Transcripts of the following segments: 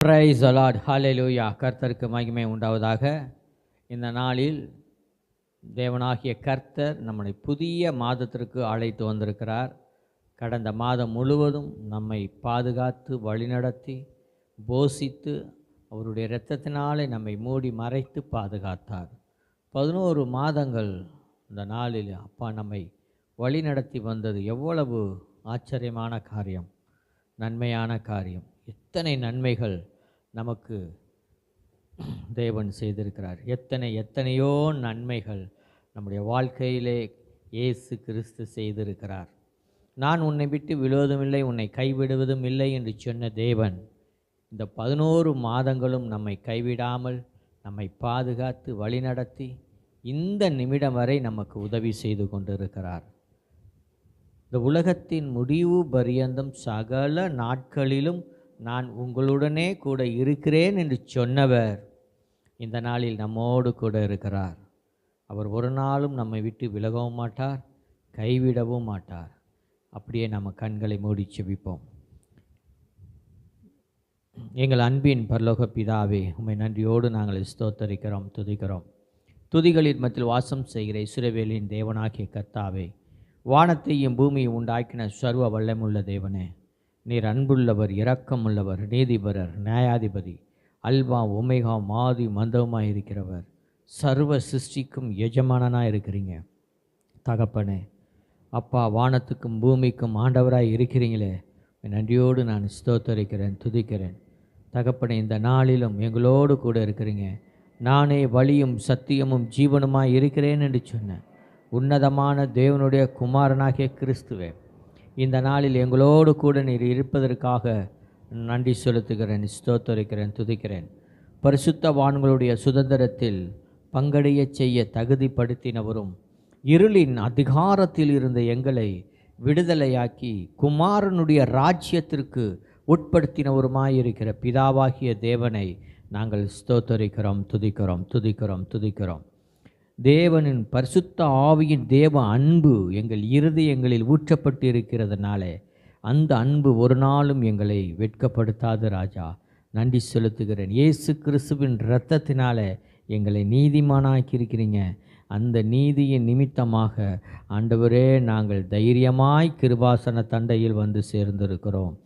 Price the Lord, ஹல்லேலூயா. கர்த்தருக்கு மகிமை உண்டாவதாக. இந்த நாளில் தேவனாகிய கர்த்தர் நம்மை புதிய மாதத்திற்கு அழைத்து வந்திருக்கிறார். கடந்த மாதம் முழுவதும் நம்மை பாதுகாத்து வழிநடத்தி போஷித்து அவருடைய இரத்தத்தினாலே நம்மை மூடி மறைத்து பாதுகாத்தார். 11 மாதங்கள் இந்த நாளில் அப்பா நம்மை வழிநடத்தி வந்தது எவ்வளவு ஆச்சரியமான காரியம், நன்மையான காரியம். எத்தனை நன்மைகள் நமக்கு தேவன் செய்திருக்கிறார். எத்தனையோ நன்மைகள் நம்முடைய வாழ்க்கையிலே இயேசு கிறிஸ்து செய்திருக்கிறார். நான் உன்னை விட்டு விழுவதும் உன்னை கைவிடுவதும் இல்லை என்று சொன்ன தேவன் இந்த 11 மாதங்களும் நம்மை கைவிடாமல் நம்மை பாதுகாத்து வழிநடத்தி இந்த நிமிடம் வரை நமக்கு உதவி செய்து கொண்டிருக்கிறார். இந்த உலகத்தின் முடிவு பரியந்தம் சகல நாட்களிலும் நான் உங்களுடனே கூட இருக்கிறேன் என்று சொன்னவர் இந்த நாளில் நம்மோடு கூட இருக்கிறார். அவர் ஒரு நாளும் நம்மை விட்டு விலகவும் மாட்டார், கைவிடவும் மாட்டார். அப்படியே நம்ம கண்களை மூடி செபிப்போம். எங்கள் அன்பின் பரலோக பிதாவே, உம்மை நன்றியோடு நாங்கள் ஸ்தோத்தரிக்கிறோம், துதிக்கிறோம். துதிகளின் மத்தியில் வாசம் செய்கிற இஸ்ரவேலின் தேவனாகிய கர்த்தாவே, வானத்தையும் பூமியை உண்டாக்கின சர்வ வல்லமுள்ள தேவனே, நீர் அன்புள்ளவர், இரக்கமுள்ளவர், நீதிபரர், நியாயாதிபதி, அல்வா ஒமேகா, மாதி மந்தவுமாய் இருக்கிறவர், சர்வ சிருஷ்டிக்கும் எஜமானனாக இருக்கிறீங்க தகப்பனே. அப்பா, வானத்துக்கும் பூமிக்கும் ஆண்டவராய் இருக்கிறீங்களே, நன்றியோடு நான் ஸ்தோத்தரிக்கிறேன், துதிக்கிறேன் தகப்பனே. இந்த நாளிலும் எங்களோடு கூட இருக்கிறீங்க. நானே வழியும் சத்தியமும் ஜீவனுமாய் இருக்கிறேன் என்று சொன்னேன் உன்னதமான தேவனுடைய குமாரனாகிய கிறிஸ்துவே, இந்த நாளில் எங்களோடு கூட நீர் இருப்பதற்காக நன்றி செலுத்துகிறேன், ஸ்தோத்தரிக்கிறேன், துதிக்கிறேன். பரிசுத்தவான்களுடைய சுதந்திரத்தில் பங்கடைய செய்ய தகுதிப்படுத்தினவரும் இருளின் அதிகாரத்தில் இருந்த எங்களை விடுதலையாக்கி குமாரனுடைய ராஜ்யத்திற்கு உட்படுத்தினவருமாயிருக்கிற பிதாவாகிய தேவனை நாங்கள் ஸ்தோத்தரிக்கிறோம், துதிக்கிறோம், துதிக்கிறோம், துதிக்கிறோம். தேவனின் பரிசுத்த ஆவியின் தேவ அன்பு எங்கள் இருதயங்களில் ஊற்றப்பட்டு இருக்கிறதுனாலே அந்த அன்பு ஒரு நாளும் எங்களை வெட்கப்படுத்தாது ராஜா. நன்றி செலுத்துகிறேன். இயேசு கிறிஸ்துவின் இரத்தத்தினாலே எங்களை நீதிமானாக்கி இருக்கிறீங்க. அந்த நீதியின் நிமித்தமாக ஆண்டவரே நாங்கள் தைரியமாய் கிருபாசன தண்டையில் வந்து சேர்ந்திருக்கிறோம்.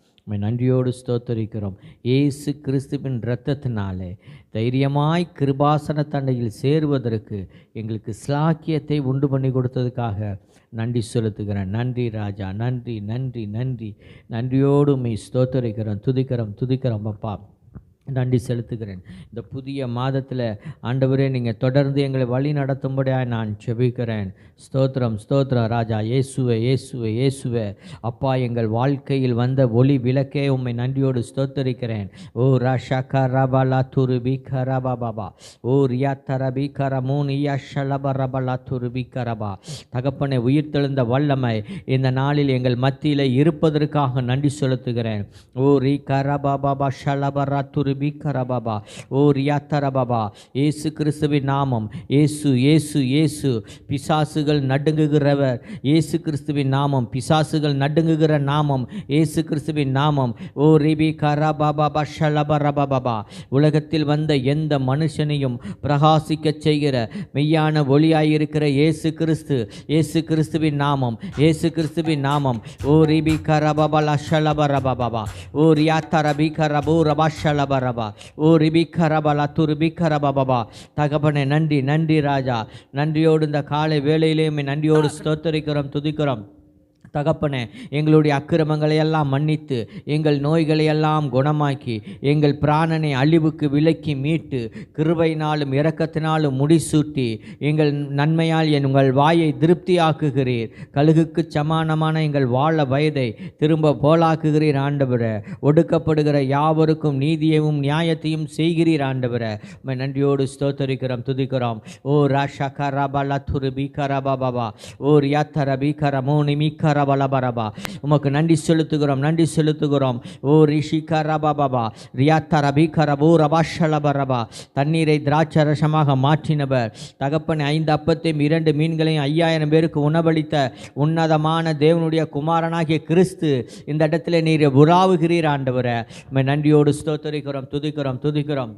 நன்றியோடு ஸ்தோத்தரிக்கிறோம். இயேசு கிறிஸ்துவின் இரத்தத்தினாலே தைரியமாய் கிருபாசன தண்டையில் சேருவதற்கு எங்களுக்கு ஸ்லாக்கியத்தை உண்டு பண்ணி கொடுத்ததுக்காக நன்றி செலுத்துகிறேன். நன்றி ராஜா, நன்றி நன்றி நன்றி. நன்றியோடு உம்மை ஸ்தோத்தரிக்கிறோம், துதிக்கிறோம், துதிக்கிறோம் அப்பா. நன்றி செலுத்துகிறேன். இந்த புதிய மாதத்தில் ஆண்டவரே நீங்கள் தொடர்ந்து எங்களை வழி நடத்தும்படியாக நான் செபிக்கிறேன். ஸ்தோத்திரம், ஸ்தோத்திரம் ராஜா. இயேசுவே, இயேசுவே, இயேசுவே அப்பா, எங்கள் வாழ்க்கையில் வந்த ஒளி விளக்கே உம்மை நன்றியோடு ஸ்தோத்தரிக்கிறேன். ஓ ரஷக ரபலா துருபி கரபா பாபா, ஓ ரியா தரபி கரமூன் இயா ஷலப ரபலா துருபி கரபா. தகப்பனை உயிர்த்தெழுந்த வல்லமை இந்த நாளில் எங்கள் மத்தியில் இருப்பதற்காக நன்றி செலுத்துகிறேன். ஓ ரி கரபா பாபா ஷலபரா துரு பிகரபாபா, ஓ ரியாத்தரபாபா. இயேசு கிறிஸ்துவின் நாமம், இயேசு இயேசு இயேசு, பிசாசுகள் நடுங்குகிறவர். இயேசு கிறிஸ்துவின் நாமம், பிசாசுகள் நடுங்குகிற நாமம், இயேசு கிறிஸ்துவின் நாமம். ஓ ரிபி கரபாபா ஷலபரபாபா. உலகத்தில் வந்த எந்த மனுஷனையும் பிரகாசிக்க செய்கிற மெய்யான ஒளியாயிருக்கிற இயேசு கிறிஸ்து, இயேசு கிறிஸ்துவின் நாமம், இயேசு கிறிஸ்துவின் நாமம். ஓ ரிபி கரபாபா ஷலபரபாபா, ஓ ரியாத்தரபி கரபோ ரபா ஷலப ரபா, ஓ ரிபிகரபலா துருபிகரபாபா. தகப்பனே நன்றி நன்றி ராஜா. நன்றியோடு இந்த காலை வேளையிலேயுமே நன்றியோடு ஸ்தோத்தரிக்கிறோம், துதிக்கிறோம் தகப்பனே. எங்களுடைய அக்கிரமங்களை எல்லாம் மன்னித்து எங்கள் நோய்களை எல்லாம் குணமாக்கி எங்கள் பிராணனை அழிவுக்கு விலக்கி மீட்டு கிருபையினாலும் இரக்கத்தினாலும் முடிசூட்டி எங்கள் நன்மையால் உங்கள் வாயை திருப்தியாக்குகிறீர். கழுகுக்கு சமானமான எங்கள் வாழ வயதை திரும்ப போலாக்குகிறீர் ஆண்டவரே. ஒடுக்கப்படுகிற யாவருக்கும் நீதியையும் நியாயத்தையும் செய்கிறீர் ஆண்டவரே. நன்றியோடு ஸ்தோத்தரிக்கிறோம், துதிக்கிறோம். ஓ ராஷா கரபலா துரு பிகரபாபா, ஓ ரியாத்தர பிகரமோ நிமிகர கரபலபரபா. உமக்கு நன்றி செலுத்துகிறோம், நன்றி செலுத்துகிறோம். ஓ ரிஷி கரபாபா ரியாத்தா ரபி கரபோ ரபாஷலபரபா. தண்ணீரை திராட்சரசமாக மாற்றினவர் தகப்பன் 5 அப்பத்தையும் 2 மீன்களையும் 5000 பேருக்கு உணவளித்த உன்னதமான தேவனுடைய குமாரனாகிய கிறிஸ்து இந்த இடத்துல நீர் உலாவுகிறீர் ஆண்டவரே. நன்றியோடு ஸ்தோத்தரிக்கிறோம், துதிக்கிறோம், துதிக்கிறோம்.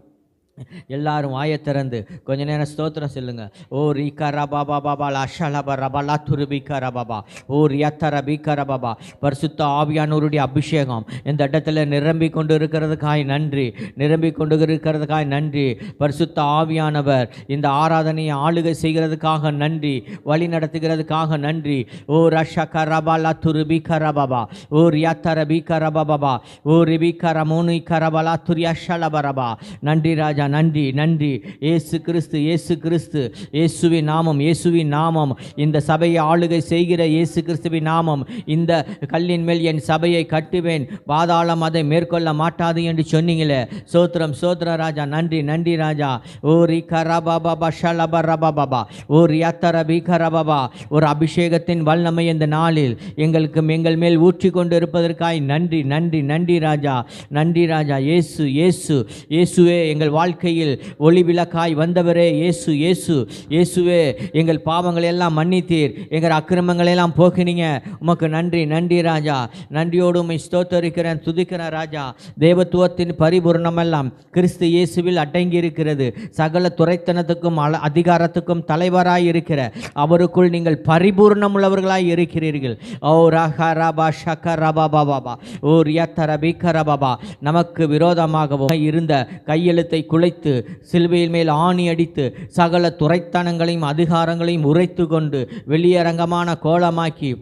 எல்லாரும் வாயை திறந்து கொஞ்ச நேரம் ஸ்தோத்திரம் சொல்லுங்க. ஓ ரீகரா பாபா பாபா லஷலப ரபலா துருபிகர பாபா. ஓ ரியத்தர பீகர பாபா. பரிசுத்த ஆவியானவருடைய அபிஷேகம் இந்த இடத்துல நிரம்பி கொண்டு இருக்கிறதுக்காய் நன்றி, நிரம்பி கொண்டு இருக்கிறதுக்காய் நன்றி. பரிசுத்த ஆவியானவர் இந்த ஆராதனையை ஆளுகை செய்கிறதுக்காக நன்றி, வழி நடத்துகிறதுக்காக நன்றி. ஓ ரஷக ரபலா துருபிகர பாபா. ஓ ரியத்தர பீகர பாபா. ஓ ரிபிகர மோனி கரபலா துரியஷலபரபா. நன்றி ராஜா, நன்றி, நன்றி. இயேசு கிறிஸ்து, இயேசு கிறிஸ்து, இயேசுவின் நாமம், இயேசுவின் நாமம். இந்த சபையை ஆளுகை செய்கிற இயேசு கிறிஸ்துவின் நாமம். இந்த கல்லின் மேல் என் சபையை கட்டுவேன், பாதாளம் அதை மேற்கொள்ள மாட்டாது என்று சொன்னீங்களே. சோத்திரம், சோத்திர ராஜா, நன்றி, நன்றி ராஜா. ஓ ரிகரபாபா ஷலபரபாபா. ஓ ரியத்தரபிகரபாபா. ஒரு அபிஷேகத்தின் வல்லமை இந்த நாளில் எங்கள் மேல் ஊற்றி கொண்டு இருப்பதற்காய் நன்றி, நன்றி, நன்றி ராஜா, நன்றி ராஜா. இயேசு, இயேசு, இயேசுவே எங்கள் வாழ்க்கையில் ஒளி விளக்காய் வந்தவரே. இயேசு, இயேசு, இயேசுவே எங்கள் பாவங்களை எல்லாம் மன்னித்தீர், எங்கள் அக்கிரமங்களை எல்லாம் போக்கினீங்க. உமக்கு நன்றி, நன்றி ராஜா. நன்றியோடு உம்மை ஸ்தோத்தரிக்கிறேன், துதிக்கிறேன் ராஜா. தேவத்துவத்தின் பரிபூர்ணமெல்லாம் கிறிஸ்து இயேசுவில் அடங்கி இருக்கிறது. சகல துரைத்தனத்துக்கும் அதிகாரத்துக்கும் தலைவராய் இருக்கிற அவருக்குள் நீங்கள் பரிபூர்ணம் உள்ளவர்களாய் இருக்கிறீர்கள். ஓ ரஹரபா ஷகரபா பாபா. ஓ ரியத்தரபிகரபா. நமக்கு விரோதமாக இருந்த கையெழுத்தை குலைத்து சிலுவையில் மேல் ஆணி அடித்து சகல துரைத்தனங்களையும் அதிகாரங்களையும் உரைத்து கொண்டு வெளியரங்கமான கோலமாக்கி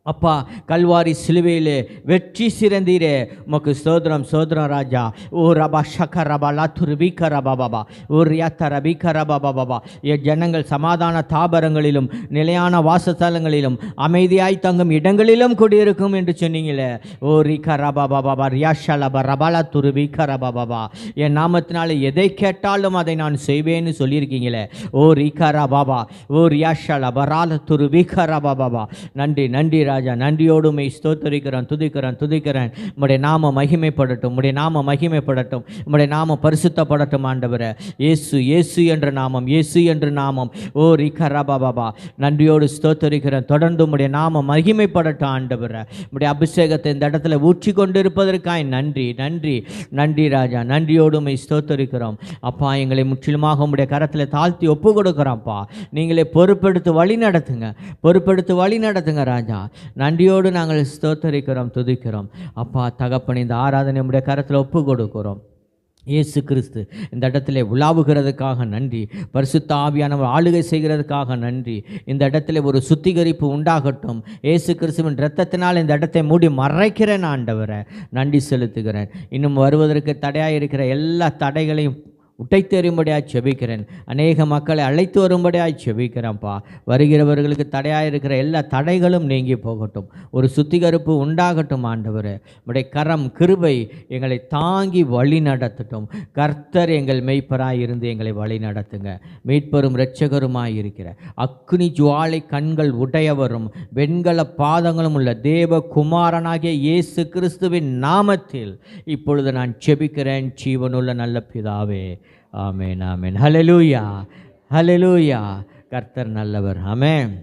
அப்பா கல்வாரி சிலுவையிலே வெற்றி சிறந்தீரே. உமக்கு சோதரம், சோதரம் ராஜா. ஓ ரபா ஷக ரபா லாத்துரு பீக்க ரபா பாபா. ஓ ரியாத்த ரபீக்க ரபா பாபா. என் ஜனங்கள் சமாதான தாபரங்களிலும் நிலையான வாசஸ்தலங்களிலும் அமைதியாய் தங்கும் இடங்களிலும் குடியிருக்கும் என்று சொன்னீங்களே. ஓ ரிக ரபா பாபா ரியாஷலபா ரபாலா துரு பீக்க ரபா பாபா. என் நாமத்தினால எதை கேட்டாலும் அதை நான் செய்வேன்னு சொல்லியிருக்கீங்களே. ஓ ரிக ரபாபா. ஓ ரியாஷலபா ரால துரு பீக்க ரபா பாபா. நன்றி, நன்றி ராஜா. நன்றியோடு உம்மை ஸ்தோத்தரிக்கிறேன், துதிக்கிறேன், துதிக்கிறேன். உம்முடைய நாம மகிமைப்படட்டும், உம்முடைய நாம மகிமைப்படட்டும், உம்முடைய நாம பரிசுத்தப்படட்டும் ஆண்டவரே. இயேசு, இயேசு என்ற நாமம், இயேசு என்ற நாமம். ஓ ரிகரபா பாபா. நன்றியோடு ஸ்தோத்தரிக்கிறேன். தொடர்ந்து உம்முடைய நாம மகிமைப்படட்டும் ஆண்டவரே. உம்முடைய அபிஷேகத்தை இந்த இடத்துல ஊற்றி கொண்டிருப்பதற்காய் நன்றி, நன்றி, நன்றி ராஜா. நன்றியோடு உம்மை ஸ்தோத்தரிக்கிறோம். அப்பா எங்களை முற்றிலுமாக உம்முடைய கரத்தில் தாழ்த்தி ஒப்பு கொடுக்குறோம்ப்பா. நீங்களே பொறுப்பெடுத்து வழி நடத்துங்க, பொறுப்பெடுத்து வழி நடத்துங்க ராஜா. நன்றியோடு நாங்கள் ஸ்தோத்தரிக்கிறோம், துதிக்கிறோம். அப்பா தகப்பன் இந்த ஆராதனை உம்முடைய கரத்தில் ஒப்பு கொடுக்கிறோம். இயேசு கிறிஸ்து இந்த இடத்துல உலாவுகிறதுக்காக நன்றி. பரிசுத்த ஆவியானவர் ஆளுகை செய்கிறதுக்காக நன்றி. இந்த இடத்துல ஒரு சுத்திகரிப்பு உண்டாகட்டும். இயேசு கிறிஸ்துவின் இரத்தத்தினால் இந்த இடத்தை மூடி மறைக்கிறேன் ஆண்டவரை. நன்றி செலுத்துகிறேன். இன்னும் வருவதற்கு தடையாக இருக்கிற எல்லா தடைகளையும் உடைத்தெறியும்படியாக செபிக்கிறேன். அநேக மக்களை அழைத்து வரும்படியாக செபிக்கிறேன்ப்பா. வருகிறவர்களுக்கு தடையாக இருக்கிற எல்லா தடைகளும் நீங்கி போகட்டும். ஒரு சுத்திகரிப்பு உண்டாகட்டும் ஆண்டவரே. உடைய கரம் கிருபை எங்களை தாங்கி வழி நடத்தட்டும். கர்த்தர் எங்கள் மெய்ப்பராய் இருந்து எங்களை வழி நடத்துங்க. மீட்பரும் இரட்சகருமாய் இருக்கிற அக்னி ஜுவாலை கண்கள் உடையவரும் வெண்கல பாதங்களும் உள்ள தேவ குமாரனாகிய இயேசு கிறிஸ்துவின் நாமத்தில் இப்பொழுது நான் செபிக்கிறேன். ஜீவனுள்ள நல்ல பிதாவே, ஆமென், ஆமென். ஹல்லேலூயா, ஹல்லேலூயா. கர்த்தர் நல்லவர். ஆமென்.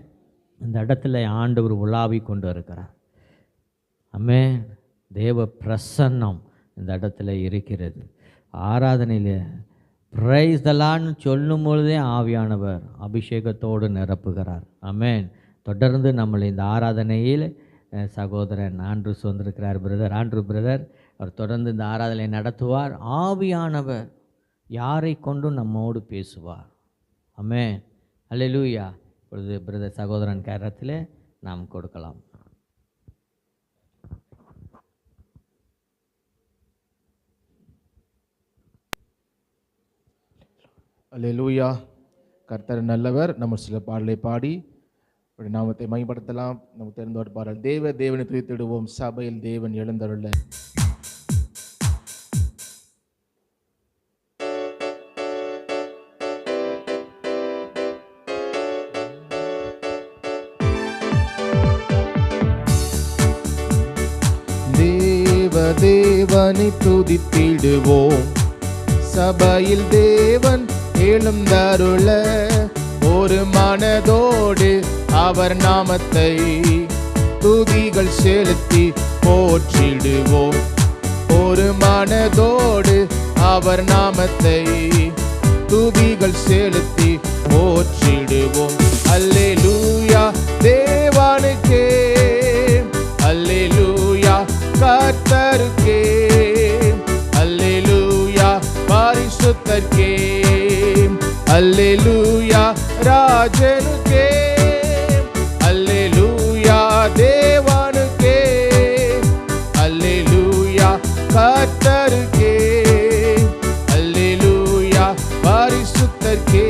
இந்த இடத்துல ஆண்டவர் உலாவி கொண்டு இருக்கிறார். ஆமென். தேவ பிரசன்னம் இந்த இடத்துல இருக்கிறது. ஆராதனையில் பிரைஸ் தி லார்ட்னு சொல்லும் பொழுதே ஆவியானவர் அபிஷேகத்தோடு நிரப்புகிறார். ஆமென். தொடர்ந்து நம்மளை இந்த ஆராதனையில் சகோதரன் ஆண்ட்ரூஸ் வந்திருக்கிறார். ஆண்ட்ரூ பிரதர் அவர் தொடர்ந்து இந்த ஆராதனை நடத்துவார். ஆவியானவர் யாரை கொண்டும் நம்மோடு பேசுவார். ஆமென். அல்லேலூயா. இப்பொழுது பிரதர் சகோதரன் கரத்தில் நாம் கொடுக்கலாம். அல்லேலூயா. கர்த்தர் நல்லவர். நம்ம சில பாடலை பாடி நாமத்தை மைப்படுத்தலாம். நம்ம தெரிந்த பாடல் தேவனை துதித்திடுவோம், சபையில் தேவன் எழுந்தருள. தேவனை துதித்திடுவோம். சபையில் தேவன் எழுந்தருள ஒரு மனதோடு அவர் நாமத்தை துதிகள் செலுத்தி போற்றிடுவோம். ஒரு மனதோடு அவர் நாமத்தை துதிகள் செலுத்தி போற்றிடுவோம். அல்லேலூயா தேவனுக்கே, அல்லேலூயா கர்த்தருக்கே, அல்லேலூயா பரிசுத்தருக்கே, அல்லேலூயா ராஜனுக்கே, அல்லேலூயா தேவனுக்கே, அல்லேலூயா கர்த்தருக்கே, அல்லேலூயா பரிசுத்தருக்கே,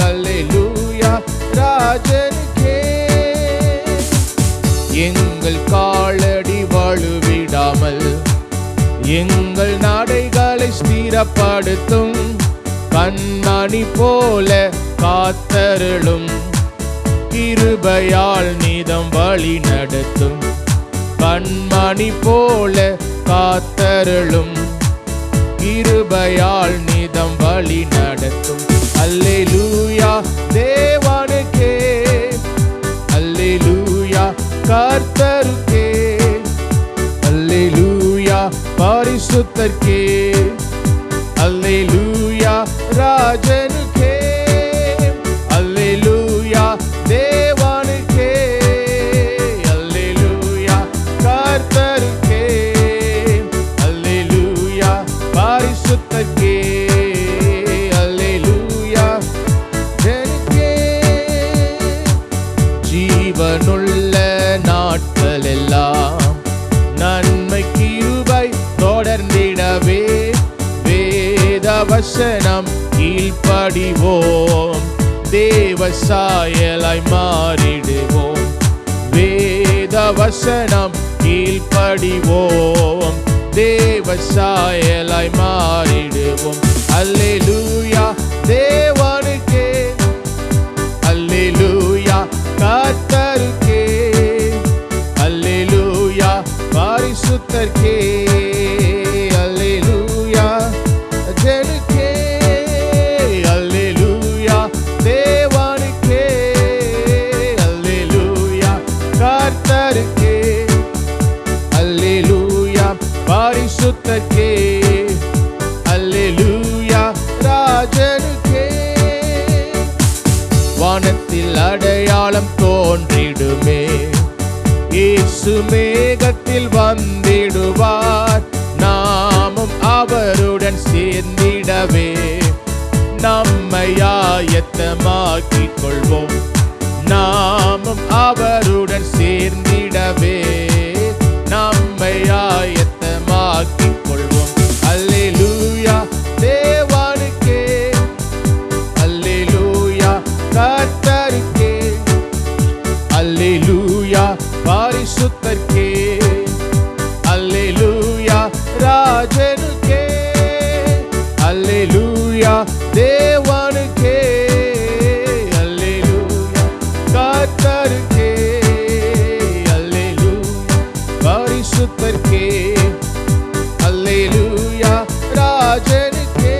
அல்லேலூயா ராஜனுக்கே. எங்கள் காலடி வழுவிடாமல் எங்கள் நடைகளை ஸ்திரப்படுத்தும். கண்மணி போல காத்தருளும். கிருபையால் நீதம் வழி நடத்தும். கண்மணி போல காத்தருளும். கிருபையால் நீதம் வழி நடத்தும். அல்லேலூயா தேவனுக்கே, அல்லேலூயா கர்த்தருக்கே, அல்லேலூயா பரிசுத்தருக்கே, அல்லேலூயா ராஜனுக்கே, அல்லேலூயா தேவனுக்கே, அல்லேலூயா கர்த்தருக்கே, அல்லேலூயா பரிசுத்தருக்கே, அல்லேலூயா ஜனக்கே. ஜீவனுள்ள நாட்கள் எல்லாம் நன்மை கிருபை தொடர்ந்திடவே வேத வசனம் கீழ்ப்படிவோம். தேவ சாயலாய் மாறிடுவோம். வேத வசனம் கீழ்ப்படிவோம். தேவ சாயலாய் மாறிடுவோம். அல்லேலூயா தேவனுக்கே, அல்லேலூயா கர்த்தருக்கே, அல்லேலூயா பரிசுத்தருக்கே, அல்லேலூயா ஜனக்கே, அல்லேலூயா தேவனுக்கே, அல்லேலூயா கர்த்தருக்கே, அல்லேலூயா பரிசுத்தருக்கே, அல்லேலூயா ராஜனுக்கே. வானத்தில் அடையாளம் தோன்றிடுமே, இயேசு மேகத்தில் வந்திடுவார். நாமும் அவருடன் சேர்ந்திடவே நம்மை ஆயத்தமாக்கிக் கொள்வோம். நாமும் அவருடன் சேர்ந்திடவே நம்மை ஆயத்தமாக்கிக் கொள்வோம். அல்லேலூயா தேவனுக்கே, அல்லேலூயா கர்த்தருக்கே, அல்லேலூயா பரிசுத்தருக்கே, அல்லேலூயா ராஜனுக்கே, அல்லேலூயா தேவனுக்கே, அல்லேலூயா கர்த்தருக்கே, அல்லேலூயா பரிசுத்தருக்கே, அல்லேலூயா ராஜனுக்கே.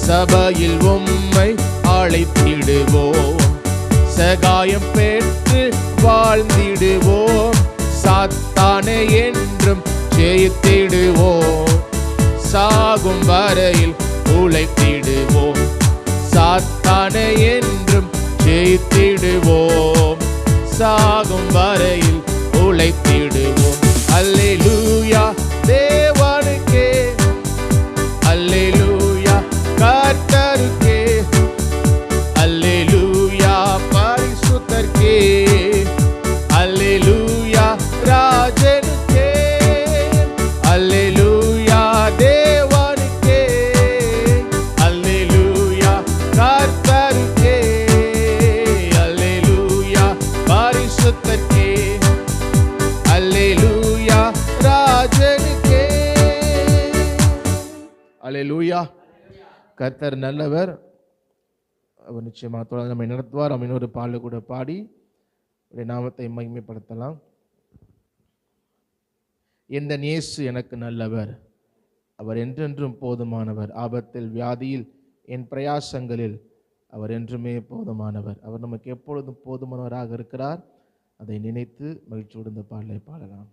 சபையில் உம்மை அழைத்திடுவோம். சகாயம் பெற்று வாழ்ந்திடுவோம். சாத்தானை என்றும் ஜெயித்திடுவோம். சாகும் வரையில் உழைத்திடுவோம். சாத்தானை என்றும் ஜெயித்திடுவோம். சாகும் வரையில் உழைத்திடுவோம். அல்லேலூயா தேவனுக்கே, அல்லேலூயா கர்த்தருக்கே, அல்லேலூயா பரிசுத்தருக்கே, அல்லேலூயா ராஜனுக்கே, அல்லேலூயா தேவனுக்கே, அல்லேலூயா கர்த்தருக்கே, அல்லேலூயா பரிசுத்தருக்கே, அல்லேலூயா ராஜனுக்கே. அல்லேலூயா. கர்த்தர் நல்லவர், அவர் நிச்சயமாக தொடர்ந்து நம்மை நடத்துவார். நம்ம இன்னொரு பாடலை கூட பாடி நாமத்தை மகிமைப்படுத்தலாம். எந்த இயேசு எனக்கு நல்லவர், அவர் என்றென்றும் போதுமானவர். ஆபத்தில் வியாதியில் என் பிரயாசங்களில் அவர் என்றுமே போதுமானவர். அவர் நமக்கு எப்பொழுதும் போதுமானவராக இருக்கிறார். அதை நினைத்து மகிழ்ச்சியோடு இந்த பாடலை பாடலாம்.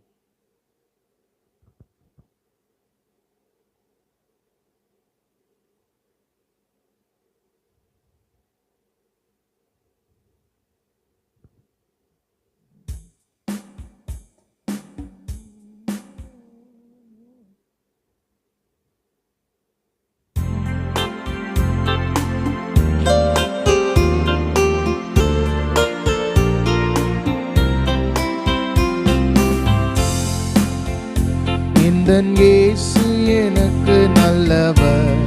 இயேசு எனக்கு நல்லவர்,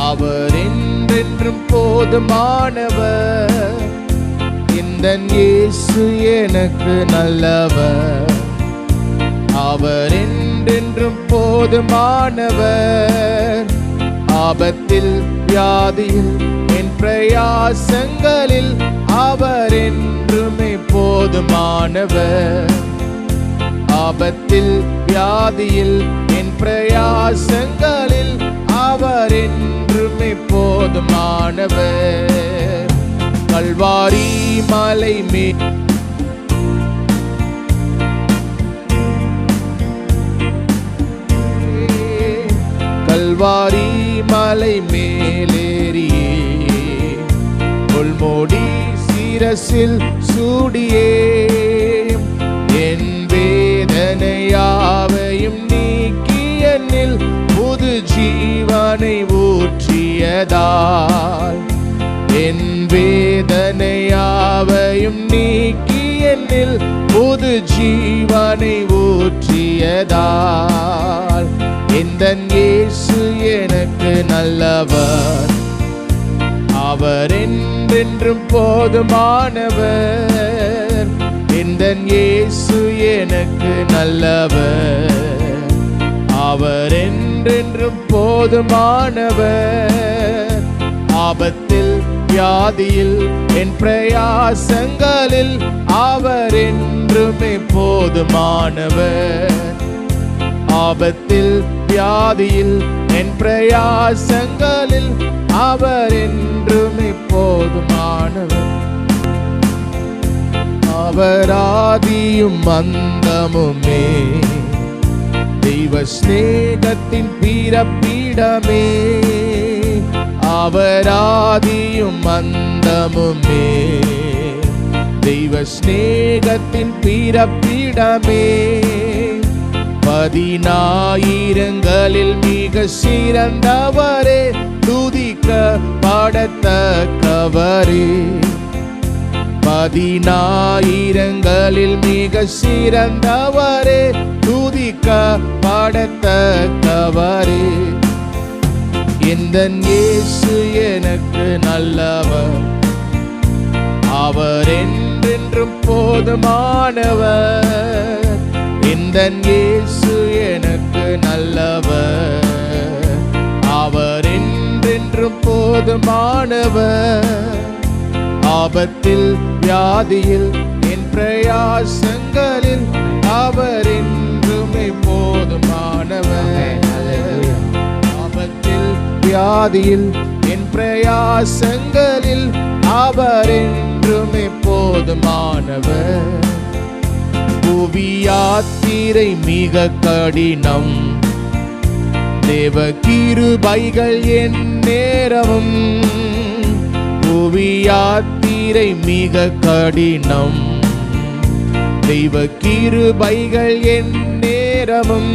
அவர் என்றென்றும் போதுமானவர். இந்த இயேசு எனக்கு நல்லவர், அவர் என்றென்றும் போதுமானவர். ஆபத்தில் வியாதியில் என் பிரயாசங்களில் அவர் என்றுமே போதுமானவர். ஆபத்தில் வியாதியில் என் பிரயாசங்களில் அவர் என்றுமே போதுமானவர். கல்வாரி மலை கல்வாரி மலை மேலேறியே பொல்மோடி சிரசில் சூடியே என் வேதனையாவையும் நீக்கி என்னில் புது ஜீவனை ஊற்றியதால், என் வேதனையாவையும் நீக்கி என்னில் புது ஜீவனை ஊற்றியதால், இந்த இயேசு எனக்கு நல்லவர், அவர் என்றென்றும் போதுமானவர். இந்த இயேசு எனக்கு நல்லவர், அவர் என்றென்றும் போதுமானவர். ஆபத்தில் வியாதியில் என் பிரயாசங்களில் அவர் என்றுமே போதுமானவர். ஆபத்தில் வியாதியில் என் பிரயாசங்களில் அவர் என்றுமே போதுமானவர். அவர் ஆதியும் அந்தமுமே, தெய்வ ஸ்நேகத்தின் பிறப்பிடமே. அவர் ஆதியும் அந்தமுமே, தெய்வ ஸ்நேகத்தின் பிறப்பிடமே. 10,000ங்களில் மிக சிறந்தவரே, துதிக்கப்படத்தக்கவரே. 10,000ங்களில் மிக சிறந்தவரே, துதிக்கப்படத்தக்கவரே. இந்த இயேசு எனக்கு நல்லவர், அவர் என்றென்றும் போதுமானவர். இந்த இயேசு எனக்கு நல்லவர், அவர் என்றென்றும் போதுமானவர். ஆபத்தில் வியாதியில் என் பிரயாசங்களில் அவர் என்றுமே போதுமானவர். ஆபத்தில் வியாதியில் என் பிரயாசங்களில் அவர் என்றுமே போதுமானவர். புவி யாத்திரை மிக கடினம், தேவ கிருபைகள் என் நேரமும். புவி யாத்திரை மிக கடினம், தெய்வ கிருபைகள் என் நேரமும்.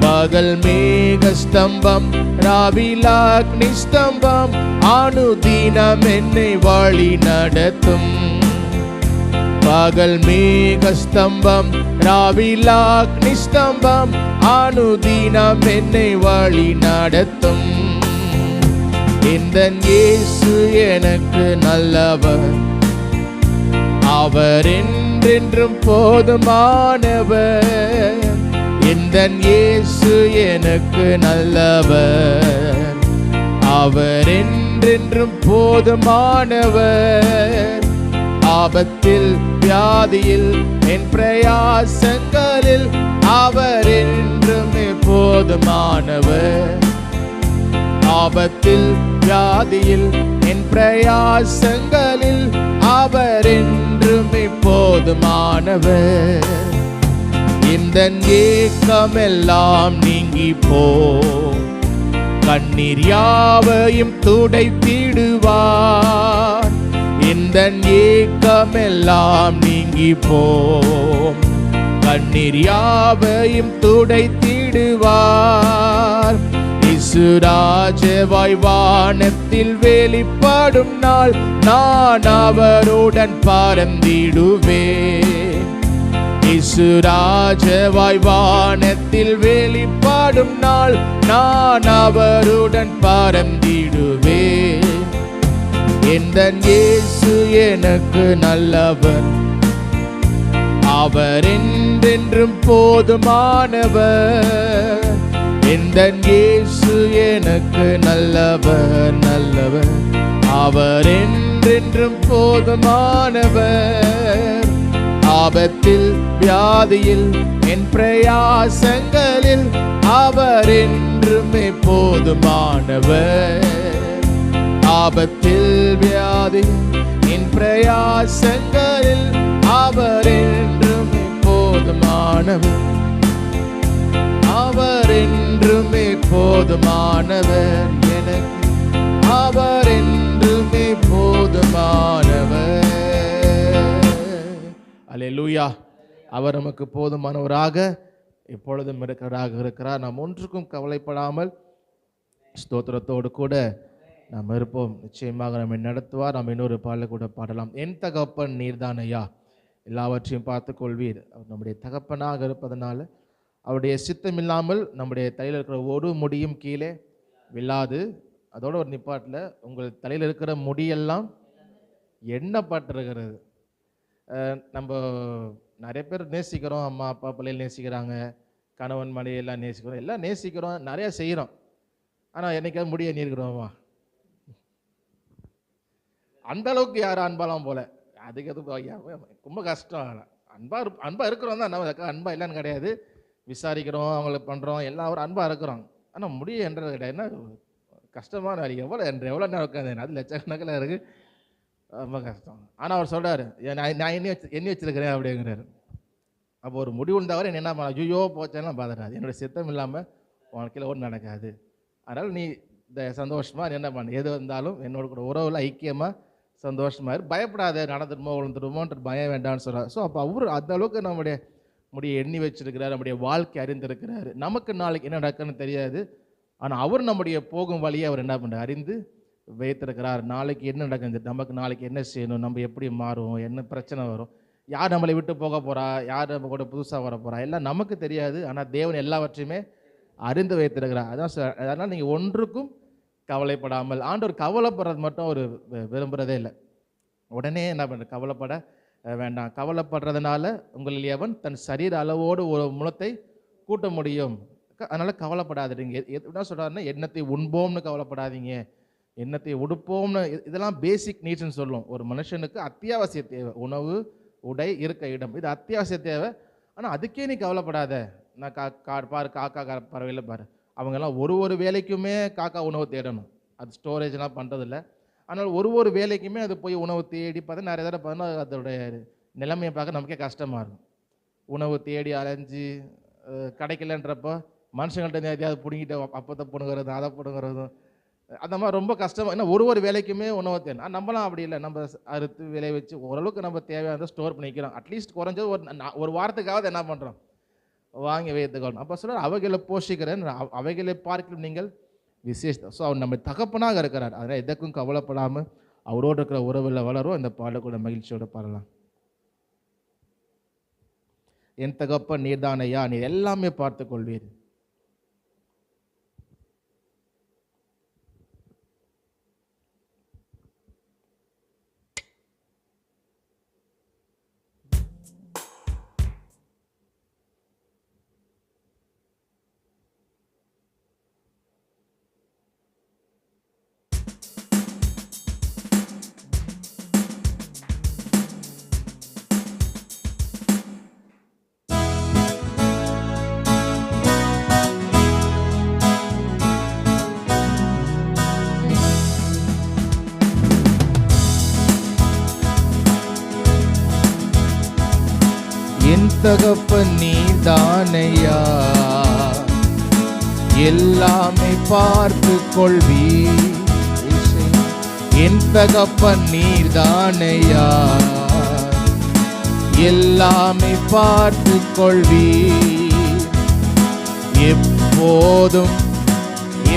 பகல் மேக ஸ்தம்பம், ராவில் அக்னி ஸ்தம்பம், அனுதினம் என்னை வழி நடத்தும். பகல் மேக ஸ்தம்பம், ராவில் அக்னி ஸ்தம்பம், அனுதினம் என்னை வழி நடத்தும். இந்த இயேசு எனக்கு நல்லவர், அவர் என்றென்றும் போதுமானவர். இந்த இயேசு எனக்கு நல்லவர், அவர் என்றென்றும் போதுமானவர். ஆபத்தில் வியாதியில் என் பிரயாசங்களில் அவர் என்றுமே போதுமானவர். ஆபத்தில் வியாதியில் என் பிரயாசங்களில் அவர் என்றுமே போதுமானவர். இந்த ஏக்கமெல்லாம் நீங்கி போ, கண்ணீர் யாவையும் துடைத்திடுவார். இந்த ஏக்கமெல்லாம் நீங்கி போம், கண்ணீர் யாவையும் துடைத்திடுவார். இசுராஜவாய் வானத்தில் வெளிப்படும் நாள் நான் அவருடன் பறந்திடுவேன். இசுராஜவாய் வானத்தில் வெளிப்படும் நாள் நான் அவருடன் பறந்திடுவேன். எந்தன் இயேசு எனக்கு நல்லவர், அவர் என்றென்றும் போதுமானவர். எந்தன் இயேசு எனக்கு நல்லவர், நல்லவர், அவர் என்றென்றும் போதுமானவர். ஆபத்தில் வியாதியில் என் பிரயாசங்களில் அவர் என்றுமே போதுமானவர். ஆபத்தில் வியாதி என் பிரயாசங்களில் அவர் என்றுமே போதுமானவர். அவர் என்றுமே போதுமானவர் எனக்கு, அவர் என்றுமே போதுமானவர். அல்லேலூயா. அவர் நமக்கு போதுமானவராக எப்பொழுதும் இருக்கிறார். நாம் ஒன்றுக்கும் கவலைப்படாமல் ஸ்தோத்திரத்தோடு கூட நாம் இருப்போம். நிச்சயமாக நம்மை நடத்துவார். நாம் இன்னொரு பாடலை கூட பாடலாம். என் தகப்பன் நீர்தானையா, எல்லாவற்றையும் பார்த்து கொள்வீர். அவர் நம்முடைய தகப்பனாக இருப்பதனால அவருடைய சித்தம் இல்லாமல் நம்முடைய தலையில் இருக்கிற ஒரு முடியும் கீழே விழாது. அதோட ஒரு நிப்பாட்டில் உங்கள் தலையில் இருக்கிற முடியெல்லாம் எண்ணப்பட்டிருக்கிறது. நம்ம நிறைய பேர் நேசிக்கிறோம், அம்மா அப்பா பிள்ளைகள் நேசிக்கிறாங்க, கணவன் மனைவி எல்லாம் நேசிக்கிறோம், எல்லாம் நேசிக்கிறோம், நிறையா செய்கிறோம். ஆனால் என்னைக்காவது முடிய நீர்க்கிறோமா? அந்த அளவுக்கு யாரும் அன்பாலாம் போல. அதுக்கு ரொம்ப கஷ்டம். அன்பா இருக்கிறோம் தான், நம்ம அன்பா இல்லைன்னு கிடையாது. விசாரிக்கிறோம், அவங்கள பண்ணுறோம், எல்லாம் ஒரு அன்பாக இருக்கிறோம். ஆனால் முடிய என்றது கிடையாது. என்ன கஷ்டமான வேலைக்கு எவ்வளோ நேரம் உட்காந்து, அது லட்சக்கணக்கில் இருக்குது, ரொம்ப கஷ்டம். ஆனால் அவர் சொல்கிறார், நான் எண்ணி வச்சிருக்கிறேன் அப்படிங்கிறாரு. அப்போ ஒரு முடிவு இருந்தால் என்ன பண்ண, ஐயோ போச்சேன்னா பாதுறாது. என்னோடய சித்தம் இல்லாமல் வாழ்க்கையில் ஒன்றும் நடக்காது. அதனால் நீ இந்த சந்தோஷமாக என்ன பண்ண, எது வந்தாலும் என்னோட கூட உறவில் ஐக்கியமாக சந்தோஷமாக இரு, பயப்படாத, நடந்துடுமோ விழுந்துடுமோன்ற பயம் வேண்டாம்னு சொல்கிறார். ஸோ அப்போ அவர் அந்த அளவுக்கு நம்முடைய முடிய எண்ணி வச்சிருக்கிறார், நம்முடைய வாழ்க்கை அறிந்திருக்கிறாரு. நமக்கு நாளைக்கு என்ன நடக்குன்னு தெரியாது. ஆனால் அவர் நம்முடைய போகும் வழியை அவர் என்ன பண்ணுறார், அறிந்து வைத்திருக்கிறார். நாளைக்கு என்ன நடக்குது, நமக்கு நாளைக்கு என்ன செய்யணும், நம்ம எப்படி மாறுவோம், என்ன பிரச்சனை வரும், யார் நம்மளை விட்டு போக போகிறா, யார் நம்ம கூட புதுசாக வர போகிறா, எல்லாம் நமக்கு தெரியாது. ஆனால் தேவன் எல்லாவற்றையுமே அறிந்து வைத்திருக்கிறார். அதான் அதனால் நீங்கள் ஒன்றுக்கும் கவலைப்படாமல், ஆண்டவர் கவலைப்படுறது மட்டும் அவர் விரும்புகிறதே இல்லை. உடனே என்ன பண்ணுற, கவலைப்பட வேண்டாம். கவலைப்படுறதுனால உங்களில் எவன் தன் சரீர அளவோடு ஒரு முளத்தை கூட்ட முடியும். அதனால் கவலைப்படாதீங்க. என்ன சொல்கிறாருன்னா, எண்ணத்தை உண்போம்னு கவலைப்படாதீங்க, எண்ணத்தை உடுப்போம்னு. இதெல்லாம் பேசிக் நீட்ஸ்ன்னு சொல்லுவோம். ஒரு மனுஷனுக்கு அத்தியாவசிய தேவை, உணவு, உடை, இருக்க இடம், இது அத்தியாவசிய தேவை. ஆனால் அதுக்கே நீ கவலைப்படாத. நான் பாரு, காக்கா பறவையில் பாரு, அவங்கெல்லாம் ஒரு வேலைக்குமே காக்கா உணவு தேடணும். அது ஸ்டோரேஜ்லாம் பண்ணுறதில்ல. ஆனால் ஒரு வேலைக்குமே அது போய் உணவு தேடி பார்த்தா நிறைய தடவை பார்த்தா அதோடைய நிலைமையை பார்க்க நமக்கே கஷ்டமாக இருக்கும். உணவு தேடி அலைஞ்சு கிடைக்கலன்றப்போ மனுஷங்கள்ட்ட எதையாவது பிடுங்கிட்டு அப்பத்தை பிடுங்கிறது, அதை பிடுங்கிறதும், அந்த மாதிரி ரொம்ப கஷ்டமாக. ஏன்னா ஒரு வேலைக்குமே உணவு தேடணும். நம்மளாம் அப்படி இல்லை. நம்ம அறுத்து விளை வச்சு ஓரளவுக்கு நம்ம தேவையானதை ஸ்டோர் பண்ணிக்கிறோம். அட்லீஸ்ட் குறைஞ்சது ஒரு வாரத்துக்காவது என்ன பண்ணுறோம், வாங்கி வைத்துக்கணும். அப்போ சொல்ல அவைகளை போஷிக்கிறேன், அவைகளை பார்க்கலும் நீங்கள் விசேஷம். ஸோ அவர் நம்ம தகப்பனாக இருக்கிறார். அதனால் எதற்கும் கவலைப்படாமல் அவரோடு இருக்கிற உறவில் வளரும். இந்த பாடக்கூட மகிழ்ச்சியோடு பாடலாம். என் தகப்பன் நீர்தானையா, நீர் எல்லாமே பார்த்து கொள்வீர். தகப்பன் நீதானையா, எல்லாமே பார்த்து கொள்வீர். என் தகப்பன் நீர்தானையா, எல்லாமே பார்த்து கொள்வீர். எப்போதும்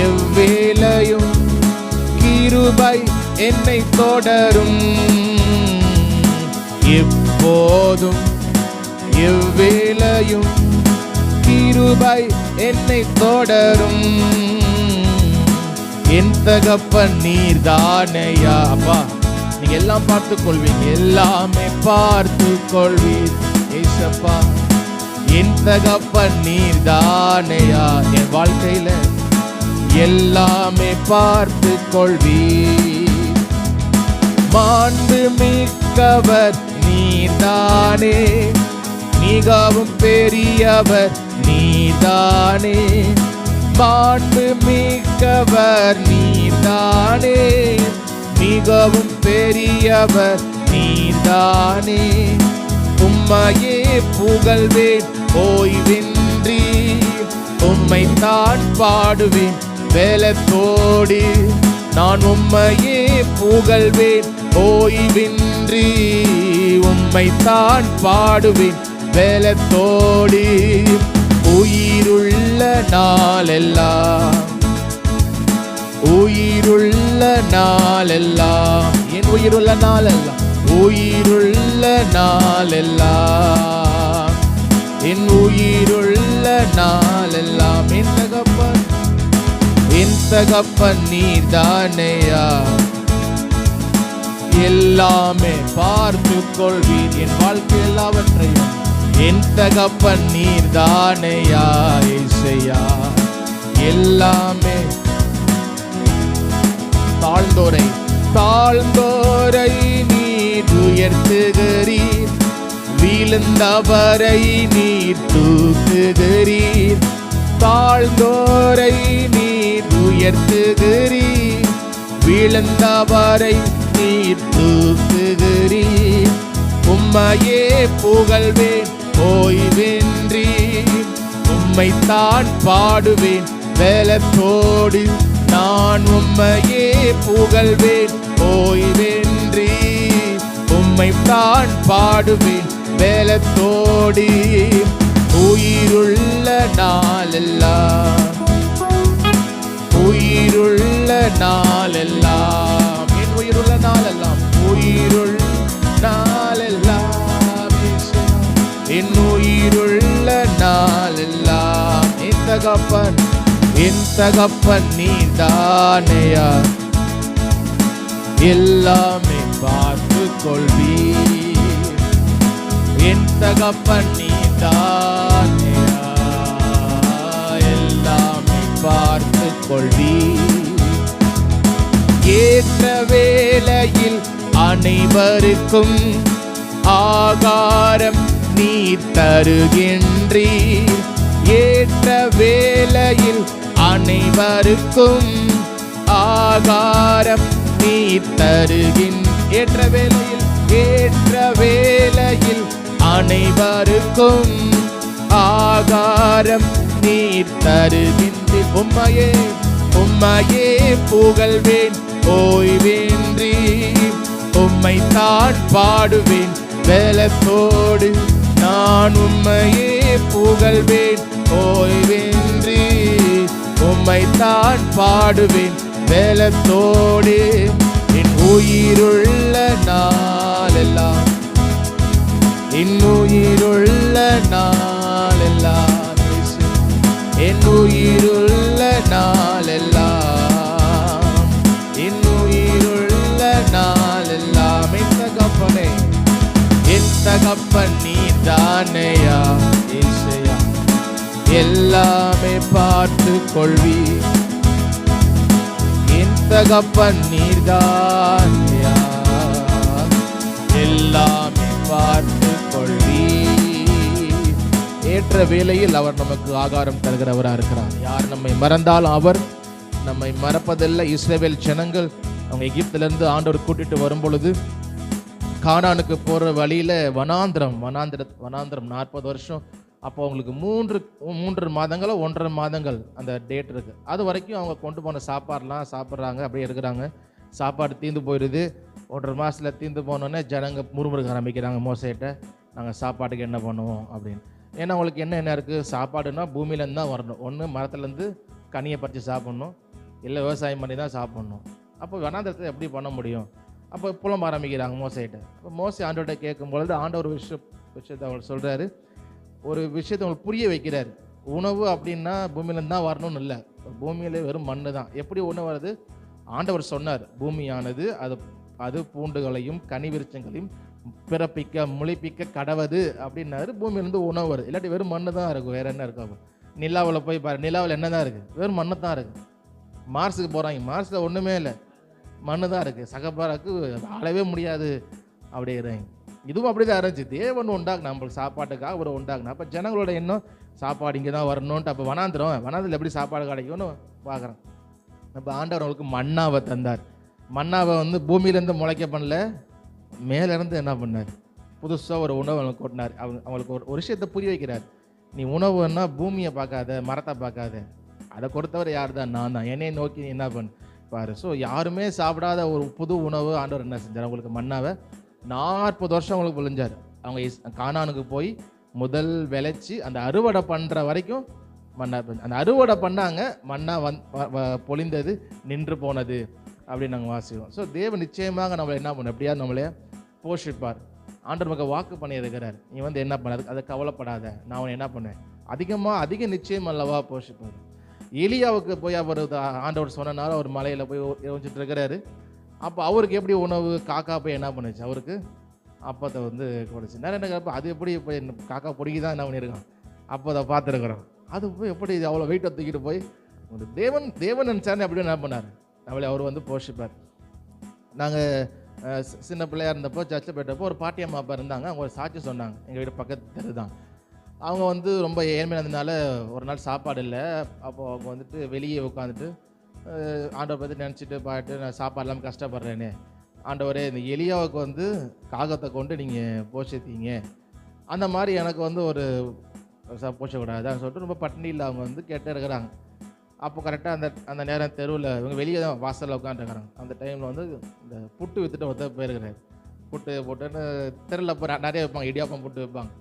எவ்வேளையும் கிருபை என்னை தொடரும். எப்போதும் எவ்வேளையும் கிருபை என்னை தொடரும். என் தகப்பன் நீர்தானையா. அப்பா, நீங்க எல்லாம் பார்த்து கொள்வீங்க, எல்லாமே பார்த்து கொள்வீர் ஏசப்பா. என் தகப்பன் நீர்தானையா, என் வாழ்க்கையில எல்லாமே பார்த்து கொள்வீர். மாண்பு மிக்கவர் நீதானே, மிகவும் பெரியவர் நீதானே. மாண்பு மிக்கவர் நீதானே, மிகவும் பெரியவர் நீதானே. உம்மையே புகழ்வேன் ஓய்வின்றி, உம்மைத்தான் பாடுவேன் வேலத்தோடு. நான் உம்மையே புகழ்வேன் ஓய்வின்றி, உம்மைத்தான் பாடுவேன் வேலத்தோடு. உயிருள்ள நாளெல்லாம், உயிருள்ள நாளெல்லாம், என் உயிருள்ள நாளெல்லாம், உயிருள்ள நாளெல்லாம், என் உயிருள்ள நாளெல்லாம். என் தகப்பன், என் தகப்பன் நீர்தானையா, எல்லாமே பார்த்து கொள்வீர் என் வாழ்க்கை எல்லாவற்றையும். என் தகப்பன் நீர்தானையா இசையா, எல்லாமே. தாழ்ந்தோரை தாழ்ந்தோரை நீர் உயர்த்துகிறீர், வீழ்ந்தவரை நீர் தூக்குகிறீர். தாழ்ந்தோரை நீர் உயர்த்துகிறீர், வீழ்ந்தவரை நீர் தூக்குகிறீர். உம்மையே புகழ்வேன் ஓய்வின்றி, உம்மைத்தான் பாடுவேன் வேலத்தோடு. நான் உம்மையே புகழ்வேன் ஓய்வின்றி, உம்மைத்தான் பாடுவேன் வேலத்தோடு. உயிருள்ள நாளெல்லாம், உயிருள்ள நாளெல்லாம், என் உயிருள்ள நாளெல்லாம், உயிருள்ள நாளெல்லாம், என் உயிருள்ள நாளெல்லாம். என் தகப்பன், என் தகப்பன் நீதானையா, எல்லாமே பார்த்து கொள்வீர். என் தகப்பன் நீதானையா, எல்லாமே பார்த்து கொள்வீர். ஏற்ற வேளையில் அனைவருக்கும் ஆகாரம் நீர் தருகின்றீர். ஏற்ற வேளையில் அனைவருக்கும் ஆகாரம் நீர் தருகின்ற. ஏற்ற வேளையில், ஏற்ற வேளையில் அனைவருக்கும் ஆகாரம் நீர் தருகின்றீர். உம்மையே, உம்மையே புகழ்வேன் ஓய்வின்றி, உம்மைத்தான் பாடுவேன் வேலத்தோடு. நான் உம்மையே புகழ்வேன் ஓய்வின்றி, உம்மைத்தான் பாடுவேன் வேலத்தோடு. என் உயிருள்ள நாளெல்லாம், என் உயிருள்ள நாளெல்லாம், என் உயிருள்ள நாளெல்லாம், என் உயிருள்ள நாளெல்லாம். என் தகப்பனே, என் தகப்பன் நீதானையா இசையா, எல்லாமே பார்த்து கொள்வீர். என் தகப்பன் நீதானையா, எல்லாமே பார்த்து கொள்வீர். ஏற்ற வேளையில் அவர் நமக்கு ஆகாரம் தருகிறவராக இருக்கிறார். யார் நம்மை மறந்தாலும் அவர் நம்மை மறப்பதில்லை. இஸ்ரவேல் ஜனங்கள் அவங்க எகிப்திலிருந்து ஆண்டவர் கூட்டிட்டு வரும் பொழுது கானானுக்கு போகிற வழியில் வனாந்திரம் 40 வருஷம். அப்போ அவங்களுக்கு 3 மாதங்களோ 1.5 மாதங்கள் அந்த டேட் இருக்குது. அது வரைக்கும் அவங்க கொண்டு போன சாப்பாடுலாம் சாப்பிட்றாங்க, அப்படியே இருக்கிறாங்க. சாப்பாடு தீர்ந்து போயிடுது. 1.5 மாதத்தில் தீர்ந்து போனோடனே ஜனங்க முறுமுறுக்க ஆரம்பிக்கிறாங்க மோசேட்ட, நாங்கள் சாப்பாட்டுக்கு என்ன பண்ணுவோம் அப்படின்னு. ஏன்னா அவங்களுக்கு என்ன இருக்குது, சாப்பாடுன்னா பூமியிலேருந்து தான் வரணும். ஒன்று மரத்துலேருந்து கனியை பறித்து சாப்பிட்ணும், இல்லை விவசாயம் பண்ணி தான் சாப்பிட்ணும். அப்போ வனாந்திரத்தை எப்படி பண்ண முடியும்? அப்போ புலம்ப ஆரம்பிக்கிறாங்க மோசைகிட்ட. அப்போ மோசை ஆண்டவர்கிட்ட கேட்கும் பொழுது ஆண்டவர் விஷயத்தை அவர் சொல்கிறாரு, ஒரு விஷயத்தை அவங்களுக்கு புரிய வைக்கிறார். உணவு அப்படின்னா பூமியிலேருந்து தான் வரணும்னு இல்லை, பூமியிலே வெறும் மண்ணு தான். எப்படி உணவு வருது? ஆண்டவர் சொன்னார், பூமியானது அது பூண்டுகளையும் கனி விருட்சங்களையும் பிறப்பிக்க முளைப்பிக்க கடவுது அப்படின்னாரு. பூமியிலேருந்து உணவு வருது, இல்லாட்டி வெறும் மண்ணு தான் இருக்கும். வேறு என்ன இருக்கும்? நிலாவில் போய் பாரு, நிலாவில் என்ன தான் இருக்குது? வெறும் மண்ணு தான் இருக்குது. மார்ஸுக்கு போகிறாங்க, மார்ஸில் ஒன்றுமே இல்லை, மண்ணு தான் இருக்குது. சகப்பாராக்கு வாழவே முடியாது அப்படிங்கிறாங்க. இதுவும் அப்படி தான் இருந்துச்சு. தேவன் உண்டாக்குனா, நம்மளுக்கு சாப்பாட்டுக்காக ஒரு உண்டாக்குனா. அப்போ ஜனங்களோட எண்ணம் சாப்பாடு இங்கே தான் வரணுன்ட்டு. அப்போ வனாந்திரத்தில் எப்படி சாப்பாடு கிடைக்கும்னு பார்க்குறேன். அப்போ ஆண்டவர் அவங்களுக்கு மன்னாவை தந்தார். மன்னாவை பூமியிலேருந்து முளைக்க பண்ணல, மேலேருந்து என்ன பண்ணார், புதுசாக ஒரு உணவு அவங்களுக்கு கொட்டினார். அவங்களுக்கு ஒரு விஷயத்தை புரிய வைக்கிறார். நீ உணவுன்னா பூமியை பார்க்காத, மரத்தை பார்க்காத, அதை கொடுத்தவர் யார் தான்? நான் தான். என்னை நோக்கி நீ என்ன பண்ணு பாரு. ஸோ யாருமே சாப்பிடாத ஒரு புது உணவு ஆண்டவர் என்ன செஞ்சார்? அவங்களுக்கு மன்னாவை 40 வருஷம் அவங்களுக்கு விளைஞ்சார். அவங்க கானானுக்கு போய் முதல் விளைச்சி அந்த அறுவடை பண்ணுற வரைக்கும் மன்னா, அந்த அறுவடை பண்ணாங்க, மன்னா பொழிந்தது, நின்று போனது அப்படின்னு நாங்கள் வாசிக்கிறோம். ஸோ தேவன் நிச்சயமாக நம்மளை என்ன பண்ண, எப்படியாவது நம்மளே போஷிப்பார். ஆண்டவர் நமக்கு வாக்கு பண்ணியிருக்கிறார், நீ என்ன பண்ணாது, அதை கவலைப்படாத, நான் அவனை என்ன பண்ணேன், அதிக நிச்சயம் அல்லவா போஷிப்பார். எலியாவுக்கு போய் அவர் ஆண்டவர் சொன்னனால அவர் மலையில் போய் எரிஞ்சிட்டு இருக்கிறாரு. அப்போ அவருக்கு எப்படி உணவு? காக்கா போய் என்ன பண்ணுச்சு, அவருக்கு அப்பத்தை கொடுச்சு. நிறைய அது எப்படி போய் காக்கா பொடிக்கி தான் என்ன பண்ணியிருக்கான், அப்போ அதை பார்த்துருக்குறோம். அது போய் எப்படி அவ்வளோ வெயிட்டை தூக்கிட்டு போய் தேவன் நினச்சாரு அப்படி என்ன பண்ணார், நம்மளே அவர் போஷிப்பார். நாங்கள் சின்ன பிள்ளையாக இருந்தப்போ சர்ச்சில் போயிட்டப்போ ஒரு பாட்டியம்மா அப்பா இருந்தாங்க. அவங்க ஒரு சாட்சி சொன்னாங்க, எங்கள் வீட்டு பக்கத்து தெரு தான். அவங்க ரொம்ப ஏழ்மையாக இருந்ததுனால ஒரு நாள் சாப்பாடு இல்லை. அப்போது அவங்க வெளியே உட்காந்துட்டு ஆண்டவர் பற்றி நினச்சிட்டு பாட்டு, நான் சாப்பாடு இல்லாமல் கஷ்டப்படுறேனே, ஆண்டவரே இந்த எலியாவுக்கு காகத்தை கொண்டு நீங்கள் போஷித்தீங்க, அந்த மாதிரி எனக்கு ஒரு போஷக்கூடாதுன்னு சொல்லிட்டு ரொம்ப பட்டினியில் அவங்க கேட்டு இருக்கிறாங்க. அப்போ கரெக்டாக அந்த நேரம் தெருவில் இவங்க வெளியே தான் வாசலில் உட்காந்துருக்குறாங்க. அந்த டைமில் இந்த புட்டு விற்றுட்டு ஒருத்தர் போயிருக்கிறாரு. புட்டு போட்டுன்னு தெருவில் போய் நிறைய வைப்பாங்க, இடியாப்பம் புட்டு வைப்பாங்க.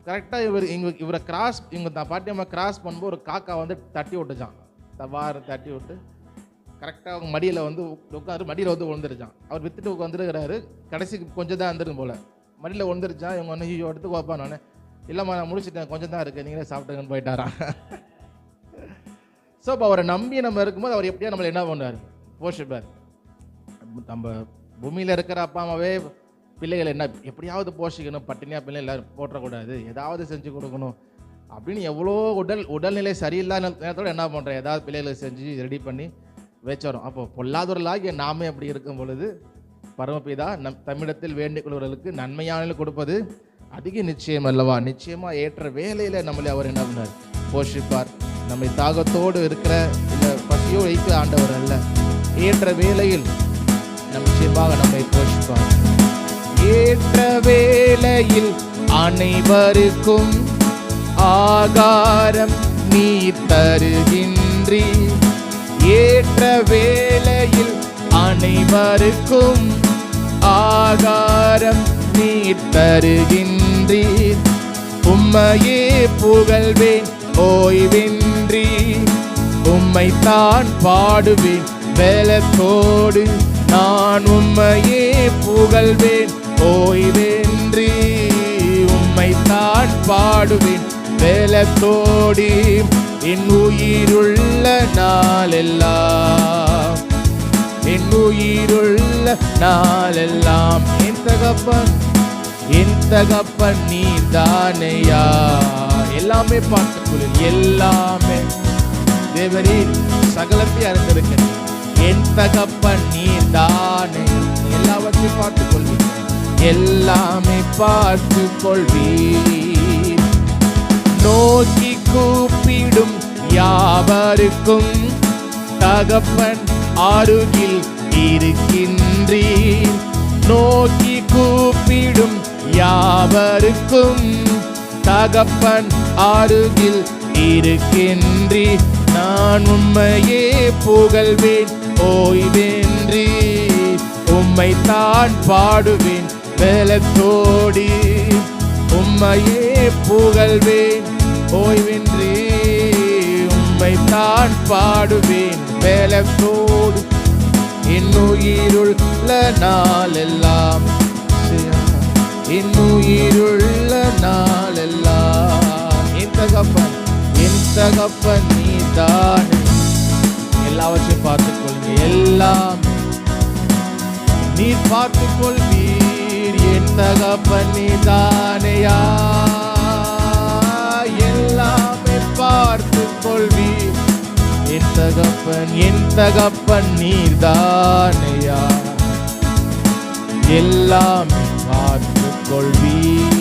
கரெக்டாக இவரை இவங்க பாட்டியம்மா கிராஸ் பண்ணும்போது ஒரு காக்கா தட்டி விட்டுச்சான், தவாறு தட்டி விட்டு கரெக்டாக அவங்க மடியில் உட்காந்து மடியில் விழுந்துருச்சான். அவர் விற்றுட்டு வந்துருக்கிறாரு. கடைசிக்கு கொஞ்சம் தான் இருந்துருக்கு போல், மடியில் விழுந்துருச்சான். இவங்க ஐயோ எடுத்து வைப்பான். நான் இல்லைம்மா நான் முடிச்சுட்டேன், கொஞ்சம் தான் இருக்குது, நீங்களே சாப்பிட்டுங்கன்னு போயிட்டாரான். ஸோ இப்போ அவரை நம்பி நம்ம இருக்கும்போது அவர் எப்படியா நம்மளை என்ன பண்ணுவார், போஷிப்பார். நம்ம பூமியில் இருக்கிற அப்பா அம்மாவே பிள்ளைகள் என்ன எப்படியாவது போஷிக்கணும், பட்டினியாக பிள்ளை எல்லாரும் போட்டக்கூடாது, ஏதாவது செஞ்சு கொடுக்கணும் அப்படின்னு எவ்வளோ உடல்நிலை சரியில்லாத நேரத்தோடு என்ன பண்ணுறேன், ஏதாவது பிள்ளைகளை செஞ்சு ரெடி பண்ணி வச்சோம். அப்போ பொல்லாதவர்களாகிய நாமே அப்படி இருக்கும் பொழுது பரமபிதா தமிழத்தில் வேண்டிக் கொள்வர்களுக்கு நன்மையான கொடுப்பது அதிக நிச்சயம் அல்லவா. நிச்சயமாக ஏற்ற வேலையில் நம்மளே அவர் என்ன பண்ணார், போஷிப்பார். நம்மை தாகத்தோடு இருக்கிற இல்லை பசியோ வைக்க ஆண்டவர் அல்ல, ஏற்ற வேலையில் நிச்சயமாக நம்மை போஷிப்பார். ஏற்ற வேளையில் அனைவருக்கும் ஆகாரம் நீ தருகின்றீ. ஏற்ற வேளையில் அனைவருக்கும் ஆகாரம் நீ தருகின்றீர். உம்மையே புகழ்வேன் ஓய்வின்றி, உம்மைத்தான் பாடுவேன் வேலத்தோடு. நான் உம்மையே புகழ்வேன் ஓய்வின்றி, உம்மைத்தான் பாடுவேன் வேலத்தோடு. என் உயிருள்ள நாளெல்லாம், என் உயிருள்ள நாளெல்லாம் என் தகப்பன் நீர்தானையா. எல்லாமே பார்த்துக்கொள்ள, எல்லாமே தேவரீர் சகலத்தை அறிந்திருக்கிறேன். என் தகப்பன் நீர்தானே, எல்லாவற்றையும் பார்த்துக் கொள்வீர், எல்லாமே பார்த்து கொள்வீர். நோக்கி கூப்பிடும் யாவருக்கும் தகப்பன் அருகில் இருக்கின்றீர். நோக்கி கூப்பிடும் யாவருக்கும் தகப்பன் அருகில் இருக்கின்றி நான் உம்மையே புகழ்வேன் ஓய்வேன்றி உம்மை தான் பாடுவேன் பலத்தோடி உம்மையே புகழ்வேன் ஓய்வின்றி உம்மை தான் பாடுவேன் பலத்தோடு இன்னுயிருள்ள நாளெல்லாம் இன்னுயிருள்ள நாளெல்லாம் என் தகப்பன் நீதானே எல்லாவற்றையும் பார்த்துக் கொள்ளுங்க எல்லாம் நீர் பார்த்துக் கொள்வீர் என் தகப்பன் நீதானையா எல்லாமே பார்த்துக் கொள்வீர் என் தகப்பன் நீதானையா எல்லாமே பார்த்துக் கொள்வீர்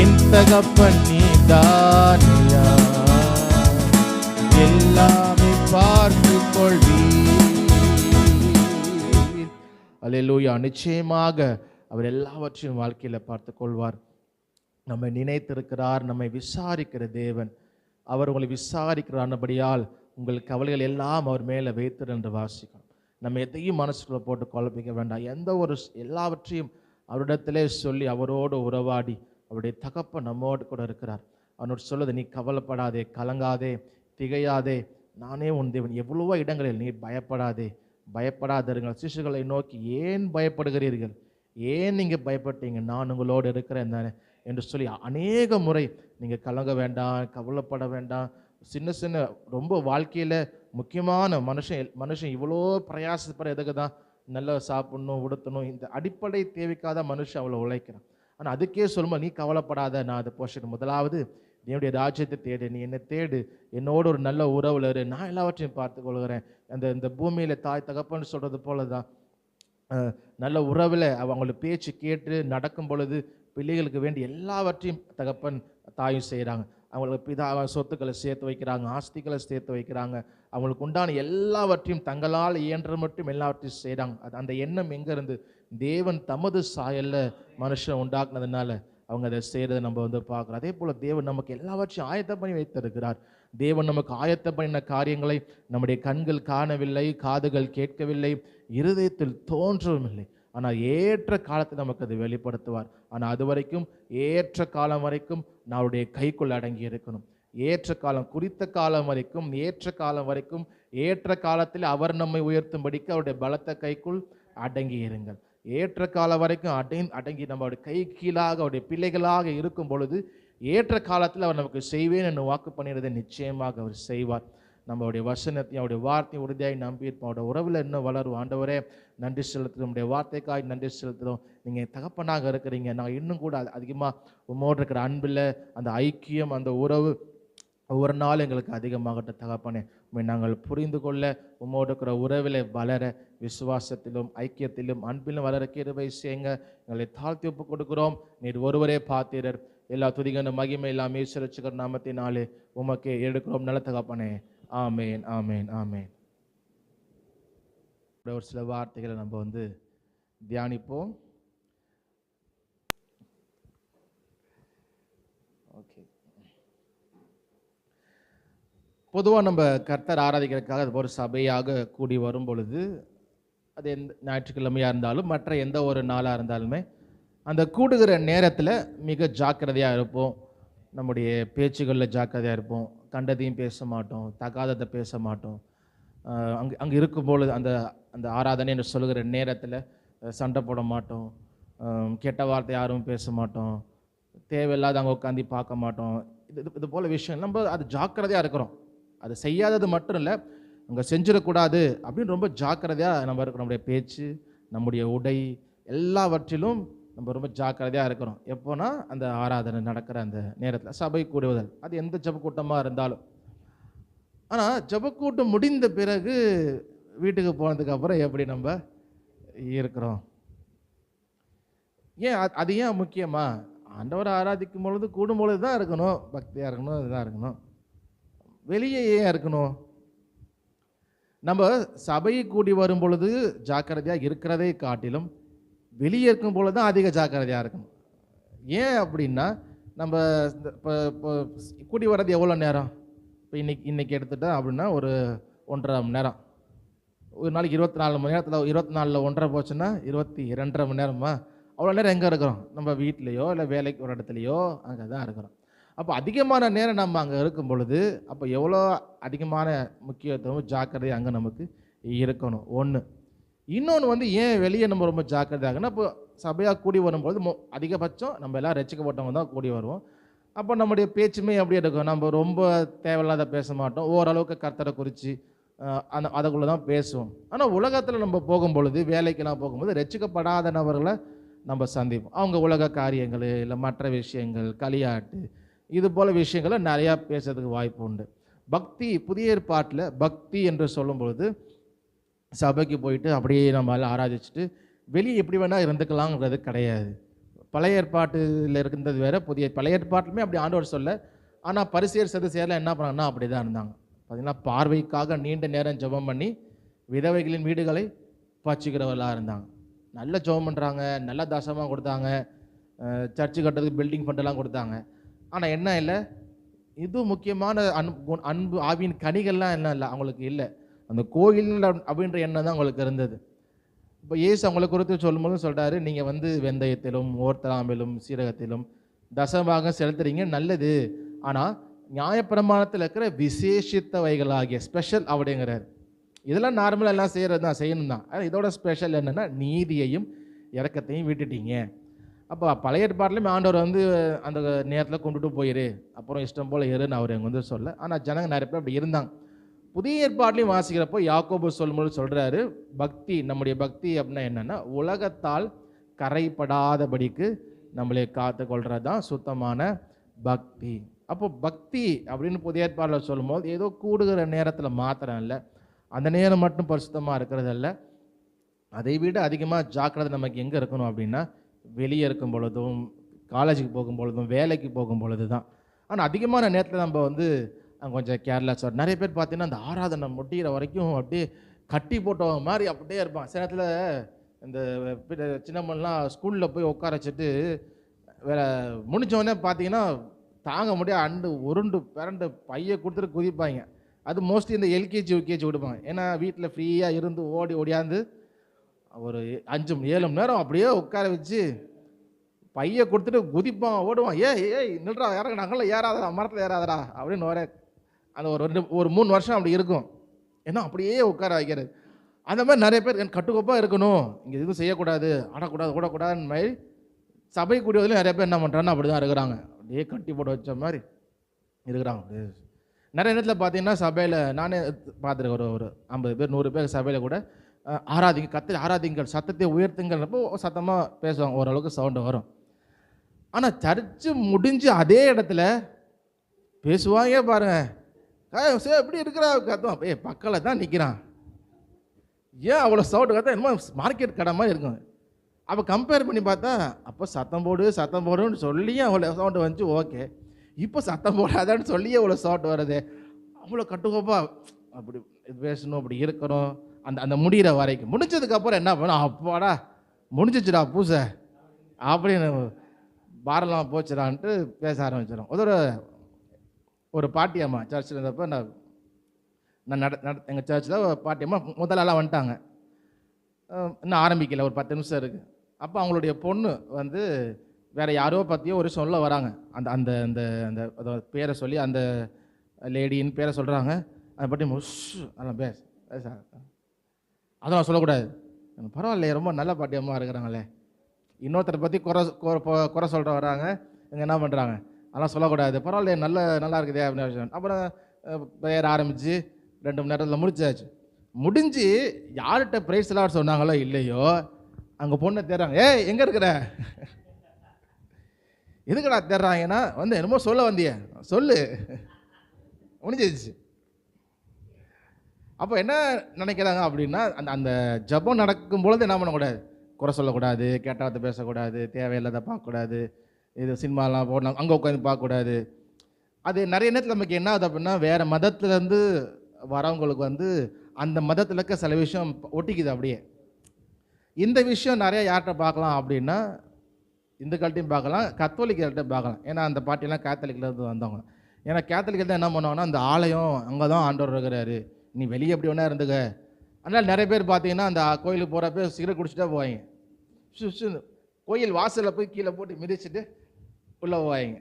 என் தகப்பன் நீதானையா எல்லாமே பார்த்துக் கொள்வீர். அல்லேலூயா. நிச்சயமாக அவர் எல்லாவற்றையும் வாழ்க்கையில பார்த்துக் கொள்வார். நம்மை நினைத்திருக்கிறார், நம்மை விசாரிக்கிற தேவன். அவர் உங்களை விசாரிக்கிறானபடியால் உங்கள் கவலைகள் எல்லாம் அவர் மேலே வைத்திரு என்று வாசிக்கணும். நம்ம எதையும் மனசுக்குள்ள போட்டு குழப்பிக்க வேண்டாம். எல்லாவற்றையும் அவரிடத்திலே சொல்லி அவரோடு உறவாடி அவருடைய தகப்பன் நம்மோடு கூட இருக்கிறார். அவனோடு சொல்லுது, நீ கவலைப்படாதே, கலங்காதே, திகையாதே, நானே உன் தேவன். எவ்வளவோ இடங்களில் நீ பயப்படாதீர்கள். சிசுகளை நோக்கி ஏன் பயப்படுகிறீர்கள், ஏன் நீங்கள் பயப்பட்டீங்க, நான் உங்களோடு இருக்கிறேன் தானே என்று சொல்லி அநேக முறை நீங்கள் கலங்க வேண்டாம், கவலைப்பட வேண்டாம். சின்ன ரொம்ப வாழ்க்கையில் முக்கியமான மனுஷன் இவ்வளோ பிரயாசப்பட எதுக்கு தான் நல்லா சாப்பிடணும், உடுத்தணும், இந்த அடிப்படை தேவைக்காத மனுஷன் அவ்வளோ உழைக்கிறான். ஆனால் அதுக்கே சொல்லும்போது நீ கவலைப்படாத, நான் அதை போஷன். முதலாவது என்னுடைய ராஜ்யத்தை தேடு, நீ என்னை தேடு, என்னோட ஒரு நல்ல உறவுல இரு, நான் எல்லாவற்றையும் பார்த்து கொள்கிறேன். இந்த பூமியில் தாய் தகப்பன்னு சொல்கிறது போல தான் நல்ல உறவில் அவங்களோட பேச்சு கேட்டு நடக்கும் பொழுது பிள்ளைகளுக்கு வேண்டி எல்லாவற்றையும் தகப்பன் தாயும் செய்கிறாங்க. அவங்களுக்கு சொத்துக்களை சேர்த்து வைக்கிறாங்க, ஆஸ்திகளை சேர்த்து வைக்கிறாங்க, அவங்களுக்கு உண்டான எல்லாவற்றையும் தங்களால் இயன்ற மட்டும் எல்லாவற்றையும் செய்கிறாங்க. அந்த எண்ணம் எங்கேருந்து? தேவன் தமது சாயல்ல மனுஷன் உண்டாக்குனதுனால அவங்க அதை செய்கிறத நம்ம பார்க்குறோம். அதே போல் தேவன் நமக்கு எல்லாவற்றையும் ஆயத்தம் பண்ணி வைத்திருக்கிறார். தேவன் நமக்கு ஆயத்தம் பண்ணின காரியங்களை நம்முடைய கண்கள் காணவில்லை, காதுகள் கேட்கவில்லை, இருதயத்தில் தோன்றவும் இல்லை. ஆனால் ஏற்ற காலத்தை நமக்கு அது வெளிப்படுத்துவார். ஆனால் அது வரைக்கும் ஏற்ற காலம் வரைக்கும் நம்முடைய கைக்குள் அடங்கி இருக்கணும். ஏற்ற காலம், குறித்த காலம் வரைக்கும், ஏற்ற காலம் வரைக்கும், ஏற்ற காலத்தில் அவர் நம்மை உயர்த்தும்படிக்கு அவருடைய பலத்த கைக்குள் அடங்கி இருங்கள். ஏற்ற காலம் வரைக்கும் அடங்கி நம்மளுடைய கை கீழாக அவருடைய பிள்ளைகளாக இருக்கும் பொழுது ஏற்ற காலத்தில் அவர் நமக்கு செய்வேன் என்று வாக்கு பண்ணிடுறதை நிச்சயமாக அவர் செய்வார். நம்மளுடைய வசனத்தையும் அவருடைய வார்த்தையும் உறுதியாகி நம்பியிருப்போம். அவருடைய உறவில் இன்னும் வளரும். ஆண்டவரே நன்றி செலுத்துகிறோம், நம்முடைய வார்த்தைக்காக நன்றி செலுத்துகிறோம். நீங்கள் தகப்பனாக இருக்கிறீங்க, நாங்கள் இன்னும் கூட அதிகமாக உம்மோடு இருக்கிற அன்பில் அந்த ஐக்கியம், அந்த உறவு ஒவ்வொரு நாளும் எங்களுக்கு அதிகமாகட்ட தகப்பனே. நாங்கள் புரிந்து கொள்ள, உம்மோடு இருக்கிற உறவில் வளர, விசுவாசத்திலும் ஐக்கியத்திலும் அன்பிலும் வளர கிருபை செய்யுங்க. எங்களை தாழ்த்தி ஒப்பு கொடுக்கிறோம். நீர் ஒருவரே பாத்திரர். எல்லா துதிகன மகிமை எல்லாம் ஈஸ்வரச்சுக்கிற நாமத்தினாலே உமக்கே எடுக்கிறோம் நல்ல தகப்பனே. ஆமேன், ஆமேன், ஆமேன். ஒரு சில வார்த்தைகளை நம்ம தியானிப்போம். ஓகே, பொதுவாக நம்ம கர்த்தர் ஆராதிக்கிறதுக்காக அது ஒரு சபையாக கூடி வரும் பொழுது, அது எந்த ஞாயிற்றுக்கிழமையாக இருந்தாலும் மற்ற எந்த ஒரு நாளாக இருந்தாலுமே அந்த கூடுகிற நேரத்தில் மிக ஜாக்கிரதையாக இருப்போம். நம்முடைய பேச்சுகளில் ஜாக்கிரதையாக இருப்போம். கண்டதையும் பேச மாட்டோம், தகாததை பேச மாட்டோம். அங்கே இருக்கும்பொழுது அந்த ஆராதனை என்று சொல்லுகிற நேரத்தில் சண்டை போட மாட்டோம், கெட்ட வார்த்தை யாரும் பேச மாட்டோம், தேவையில்லாத அங்கே உட்காந்து பார்க்க மாட்டோம். இது போல் விஷயம் நம்ம அது ஜாக்கிரதையாக இருக்கிறோம். அது செய்யாதது மட்டும் இல்லை, அங்கே செஞ்சிடக்கூடாது அப்படின்னு ரொம்ப ஜாக்கிரதையாக நம்ம இருக்கிறோம். நம்முடைய பேச்சு, நம்முடைய உடை, எல்லாவற்றிலும் நம்ம ரொம்ப ஜாக்கிரதையாக இருக்கிறோம். எப்போனா அந்த ஆராதனை நடக்கிற அந்த நேரத்தில் சபை கூடுவதல், அது எந்த ஜபக்கூட்டமாக இருந்தாலும். ஆனால் ஜபக்கூட்டம் முடிந்த பிறகு வீட்டுக்கு போனதுக்கப்புறம் எப்படி நம்ம இருக்கிறோம்? ஏன் அது ஏன் முக்கியமா? ஆண்டவரை ஆராதிக்கும் பொழுது கூடும் பொழுது தான் இருக்கணும், பக்தியாக இருக்கணும், இதுதான் இருக்கணும். வெளியே ஏன் இருக்கணும்? நம்ம சபையை கூடி வரும் பொழுது ஜாக்கிரதையாக இருக்கிறதை காட்டிலும் வெளியே இருக்கும் பொழுது தான் அதிக ஜாக்கிரதையாக இருக்கணும். ஏன் அப்படின்னா, நம்ம இப்போ கூடி வர்றது எவ்வளோ நேரம்? இப்போ இன்னைக்கு எடுத்துட்டா அப்படின்னா ஒரு 1.5 மணி நேரம். ஒரு நாளைக்கு 24 மணி நேரத்தில் 24ல் 1.5 போச்சுன்னா 22.5 மணி நேரமா? அவ்வளோ நேரம் எங்கே இருக்கிறோம்? நம்ம வீட்லேயோ இல்லை வேலைக்கு ஒரு இடத்துலையோ அங்கே தான் இருக்கிறோம். அப்போ அதிகமான நேரம் நம்ம அங்கே இருக்கும் பொழுது அப்போ எவ்வளோ அதிகமான முக்கியத்துவம் ஜாக்கிரதை அங்கே நமக்கு இருக்கணும். ஒன்று. இன்னொன்று வந்து ஏன் வெளியே நம்ம ரொம்ப ஜாக்கிரதையாகனா, இப்போ சபையாக கூடி வரும்போது அதிகபட்சம் நம்ம எல்லாம் ரட்சிக்கப்பட்டவங்க தான் கூடி வருவோம். அப்போ நம்முடைய பேச்சுமே எப்படி இருக்கும்? நம்ம ரொம்ப தேவையில்லாத பேச மாட்டோம். ஓரளவுக்கு கர்த்தரை குறித்து அதுக்குள்ளே தான் பேசுவோம். ஆனால் உலகத்தில் நம்ம போகும்பொழுது, வேலைக்கெல்லாம் போகும்போது ரட்சிக்கப்படாத நபர்களை நம்ம சந்திப்போம். அவங்க உலக காரியங்கள் இல்லை மற்ற விஷயங்கள், களியாட்டு, இது போல் விஷயங்களை நிறையா பேசுறதுக்கு வாய்ப்பு உண்டு. பக்தி, புதிய ஏற்பாட்டில் பக்தி என்று சொல்லும்பொழுது சபைக்கு போயிட்டு அப்படியே நம்ம எல்லாம் ஆராதிச்சுட்டு வெளியே எப்படி வேணால் இருந்துக்கலாங்கிறது கிடையாது. பழைய ஏற்பாட்டில் இருந்தது வேறு, பழைய ஏற்பாட்டிலுமே அப்படி ஆண்டவர் சொல்ல. ஆனால் பரிசேயர் சதுசேயர்லாம் என்ன பண்ணாங்கன்னா அப்படி தான் இருந்தாங்க. பார்த்தீங்கன்னா, பார்வைக்காக நீண்ட நேரம் ஜெபம் பண்ணி விதவைகளின் வீடுகளை பச்சிக்கிறவர்களாக இருந்தாங்க. நல்ல ஜெபம் பண்ணுறாங்க, நல்ல தசமாக கொடுத்தாங்க, சர்ச்சு கட்டுறதுக்கு பில்டிங் ஃபண்டெல்லாம் கொடுத்தாங்க. ஆனால் என்ன இல்லை, இது முக்கியமான அன்பு ஆவியின் கனிகள்லாம் என்ன இல்லை அவங்களுக்கு இல்லை. அந்த கோயில் அப்படின்ற எண்ணம் தான் அவங்களுக்கு இருந்தது. இப்போ இயேசு அவங்களை குறித்து சொல்லும்போது சொல்கிறாரு, நீங்கள் வந்து வெந்தயத்திலும் ஓர்த்தலாம்பிலும் சீரகத்திலும் தசமாக செலுத்துறீங்க, நல்லது. ஆனால் நியாயப்பிரமாணத்தில் இருக்கிற விசேஷித்தவைகளாகிய ஸ்பெஷல் அப்படிங்கிறார். இதெல்லாம் நார்மலாக எல்லாம் செய்கிறது தான், செய்யணும் தான். ஆனால் இதோட ஸ்பெஷல் என்னென்னா நீதியையும் இரக்கத்தையும் விட்டுட்டீங்க. அப்போ பழைய ஏற்பாட்டிலையும் ஆண்டவர் வந்து அந்த நேரத்தில் கொண்டுட்டு போயிரு, அப்புறம் இஷ்டம் போல் இருன்னு அவர் எங்கே வந்து சொல்ல. ஆனால் ஜனங்க நிறைய பேர் அப்படி இருந்தாங்க. புதிய ஏற்பாட்டிலையும் வாசிக்கிறப்போ யாக்கோபு சொல்லும்போது சொல்கிறாரு, பக்தி, நம்முடைய பக்தி அப்படின்னா என்னென்னா உலகத்தால் கரைப்படாதபடிக்கு நம்மளை காத்து கொள்கிறது தான் சுத்தமான பக்தி. அப்போ பக்தி அப்படின்னு புதிய ஏற்பாட்டில் சொல்லும்போது ஏதோ கூடுகிற நேரத்தில் மாத்திரம் இல்லை, அந்த நேரம் மட்டும் பரிசுத்தமாக இருக்கிறது இல்லை. அதை விட அதிகமாக ஜாக்கிரதை நமக்கு எங்கே இருக்கணும் அப்படின்னா, வெளியே இருக்கும் பொழுதும், காலேஜுக்கு போகும் பொழுதும், வேலைக்கு போகும் பொழுது தான். ஆனால் அதிகமான நேரத்தில் நம்ம வந்து கொஞ்சம் கேர்லெஸ்ஸாக, நிறைய பேர் பார்த்தீங்கன்னா அந்த ஆராதனை முடிகிற வரைக்கும் அப்படியே கட்டி போட்டவங்க மாதிரி அப்படியே இருப்பான். சில நேரத்தில் இந்த சின்னம்மெல்லாம் ஸ்கூலில் போய் உட்கார வச்சுட்டு வேற முடிஞ்சவொடனே பார்த்தீங்கன்னா தாங்க முடியாது அண்டு உருண்டு பிறண்டு பையை கொடுத்துட்டு குதிப்பாங்க. அது மோஸ்ட்லி இந்த எல்கேஜி யூகேஜி விடுப்பாங்க. ஏன்னா வீட்டில் ஃப்ரீயாக இருந்து ஓடி ஓடியாந்து ஒரு 5-7 மணி நேரம் அப்படியே உட்கார வச்சு பையை கொடுத்துட்டு குதிப்பான், ஓடுவான். ஏய் நில்றா, இறங்க, நாங்களாம் ஏறாதடா, மரத்தில் ஏறாதடா அப்படின்னு வர. அந்த ஒரு 3 வருஷம் அப்படி இருக்கும். ஏன்னா அப்படியே உட்கார வைக்கிறது. அந்த மாதிரி நிறைய பேர் கட்டுக்கோப்பாக இருக்கணும், இங்கே எதுவும் செய்யக்கூடாது, ஆடக்கூடாது, ஓடக்கூடாதுன்னு மாதிரி சபை கூடியதில் நிறைய பேர் என்ன பண்ணுறாங்கன்னா அப்படி தான் இருக்கிறாங்க. அப்படியே கட்டி போட்டு வச்ச மாதிரி இருக்கிறாங்க. நிறைய நேரத்தில் பார்த்தீங்கன்னா சபையில் நானே பார்த்துருக்கேன், ஒரு 50 பேர் 100 பேர் சபையில் கூட ஆராதிங்க, கத்திரி ஆராதிங்கள், சத்தத்தை உயர்த்துங்கள்னப்போ சத்தமாக பேசுவாங்க, ஓரளவுக்கு சவுண்டு வரும். ஆனால் சர்ச்சு முடிஞ்சு அதே இடத்துல பேசுவாங்க பாருங்க, எப்படி இருக்கிறா கத்துவான், பக்கத்தில் தான் நிற்கிறான், ஏன் அவ்வளோ சவுண்டு கத்தா என்னமோ மார்க்கெட் கடை மாதிரி இருக்கும். அப்போ கம்பேர் பண்ணி பார்த்தா அப்போ சத்தம் போடுன்னு சொல்லியும் அவ்வளோ சவுண்டு வந்துச்சு, ஓகே. இப்போ சத்தம் போடாதான்னு சொல்லியே அவ்வளோ சவுண்டு வருது. அவ்வளோ கட்டுக்கோப்பா அப்படி பேசணும், அப்படி இருக்கணும். அந்த முடிகிற வரைக்கும் முடிஞ்சதுக்கப்புறம் என்ன பண்ணணும், அப்பாடா முடிஞ்சிச்சுடா பூசை அப்படின்னு பாரெல்லாம் போச்சுடான்ட்டு பேச ஆரம்பிச்சிடும். ஒரு பாட்டியம்மா சர்ச்சில் இருந்தப்போ நான் எங்கள் சர்ச்சில் பாட்டியம்மா முதலெல்லாம் வந்துட்டாங்க, இன்னும் ஆரம்பிக்கல, ஒரு 10 நிமிஷம் இருக்குது. அப்போ அவங்களுடைய பொண்ணு வந்து வேறு யாரோ பற்றியோ ஒரு சொல்ல வராங்க. அந்த அந்த அந்த அந்த பேரை சொல்லி அந்த லேடின்னு பேரை சொல்கிறாங்க. அதை பற்றி அதெல்லாம் பேச அதெல்லாம் சொல்லக்கூடாது. பரவாயில்லையே, ரொம்ப நல்ல பாட்டியம்மா இருக்கிறாங்களே. இன்னொருத்தரை பற்றி குறை சொல்கிற வராங்க, இங்கே என்ன பண்ணுறாங்க, அதெல்லாம் சொல்லக்கூடாது, பரவாயில்லையே, நல்லா இருக்குதே அப்படின்னு. அப்புறம் பேர் ஆரம்பித்து 2 மணி நேரத்தில் முடிச்சாச்சு. முடிஞ்சு யார்கிட்ட ப்ரைஸ் எல்லாம் சொன்னாங்களோ இல்லையோ, அங்கே பொண்ணை தேடுறாங்க. எங்கே இருக்கிற, எதுக்கடா தேடுறாங்கன்னா, வந்து என்னமோ சொல்ல வந்திய சொல்லு, முடிஞ்சிச்சு. அப்போ என்ன நினைக்கிறாங்க அப்படின்னா, அந்த ஜபம் நடக்கும் பொழுது என்ன பண்ணக்கூடாது, குறை சொல்லக்கூடாது, கேட்டாத பேசக்கூடாது, தேவையில்லாத பார்க்கக்கூடாது, இது சினிமாலாம் போடலாம் அங்கே உட்காந்து பார்க்கக்கூடாது. அது நிறைய நேரத்தில் நமக்கு என்ன ஆகுது அப்படின்னா, வேறு மதத்துலேருந்து வரவங்களுக்கு வந்து அந்த மதத்தில் இருக்க சில விஷயம் ஒட்டிக்குது அப்படியே. இந்த விஷயம் நிறைய யார்கிட்ட பார்க்கலாம் அப்படின்னா, இந்துக்கள்கிட்டையும் பார்க்கலாம், கத்தோலிக்கர்கள்ட்ட பார்க்கலாம். ஏன்னா அந்த பாட்டிலாம் கேத்தலிக்லேருந்து வந்தவங்க. ஏன்னா கேத்தலிக்கில் தான் என்ன பண்ணுவாங்கன்னா, அந்த ஆலயம் அங்கே தான் ஆண்டவர் இருக்கிறாரு, நீ வெளியே எப்படி வேணா இருந்துக்க. அதனால் நிறைய பேர் பார்த்தீங்கன்னா அந்த கோயிலுக்கு போகிறப்ப சிகரெட் குடிச்சிட்டே போவாங்க. கோயில் வாசலில் போய் கீழே போட்டு மிதிச்சுட்டு உள்ளே போவாங்க.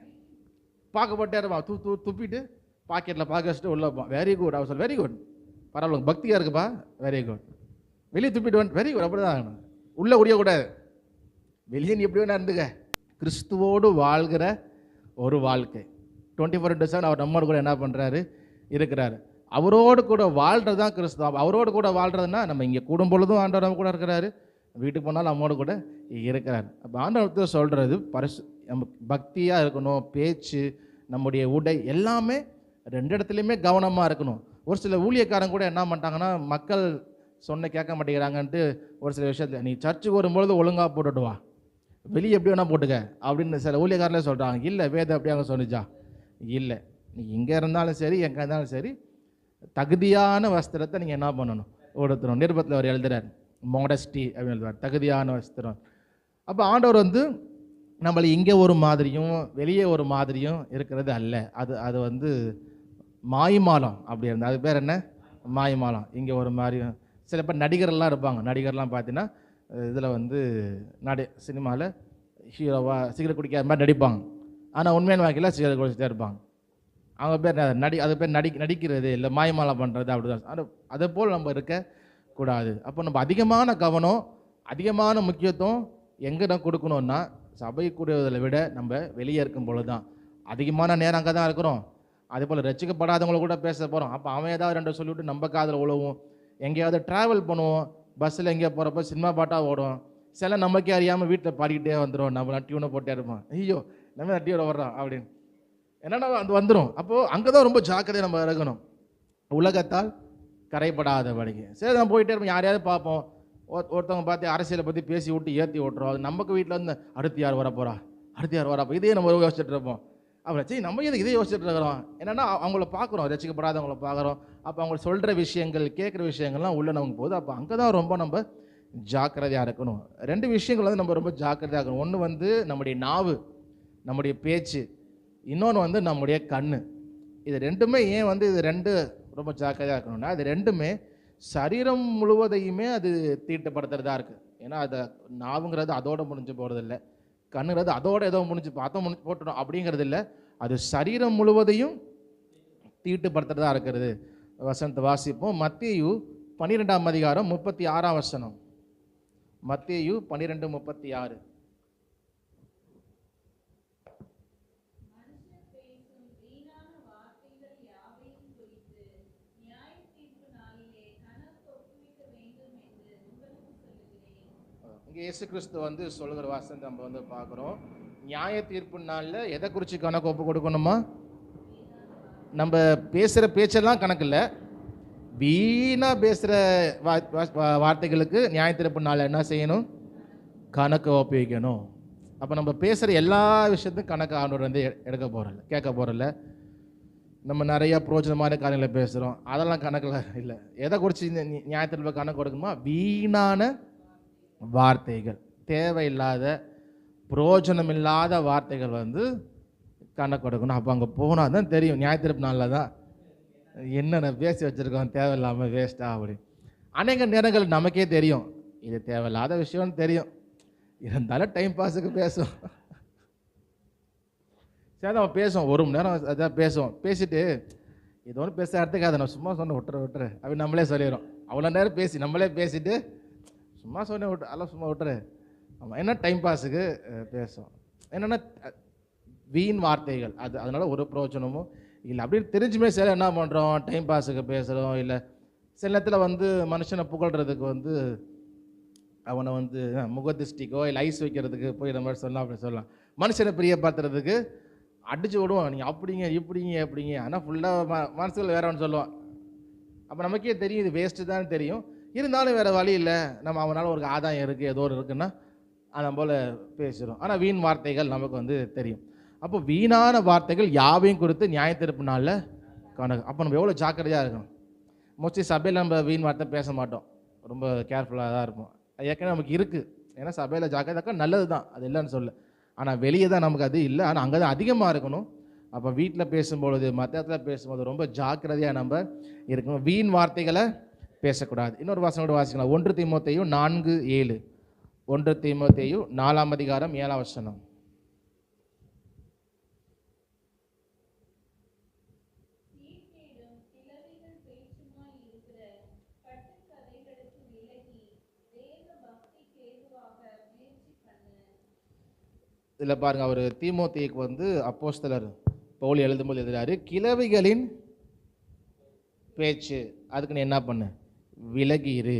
பார்க்கப்பட்டே இருப்பான், துப்பிட்டு பாக்கெட்டில் பார்க்க வச்சுட்டு உள்ளே போவான். வெரி குட், அவர் சொல் வெரி குட், பரவாயில்ல பக்தியாக இருக்குப்பா, வெரி குட். வெளியே துப்பிட்டு வந்து வெரி குட், அப்படி தான் ஆகணும். உள்ளே குடியக்கூடாது, வெளியே நீ எப்படி வேணா இருந்துக்க. கிறிஸ்துவோடு வாழ்கிற ஒரு வாழ்க்கை 24/7 அவர் நம்மோடு கூட என்ன பண்ணுறாரு, இருக்கிறாரு. அவரோடு கூட வாழ்கிறது தான் கிறிஸ்துவம். அவரோடு கூட வாழ்கிறதுனா நம்ம இங்கே கூடும் பொழுதும் ஆண்டவர் நம்ம கூட இருக்கிறாரு, வீட்டுக்கு போனாலும் நம்மோடு கூட இருக்கிறார். அப்போ ஆண்டவர் சொல்கிறது நம்ம பக்தியாக இருக்கணும், பேச்சு, நம்முடைய உடை எல்லாமே ரெண்டு இடத்துலையுமே கவனமாக இருக்கணும். ஒரு சில ஊழியக்காரங்க கூட என்ன பண்ணிட்டாங்கன்னா, மக்கள் சொன்ன கேட்க மாட்டேங்கிறாங்கன்ட்டு ஒரு சில விஷயத்தில் நீ சர்ச்சுக்கு வரும்பொழுது ஒழுங்காக போட்டுட்டு வா, வெளியே எப்படி வேணால் போட்டுக்க அப்படின்னு சில ஊழியக்காரர்களே சொல்கிறாங்க. இல்லை வேதம் எப்படி அங்கே சொன்னிச்சா? இல்லை, நீ இங்கே இருந்தாலும் சரி எங்கே இருந்தாலும் சரி தகுதியான வஸ்திரத்தை நீங்கள் என்ன பண்ணணும், உடுத்தணும். நிருபத்தில் அவர் எழுதுறார், மோடஸ்டி அப்படின்னு எழுதுவார், தகுதியான வஸ்திரம். அப்போ ஆண்டவர் நம்மளை இங்கே ஒரு மாதிரியும் வெளியே ஒரு மாதிரியும் இருக்கிறது அல்ல. அது மாய்மாலம் அப்படி இருந்தால் அது பேர் என்ன, மாய்மாலம். இங்கே ஒரு மாதிரியும் சில பேர் நடிகர்லாம் இருப்பாங்க. நடிகர்லாம் பார்த்தீங்கன்னா இதில் சினிமாவில் ஹீரோவாக சிகரெட் குடிக்காத மாதிரி நடிப்பாங்க. ஆனால் உண்மையான வாக்கில் சிகரெட் குடிச்சிட்டே இருப்பாங்க. அவங்க பேர் அது பேர் நடிக்கிறது இல்லை, மாய்மாலம் பண்ணுறது அப்படிதான். அதை போல் நம்ம இருக்கக்கூடாது. அப்போ நம்ம அதிகமான கவனம், அதிகமான முக்கியத்துவம் எங்கே நம்ம கொடுக்கணும்னா, சபை கூடுவதை விட நம்ம வெளியே இருக்கும் பொழுது தான். அதிகமான நேரம் அங்கே தான் இருக்கிறோம். அதே போல் ரசிக்கப்படாதவங்கள கூட பேச போகிறோம். அப்போ அவன் ஏதாவது ரெண்டு சொல்லிவிட்டு நம்ம காதில் உழவும். எங்கேயாவது ட்ராவல் பண்ணுவோம், பஸ்ஸில் எங்கேயோ போகிறப்ப சினிமா பாட்டாக ஓடும். சில நமக்கே அறியாமல் வீட்டில் பாடிக்கிட்டே வந்துடும். நம்ம டியூனை போட்டே இருப்போம், ஐயோ நம்ம டியூனை வர்றோம் அப்படின்னு என்னென்னா வந்துடும். அப்போது அங்கே தான் ரொம்ப ஜாக்கிரதையாக நம்ம இருக்கணும், உலகத்தால் கரைப்படாத படிக்க. சரி நம்ம போயிட்டே இருப்போம், யாரையாவது பார்ப்போம், ஒருத்தவங்க பார்த்து அரசியலை பற்றி பேசி விட்டு ஏற்றி ஓட்டுறோம். அது நமக்கு வீட்டில் வந்து அடுத்து யார் வரப்போகிறா, அடுத்து யார் வரப்போ, இதே நம்ம யோசிச்சுட்டு இருப்போம். அப்புறம் சரி நம்ம இதே யோசிச்சுட்டு இருக்கிறோம். என்னென்னா அவங்கள பார்க்குறோம், ரசிக்கப்படாதவங்கள பார்க்குறோம். அப்போ அவங்க சொல்கிற விஷயங்கள், கேட்குற விஷயங்கள்லாம் உள்ள நமக்கு போகுது. அப்போ அங்கே தான் ரொம்ப நம்ம ஜாக்கிரதையாக இருக்கணும். ரெண்டு விஷயங்கள் நம்ம ரொம்ப ஜாக்கிரதையாக இருக்கணும். ஒன்று நம்முடைய நாவு, நம்முடைய பேச்சு. இன்னொன்று நம்முடைய கண். இது ரெண்டுமே ஏன் இது ரெண்டு ரொம்ப ஜாக்கிரதையாக இருக்கணும்னா, அது ரெண்டுமே சரீரம் முழுவதையுமே அது தீட்டுப்படுத்துறதா இருக்குது. ஏன்னா அதை நாவுங்கிறது அதோட முடிஞ்சு போகிறதில்ல, கண்ணுங்கிறது அதோட ஏதோ முடிஞ்சு போட்டுடும் அப்படிங்கிறது இல்லை. அது சரீரம் முழுவதையும் தீட்டுப்படுத்துறதா இருக்கிறது. வசனத்தை வாசிப்போம். மத்தேயு 12:36. மத்தேயு 12:36. இயேசு கிறிஸ்து சொல்லுகிற வாசனை நம்ம பார்க்குறோம். நியாய தீர்ப்பு நாளில் எதை குறித்து கணக்கு ஒப்பு கொடுக்கணுமா? நம்ம பேசுகிற பேச்செல்லாம் கணக்கு இல்லை, வீணாக பேசுகிற வார்த்தைகளுக்கு நியாய தீர்ப்பு நாளில் என்ன செய்யணும்? கணக்கு ஒப்புவிக்கணும். அப்போ நம்ம பேசுகிற எல்லா விஷயத்தையும் கணக்கு ஆண்டவர் எடுக்க போகிறதில்ல, கேட்க போகிறதில்ல. நம்ம நிறைய பிரோஜனமான காரியங்களை பேசுகிறோம், அதெல்லாம் கணக்கில் இல்லை. எதை குறித்து நியாய தீர்ப்பு கணக்கு கொடுக்கணுமா? வீணான வார்த்தைகள், தேவையில்லாத புரோஜனம் இல்லாத வார்த்தைகள் கணக்கு கொடுக்கணும். அப்போ அங்கே போனால் தான் தெரியும், நியாயத்தீர்ப்பு நாளில் தான் என்னென்ன பேசி வச்சுருக்கோம் தேவையில்லாமல் வேஸ்ட்டாக அப்படி. அநேக நேரங்கள் நமக்கே தெரியும் இது தேவையில்லாத விஷயம்னு தெரியும், இருந்தாலும் டைம் பாஸுக்கு பேசுவோம். சரி நம்ம பேசுவோம், 1 மணி நேரம் அதான் பேசுவோம். பேசிட்டு இது ஒன்று பேச எடுத்துக்காத, நான் சும்மா சொன்ன விட்டுரு அப்படி நம்மளே சொல்லிடுறோம். அவ்வளோ நேரம் பேசி நம்மளே பேசிட்டு சும்மா சொன்ன அதெல்லாம் சும்மா விட்டுரு. ஆமாம், என்ன டைம் பாஸுக்கு பேசுவோம். என்னென்னா வீண் வார்த்தைகள், அதனால் ஒரு பிரயோஜனமும் இல்லை அப்படின்னு தெரிஞ்சுமே சில என்ன பண்ணுறோம், டைம் பாஸுக்கு பேசுகிறோம். இல்லை சில நேரத்தில் மனுஷனை புகழ்கிறதுக்கு அவனை முகதிஷ்டிக்கோ இல்லை ஐஸ் வைக்கிறதுக்கு போய் இந்த மாதிரி சொல்லலாம், அப்படி சொல்லலாம். மனுஷனை பிரியப்படுத்துறதுக்கு அடிச்சு விடுவோம், நீங்கள் அப்படிங்க இப்படிங்க எப்படிங்க, ஆனால் ஃபுல்லாக மனசுல வேற ஒன்று சொல்லுவான். அப்போ நமக்கே தெரியும் இது வேஸ்ட்டு தான் தெரியும், இருந்தாலும் வேறு வழி இல்லை, நம்ம அவனால் ஒரு ஆதாயம் இருக்குது ஏதோ ஒரு இருக்குன்னா அதை போல் பேசுகிறோம். ஆனால் வீண் வார்த்தைகள் நமக்கு தெரியும். அப்போ வீணான வார்த்தைகள் யாவையும் குறித்து நியாய தீர்ப்பு நாளில் கணக்கு. அப்போ நம்ம எவ்வளோ ஜாக்கிரதையாக இருக்கணும். மோஸ்ட்லி சபையில் நம்ம வீண் வார்த்தை பேச மாட்டோம், ரொம்ப கேர்ஃபுல்லாக தான் இருப்போம். அது ஏற்கனவே நமக்கு இருக்குது. ஏன்னா சபையில் ஜாக்கிரதைக்கா நல்லது தான், அது இல்லைன்னு சொல்ல. ஆனால் வெளியே தான் நமக்கு அது இல்லை, ஆனால் அங்கே தான் அதிகமாக இருக்கணும். அப்போ வீட்டில் பேசும்பொழுது, மற்ற இடத்துல பேசும்போது ரொம்ப ஜாக்கிரதையாக நம்ம இருக்கணும். வீண் வார்த்தைகளை பேசக்கூடாது. இன்னொரு வசனோட வாசிக்கலாம். 1 தீமோத்தேயு 4:7. 1 தீமோத்தேயு 4ஆம் அதிகாரம் 7ஆம் வசனம். இதில் பாருங்க, அவர் தீமோத்தேயுக்கு வந்து அப்போஸ்தலர் பவுல் எழுதும்போது எழுதுறாரு, கிழவிகளின் பேச்சு அதுக்கு நீ என்ன பண்ணு, விலகிரு.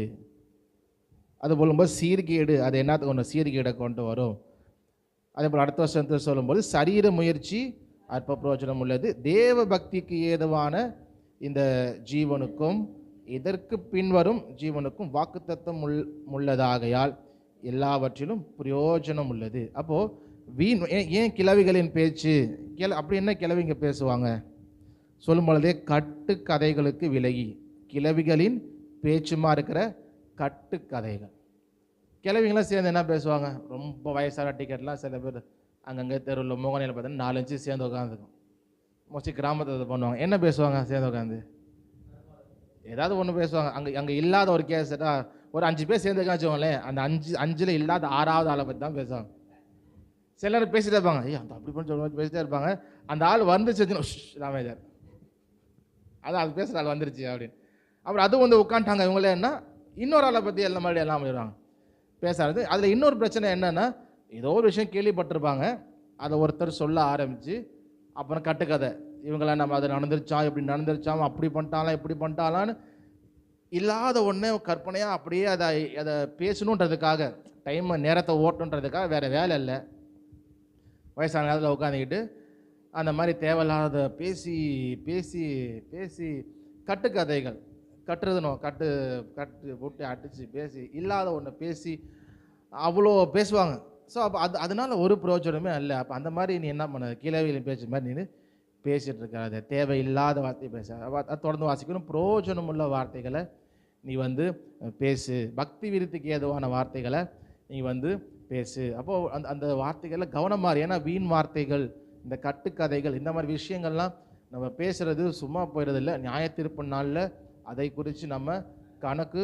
அது போலும்போது சீர்கேடு, அது என்னத்துக்கு ஒன்று சீர்கேடை கொண்டு வரும். அதே போல் அடுத்த வருஷத்தில் சொல்லும்போது சரீர முயற்சி அற்ப பிரயோஜனம் உள்ளது, தேவ பக்திக்கு ஏதுவான இந்த ஜீவனுக்கும் இதற்கு பின்வரும் ஜீவனுக்கும் வாக்குத்தத்தம் உள்ளதாகையால் எல்லாவற்றிலும் பிரயோஜனம் உள்ளது. அப்போது வீண் ஏன் கிழவிகளின் பேச்சு, அப்படி என்ன கிழவிங்க பேசுவாங்க சொல்லும் பொழுதே, கட்டுக்கதைகளுக்கு விலகி, கிழவிகளின் பேச்சுமா இருக்கிற கட்டுக்கதைகள். கிழவிங்களாம் சேர்ந்து என்ன பேசுவாங்க, ரொம்ப வயசான டிக்கெட்லாம் சில பேர் அங்கங்கே தெருவில் முகனையில் பார்த்தீங்கன்னா 4-5 சேர்ந்து உட்காந்துக்கும். மோஸ்ட்லி கிராமத்தில் பண்ணுவாங்க. என்ன பேசுவாங்க சேர்ந்து உட்காந்து, ஏதாவது ஒன்று பேசுவாங்க. அங்கே இல்லாத ஒரு கேஸ் ஒரு 5 பேர் சேர்ந்து வச்சுக்கோங்களேன், அந்த 5 இல்லாத 6ஆவது ஆளை பற்றி தான் பேசுவாங்க. சிலர் பேசிட்டே இருப்பாங்க, ஐயா அந்த அப்படி பண்ணி சொல்லுவாங்க, பேசிட்டே இருப்பாங்க. அந்த ஆள் வந்துச்சு ராமேஜர், அதான் அது பேசுகிற ஆள் வந்துருச்சு அப்படின்னு. அப்புறம் அது வந்து உட்காந்துட்டாங்க. இவங்களே என்ன இன்னொரு ஆளை பற்றி எல்லாம் மாதிரி எல்லாம் பண்ணிடுவாங்க பேசுறது. அதில் இன்னொரு பிரச்சனை என்னென்னா, ஏதோ ஒரு விஷயம் கேள்விப்பட்டிருப்பாங்க, அதை ஒருத்தர் சொல்ல ஆரம்பித்து அப்புறம் கட்டுக்கதை, இவங்களாம் நம்ம அதை நடந்துருச்சான், இப்படி நடந்துருச்சான், அப்படி பண்ணிட்டாலாம் இப்படி பண்ணிட்டாலான்னு இல்லாத ஒன்றே கற்பனையாக அப்படியே அதை பேசணுன்றதுக்காக, நேரத்தை ஓட்டணுன்றதுக்காக, வேறு வேலை இல்லை. வயசான நேரத்தில் உட்காந்துக்கிட்டு அந்த மாதிரி தேவையில்லாத பேசி பேசி பேசி கட்டுக்கதைகள் கட்டுறதுனும் கட்டு போட்டு அடித்து பேசி இல்லாத ஒன்று பேசி அவ்வளோ பேசுவாங்க. ஸோ அப்போ அதனால ஒரு பிரயோஜனமே இல்லை. அப்போ அந்த மாதிரி நீ என்ன பண்ண, கிழவியில் பேச்சு மாதிரி நீ பேசிகிட்டு இருக்காது, தேவையில்லாத வார்த்தை பேச. அது தொடர்ந்து வாசிக்கணும். பிரயோஜனம் உள்ள வார்த்தைகளை நீ வந்து பேசு, பக்தி விருத்திக்கு ஏதுவான வார்த்தைகளை நீ வந்து பேசு. அப்போது அந்த வார்த்தைகளில் கவனமாக இரு. ஏன்னா வீண் வார்த்தைகள், இந்த கட்டுக்கதைகள், இந்த மாதிரி விஷயங்கள்லாம் நம்ம பேசுகிறது சும்மா போயிடுறதில்லை. நியாய தீர்ப்பு நாளில் அதை குறித்து நம்ம கணக்கு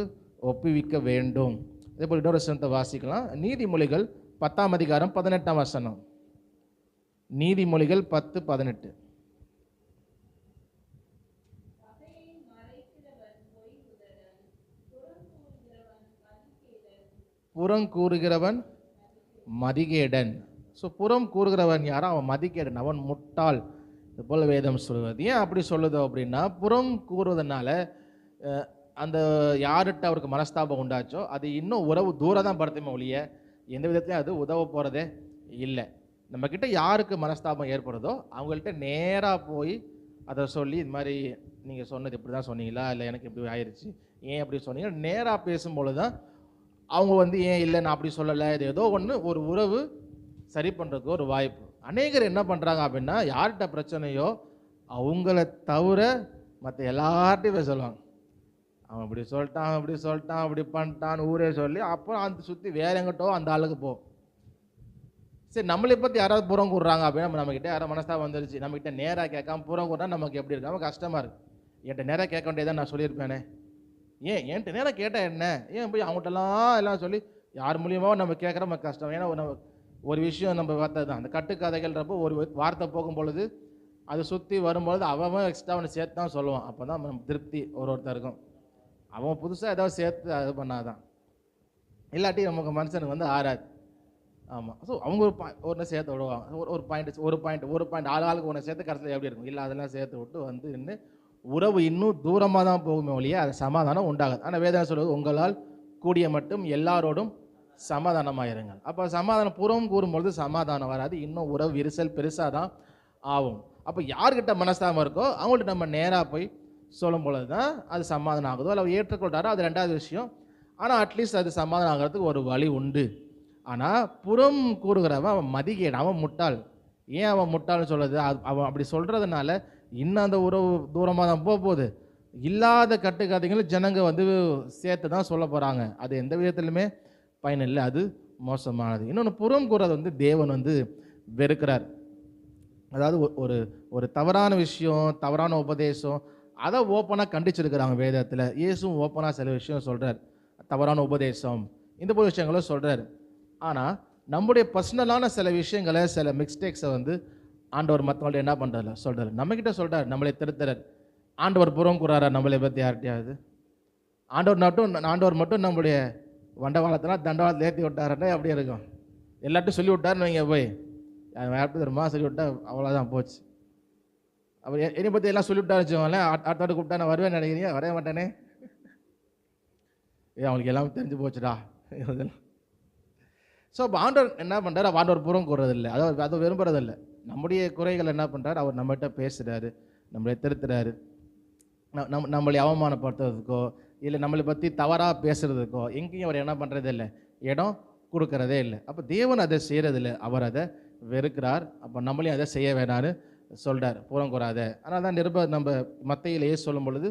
ஒப்புவிக்க வேண்டும். அதே போல் இன்னொரு வசனத்தை வாசிக்கலாம். நீதிமொழிகள் 10ஆம் அதிகாரம் 18ஆம் வசனம். நீதிமொழிகள் 10:18. புறம் கூறுகிறவன் மதிகேடன். ஸோ புறம் கூறுகிறவன் யாரா, அவன் மதிகேடன், அவன் முட்டாள். இது போல் வேதம் சொல்வது. ஏன் அப்படி சொல்லுதோ அப்படின்னா, புறம் கூறுவதனால அந்த யார்கிட்ட அவருக்கு மனஸ்தாபம் உண்டாச்சோ அது இன்னும் உறவு தூரம் தான் படுத்துமே ஒழிய எந்த விதத்துலையும் அது உதவ போகிறதே இல்லை. நம்மக்கிட்ட யாருக்கு மனஸ்தாபம் ஏற்படுதோ அவங்கள்ட்ட நேராக போய் அதை சொல்லி, இது மாதிரி நீங்கள் சொன்னது இப்படி தான் சொன்னீங்களா, இல்லை எனக்கு இப்படி ஆயிடுச்சு, ஏன் அப்படி சொன்னீங்க, நேராக பேசும்பொழுது தான் அவங்க வந்து ஏன் இல்லை நான் அப்படி சொல்லலை, இது ஏதோ ஒன்று ஒரு உறவு சரி பண்ணுறதுக்கு ஒரு வாய்ப்பு. அநேகர் என்ன பண்ணுறாங்க அப்படின்னா, யார்கிட்ட பிரச்சனையோ அவங்கள தவிர மற்ற எல்லார்ட்டையும் போய் சொல்லுவாங்க, அவன் இப்படி சொல்லிட்டான், அப்படி சொல்லிட்டான், அப்படி பண்ணிட்டான்னு ஊரே சொல்லி அப்புறம் அந்த சுற்றி வேற எங்கிட்டோ அந்த ஆளுக்கு போ. சரி, நம்மளை பற்றி யாராவது புறம் கூடுறாங்க அப்படின்னா, நம்மக்கிட்ட யாராவது மனஸ்தாபம் வந்துருச்சு, நம்மக்கிட்ட நேராக கேட்காம புறம் கூடுறா நமக்கு எப்படி இருக்கு, நமக்கு கஷ்டமாக இருக்குது. என்கிட்ட நேராக கேட்க வேண்டியதான் நான் சொல்லியிருப்பேனே, ஏன் என்கிட்ட நேராக கேட்டால் என்ன, ஏன் போய் அவங்கள்ட்டலாம் எல்லாம் சொல்லி யார் மூலியமாக நம்ம கேட்குற நமக்கு கஷ்டம். ஏன்னா நம்ம ஒரு விஷயம் நம்ம பார்த்தது தான், அந்த கட்டுக்கதைகள்ன்றப்போ ஒரு வார்த்தை போகும் பொழுது அதை சுற்றி வரும்பொழுது அவன் எக்ஸ்ட்ரா அவனை சேர்த்து தான் சொல்லுவான். அப்போ தான் நம்ம திருப்தி ஒருத்தருக்கும். அவன் புதுசாக ஏதாவது சேர்த்து அது பண்ணாதான், இல்லாட்டி நமக்கு மனுஷனுக்கு வந்து ஆறாது. ஆமாம். ஸோ அவங்க ஒன்று சேர்த்து விடுவாங்க, ஒரு பாயிண்ட் ஆளுக்கு ஒன்று சேர்த்து கடைசியில் எப்படி இருக்கும், இல்லை அதெல்லாம் சேர்த்து விட்டு வந்து இன்னும் உறவு இன்னும் தூரமாக தான் போகுமே ஒழிய அது சமாதானம் உண்டாகாது. ஆனால் வேதனை சொல்வது, உங்களால் கூடிய மட்டும் எல்லாரோடும் சமாதானமாக இருங்கள். அப்போ சமாதானம் புறம் கூறும்பொழுது சமாதானம் வராது, இன்னும் உறவு விரிசல் பெருசாக தான் ஆகும். அப்போ யார்கிட்ட மனஸ்தாபம் இருக்கோ அவங்கள்ட்ட நம்ம நேராக போய் சொல்லும் பொழுது தான் அது சமாதானம் ஆகுதோ இல்லை ஏற்றுக்கொள்கிறாரோ அது ரெண்டாவது விஷயம். ஆனால் அட்லீஸ்ட் அது சமாதானம் ஆகிறதுக்கு ஒரு வழி உண்டு. ஆனால் புறம் கூறுகிறவன் அவன் மதிகேடு, அவன் முட்டாள். ஏன் அவன் முட்டாள்னு சொல்லுது, அவன் அப்படி சொல்கிறதுனால இன்னும் அந்த உறவு தூரமாக தான் போகுது. இல்லாத கட்டுக்கதைகளை ஜனங்க வந்து சேர்த்து தான் சொல்ல போகிறாங்க. அது எந்த விதத்திலுமே பயன் இல்லை, அது மோசமானது. இன்னொன்று, புறம் கூறது வந்து தேவன் வந்து வெறுக்கிறார். அதாவது ஒரு ஒரு தவறான விஷயம், தவறான உபதேசம், அதை ஓப்பனாக கண்டிச்சிருக்கிறாங்க வேதத்தில். இயேசுவும் ஓப்பனாக சில விஷயம் சொல்கிறார், தவறான உபதேசம் இந்த போல விஷயங்களும் சொல்கிறார். ஆனால் நம்முடைய பர்சனலான சில விஷயங்களை, சில மிஸ்டேக்ஸை வந்து ஆண்டவர் மற்றவங்கள்ட்ட என்ன பண்ணுறதில்ல, சொல்கிறார். நம்மக்கிட்ட சொல்கிறார், நம்மளை திருத்துறார். ஆண்டவர் புறம் கூறாரா நம்மளை பற்றி யார்கிட்டையாவது? ஆண்டவர் மட்டும் நம்முடைய வண்டவாளத்தெல்லாம் தண்டவாளத்தில் ஏற்றி விட்டாருன்னா எப்படி இருக்கும்? எல்லாத்தையும் சொல்லி விட்டாருன்னு வைங்க, போய் யார்கிட்ட தெரியுமா சொல்லி விட்டா அவ்வளோதான் போச்சு. அவர் என்னை பற்றி எல்லாம் சொல்லிவிட்டாரு வச்சுக்கோங்களேன். அடுத்த கூப்பிட்டா நான் வருவேன் நினைக்கிறீங்க? வரவே மாட்டேனே. அவங்களுக்கு எல்லாம் தெரிஞ்சு போச்சுடா. ஸோ அப்போ ஆண்டவர் என்ன பண்ணுறாரு? ஆண்டவர் புறம் கூறதில்லை, அதை விரும்புறதில்லை. நம்முடைய குறைகள் என்ன பண்ணுறாரு? அவர் நம்மகிட்ட பேசுகிறாரு, நம்மளை திருத்துறாரு. நம்மளை அவமானப்படுத்துறதுக்கோ இல்லை நம்மளை பற்றி தவறாக பேசுகிறதுக்கோ எங்கேயும் அவர் என்ன பண்ணுறதே இல்லை, இடம் கொடுக்கறதே இல்லை. அப்போ தேவன் அதை செய்கிறதில்ல, அவர் அதை வெறுக்கிறார். அப்போ நம்மளையும் அதை செய்ய வேணான்னு சொல்கிறார், புறம் கூறாத. ஆனால் தான் நம்ம மத்தையிலேயே சொல்லும் பொழுது,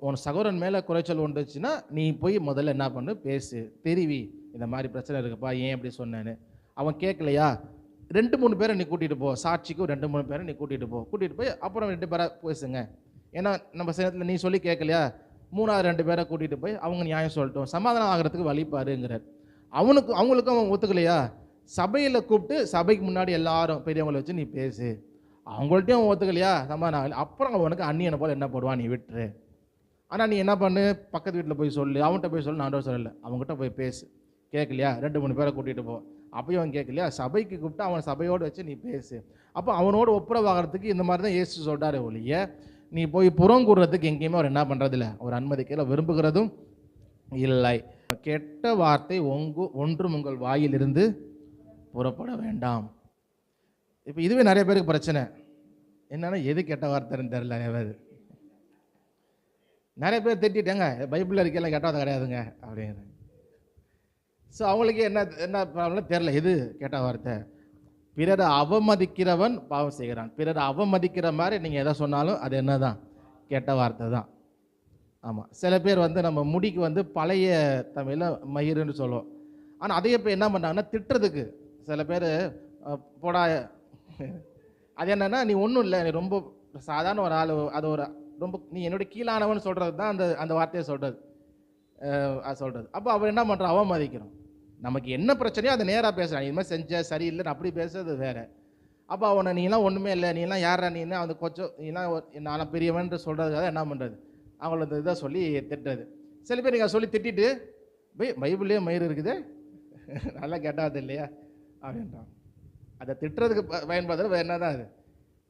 உன் சகோதரன் மேலே குறைச்சல் உண்டுச்சுன்னா நீ போய் முதல்ல என்ன பண்ணு, பேசு, தெரிவி, இந்த மாதிரி பிரச்சனை இருக்குப்பா, ஏன் இப்படி சொன்னேன்னு. அவன் கேட்கலையா, 2-3 பேரை நீ கூட்டிகிட்டு போ, சாட்சிக்கும் 2-3 பேரை நீ கூட்டிகிட்டு போய் அப்புறம் 2 பேரை பேசுங்க. ஏன்னா நம்ம சேனத்தில் நீ சொல்லி கேட்கலையா, 3ஆவது 2 பேரை கூட்டிகிட்டு போய் அவங்க நியாயம் சொல்லட்டும், சமாதானம் ஆகிறதுக்கு வழிபாருங்கிறார். அவங்களுக்கும் அவன் ஒத்துக்கலையா, சபையில் கூப்பிட்டு சபைக்கு முன்னாடி எல்லாரும் பெரியவங்களை வச்சு நீ பேசு. அவங்கள்ட்டையும் அவன் ஒத்துக்கலையா, சமாதானம், அப்புறம் அவனுக்கு அந்நியனை போல் என்ன போடுவான், நீ விட்டுரு. ஆனால் நீ என்ன பண்ணு, பக்கத்து வீட்டில் போய் சொல்லு, அவன்கிட்ட போய் சொல்லு, நான் சொல்லலை, அவங்ககிட்ட போய் பேசு. கேட்கலையா, 2-3 பேரை கூட்டிகிட்டு போ. அப்பயும் அவன் கேட்கலையா, சபைக்கு கூப்பிட்டு அவன் சபையோடு வச்சு நீ பேசு. அப்போ அவனோட ஒப்புரவாகிறதுக்கு இந்த மாதிரி தான் இயேசு சொல்கிறாரு ஒழிய, நீ போய் புறம் கூறுறதுக்கு எங்கேயுமே அவர் என்ன பண்ணுறதில்ல, அவர் அனுமதிக்கல, விரும்புகிறதும் இல்லை. கெட்ட வார்த்தை ஒன்றும் உங்கள் வாயிலிருந்து புறப்பட வேண்டாம். இப்போ இதுவே நிறைய பேருக்கு பிரச்சனை என்னன்னா, எது கெட்ட வார்த்தைன்னு தெரியல. நிறைய பேர் திட்டாங்க, பைபிளில் இருக்கலாம் கெட்ட வார்த்தை கிடையாதுங்க அப்படிங்கிற. ஸோ அவங்களுக்கு என்ன ப்ராப்ளம் தெரியல, எது கெட்ட வார்த்தை. பிறரை அவமதிக்கிறவன் பாவம் செய்கிறான். பிறரை அவமதிக்கிற மாதிரி நீங்கள் எதை சொன்னாலும் அது என்ன தான், கெட்ட வார்த்தை தான். ஆமாம், சில பேர் வந்து நம்ம முடிக்கு வந்து பழைய தமிழில் மயிருன்னு சொல்லுவோம். ஆனால் அதையே இப்போ என்ன பண்ணாங்கன்னா திட்டுறதுக்கு சில பேர் போடா, அது என்னென்னா, நீ ஒன்றும் இல்லை, நீ ரொம்ப சாதாரண ஒரு ஆள், அது ஒரு ரொம்ப நீ என்னுடைய கீழானவன் சொல்கிறது தான் அந்த வார்த்தையை சொல்கிறது. அப்போ அவர் என்ன பண்ணுறான், அவமதிக்கிறோம். நமக்கு என்ன பிரச்சனையோ அதை நேராக பேசுகிறான். இது மாதிரி செஞ்ச சரியில்லைன்னு அப்படி பேசுறது வேறு. அப்போ அவனை நீலாம் ஒன்றுமே இல்லை, நீலாம் யாரா, நீனா அந்த கொஞ்சம் நீலாம் நான் பெரியவன் சொல்கிறதுக்காக என்ன பண்ணுறது, அவங்கள இந்த இதை சொல்லி திட்டுறது. சில பேர் நீங்கள் சொல்லி திட்டிட்டு பைபிள்லேயே மயிர் இருக்குது, நல்லா கேட்டாது இல்லையா அப்படின்றான். அதை திட்டுறதுக்கு பயன்படுத்துறது வேறு என்ன தான் அது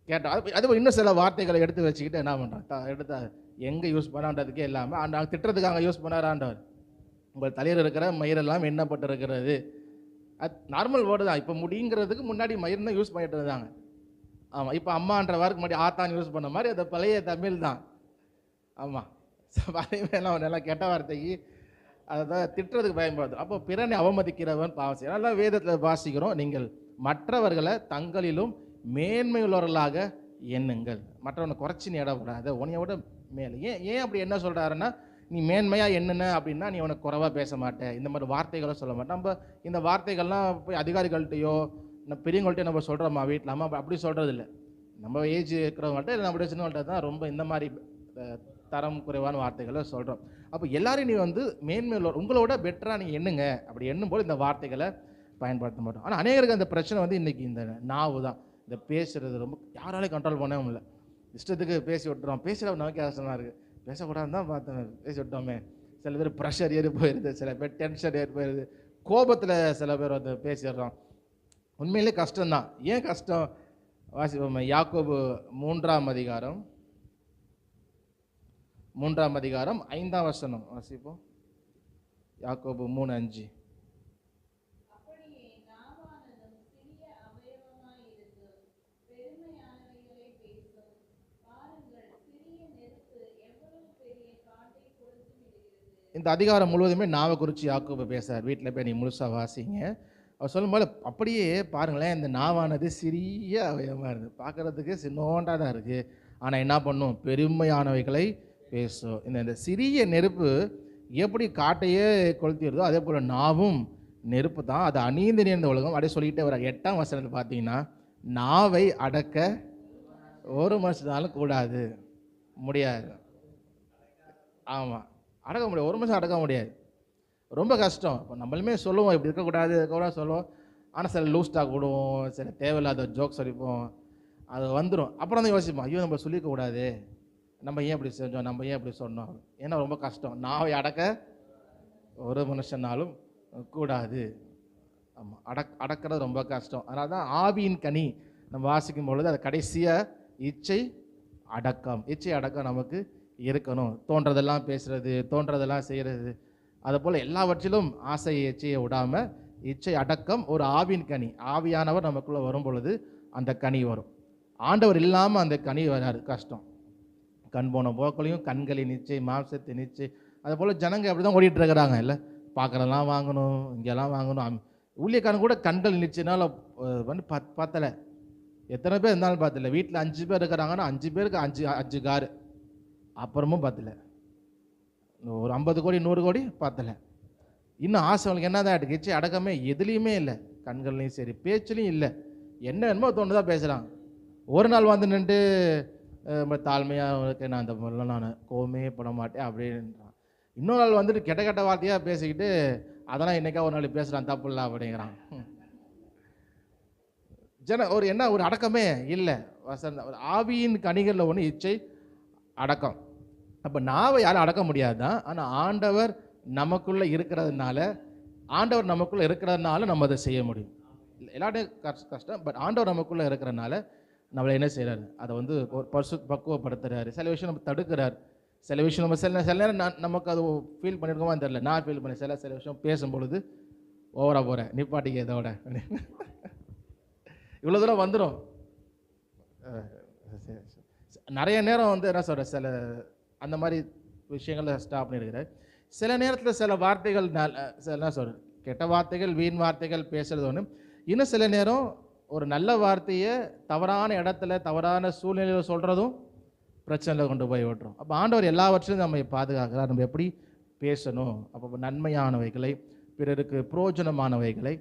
கேட்டால். அது இன்னும் சில வார்த்தைகளை எடுத்து வச்சுக்கிட்டு என்ன பண்ணுறான், எடுத்து எங்கே யூஸ் பண்ணான்றதுக்கே இல்லாமல் அந்த திட்டுறதுக்கு யூஸ் பண்ணாராண்டவர். உங்கள் தலையில் இருக்கிற மயிரெல்லாம் எண்ணப்பட்டு இருக்கிறது, அது நார்மல் வேர்டு தான். இப்போ முடிங்கிறதுக்கு முன்னாடி மயிர் தான் யூஸ் பண்ணிட்டு இருந்தாங்க. ஆமாம், இப்போ அம்மான்ற வார்த்தைக்கு முன்னாடி ஆத்தான் யூஸ் பண்ண மாதிரி அது பழைய தமிழ் தான். ஆமாம், பழையெல்லாம் நல்லா கெட்ட வார்த்தைக்கு அதை தான் திட்டுறதுக்கு பயன்படுது. அப்போ பிறனை அவமதிக்கிறவன் பாவம் செய்ய. நல்லா வேதத்தில் வாசிக்கிறோம், நீங்கள் மற்றவர்களை தங்களிலும் மேன்மையுள்ளவர்களாக எண்ணுங்கள். மற்றவனை குறைச்சி நீ இடக்கூடாது, உன்னைய விட மேலே. ஏன் அப்படி என்ன சொல்கிறாருன்னா, நீ மேன்மையாக என்னென்ன அப்படின்னா நீ உனக்கு குறைவாக பேச மாட்டேன், இந்த மாதிரி வார்த்தைகளை சொல்ல மாட்டேன். நம்ம இந்த வார்த்தைகள்லாம் போய் அதிகாரிகள்கிட்டையோ பெரியவங்கள்ட்டையோ நம்ம சொல்கிறோமா வீட்டில், நம்ம அப்படி சொல்கிறது இல்லை. நம்ம ஏஜ் இருக்கிறவங்கள்ட்ட இல்லை நம்மளுடைய சின்னவங்கள்ட்ட தான் ரொம்ப இந்த மாதிரி தரம் குறைவான வார்த்தைகளை சொல்கிறோம். அப்போ எல்லாரையும் நீ வந்து மேன்மையுள்ள உங்களோட பெட்டராக நீ எண்ணுங்க. அப்படி எண்ணும்போது இந்த வார்த்தைகளை பயன்படுத்த மாட்டோம். ஆனால் அநேகருக்கு அந்த பிரச்சனை வந்து இன்றைக்கி இந்த நாவு தான். இந்த பேசுகிறது ரொம்ப யாராலையும் கண்ட்ரோல் பண்ணவே முடியல, இஷ்டத்துக்கு பேசி விட்டுறோம். பேசுகிற நமக்கு கஷ்டமாக இருக்குது, பேசக்கூடாதுன்னு தான் பார்த்தேன், பேசி விட்டோமே. சில பேர் ப்ரெஷர் ஏறி போயிடுது, சில பேர் டென்ஷன் ஏறி போயிடுது, கோபத்தில் சில பேர் வந்து பேசிடுறோம். உண்மையிலே கஷ்டம்தான். ஏன் கஷ்டம் வாசிப்போம். யாக்கோபு 3ஆம் அதிகாரம் 5ஆம் வசனம் வாசிப்போம். யாக்கோபு 3:5. இந்த அதிகாரம் முழுவதுமே நாவை குறித்து யாக்கோபு பேசுகிறார். வீட்டில் போய் நீ முழுசாக வாசிங்க. அவர் சொல்லும்போது அப்படியே பாருங்களேன், இந்த நாவானது சிறிய அவயவமாக இருக்குது, பார்க்குறதுக்கு சின்னோண்டாக தான் இருக்குது. ஆனால் என்ன பண்ணும், பெருமையானவைகளை பேசும். இந்த சிறிய நெருப்பு எப்படி காட்டையே கொளுத்திடுதோ அதே போல் நாவும் நெருப்பு தான். அது அணிந்து நேர்ந்த உலகம் அப்படியே சொல்லிக்கிட்டே வர 8ஆம் வசனத்தில் பார்த்தீங்கன்னா, நாவை அடக்க ஒரு மனுஷனாலும் கூடாது, முடியாது. ஆமாம், அடக்க முடியாது, ஒரு மனுஷன் அடக்க முடியாது, ரொம்ப கஷ்டம். இப்போ நம்மளுமே சொல்லுவோம் இப்படி இருக்கக்கூடாது இருக்கக்கூடாது சொல்லுவோம். ஆனால் சில லூஸ் டாக் விடுவோம், சில தேவையில்லாத ஜோக்ஸ் அடிப்போம், அது வந்துடும். அப்புறம் தான் யோசிப்போம், ஐயோ நம்ம சொல்லிக்கக்கூடாது, நம்ம ஏன் இப்படி செஞ்சோம், நம்ம ஏன் இப்படி சொன்னோம், ஏன்னா ரொம்ப கஷ்டம். நாவை அடக்க ஒரு மனுஷனாலும் கூடாது. ஆமாம், அடக்கிறது ரொம்ப கஷ்டம். அதனால தான் ஆவியின் கனி நம்ம வாசிக்கும் பொழுது அது கடைசியாக இச்சை அடக்கம். இச்சை அடக்கம் நமக்கு இருக்கணும். தோன்றதெல்லாம் பேசுறது, தோன்றதெல்லாம் செய்கிறது, அதுபோல் எல்லாவற்றிலும் ஆசை இச்சையை விடாமல் இச்சை அடக்கம் ஒரு ஆவியின் கனி. ஆவியானவர் நமக்குள்ளே வரும் பொழுது அந்த கனி வரும். ஆண்டவர் இல்லாமல் அந்த கனி வராது, கஷ்டம். கண் போன போக்களையும் கண்களின் நிச்சை, மாம்சத்தின் நிச்சை, அதுபோல் ஜனங்க அப்படி தான் ஓடிட்டு இருக்கிறாங்க. இல்லை பார்க்குறதெல்லாம் வாங்கணும், இங்கெல்லாம் வாங்கணும். ஊழியக்காரன் கூட கண்கள் நிச்சயனால வந்து பத்தலை. எத்தனை பேர் இருந்தாலும் பார்த்தல. வீட்டில் 5 பேர் இருக்கிறாங்கன்னா 5 பேருக்கு 5 காரு, அப்புறமும் பார்த்தல. ஒரு 50 கோடி 100 கோடி பார்த்தலை. இன்னும் ஆசை அவங்களுக்கு என்ன தான் இருக்குது, இச்சை அடக்கமே எதுலேயுமே இல்லை, கண்கள்லையும் சரி பேச்சுலையும் இல்லை. என்ன என்னமோ தோணுதான் பேசுகிறாங்க. ஒரு நாள் வந்து நின்று தாழ்மையாக இருக்கேன், நான் அந்த மாதிரிலாம் நான் கோவமே பட மாட்டேன் அப்படின்றான். இன்னொரு நாள் வந்துட்டு கெட்ட கெட்ட வார்த்தையாக பேசிக்கிட்டு அதெல்லாம் என்னைக்கா ஒரு நாள் பேசுகிறான், தப்பு இல்லை அப்படிங்கிறான். ஒரு என்ன ஒரு அடக்கமே இல்லை. ஒரு ஆவியின் கனிகளில் ஒன்று இச்சை அடக்கம். அப்போ நாவை யாரும் அடக்க முடியாதுதான். ஆனால் ஆண்டவர் நமக்குள்ளே இருக்கிறதுனால, நம்ம அதை செய்ய முடியும். எல்லாத்தையும் கஷ்டம், பட் ஆண்டவர் நமக்குள்ளே இருக்கிறதுனால நம்மளை என்ன செய்கிறாரு, அதை வந்து பக்குவப்படுத்துறாரு. சில விஷயம் நம்ம தடுக்கிறார், சில விஷயம் நம்ம சில நேரம் நமக்கு அது ஃபீல் பண்ணியிருக்கோமா தெரியல, நான் ஃபீல் பண்ணேன். சில விஷயம் பேசும்பொழுது ஓவராக போகிறேன், நிப்பாட்டிக்க இதோட இவ்வளோ தூரம் வந்துடும். நிறைய நேரம் வந்து என்ன சொல்கிறேன், சில அந்த மாதிரி விஷயங்களை ஸ்டாப் பண்ணியிருக்கிறேன். சில நேரத்தில் சில வார்த்தைகள் என்ன சொல்கிறேன், கெட்ட வார்த்தைகள் வீண் வார்த்தைகள் பேசுகிறது ஒன்று. இன்னும் சில நேரம் ஒரு நல்ல வார்த்தையை தவறான இடத்துல தவறான சூழ்நிலையில் சொல்கிறதும் பிரச்சனையில் கொண்டு போய் விட்டுரும். அப்போ ஆண்டவர் எல்லாவற்றையும் நம்ம பாதுகாக்கிறார். நம்ம எப்படி பேசணும், அப்போ நன்மையானவைகளை, பிறருக்கு புரோஜனமானவைகளை,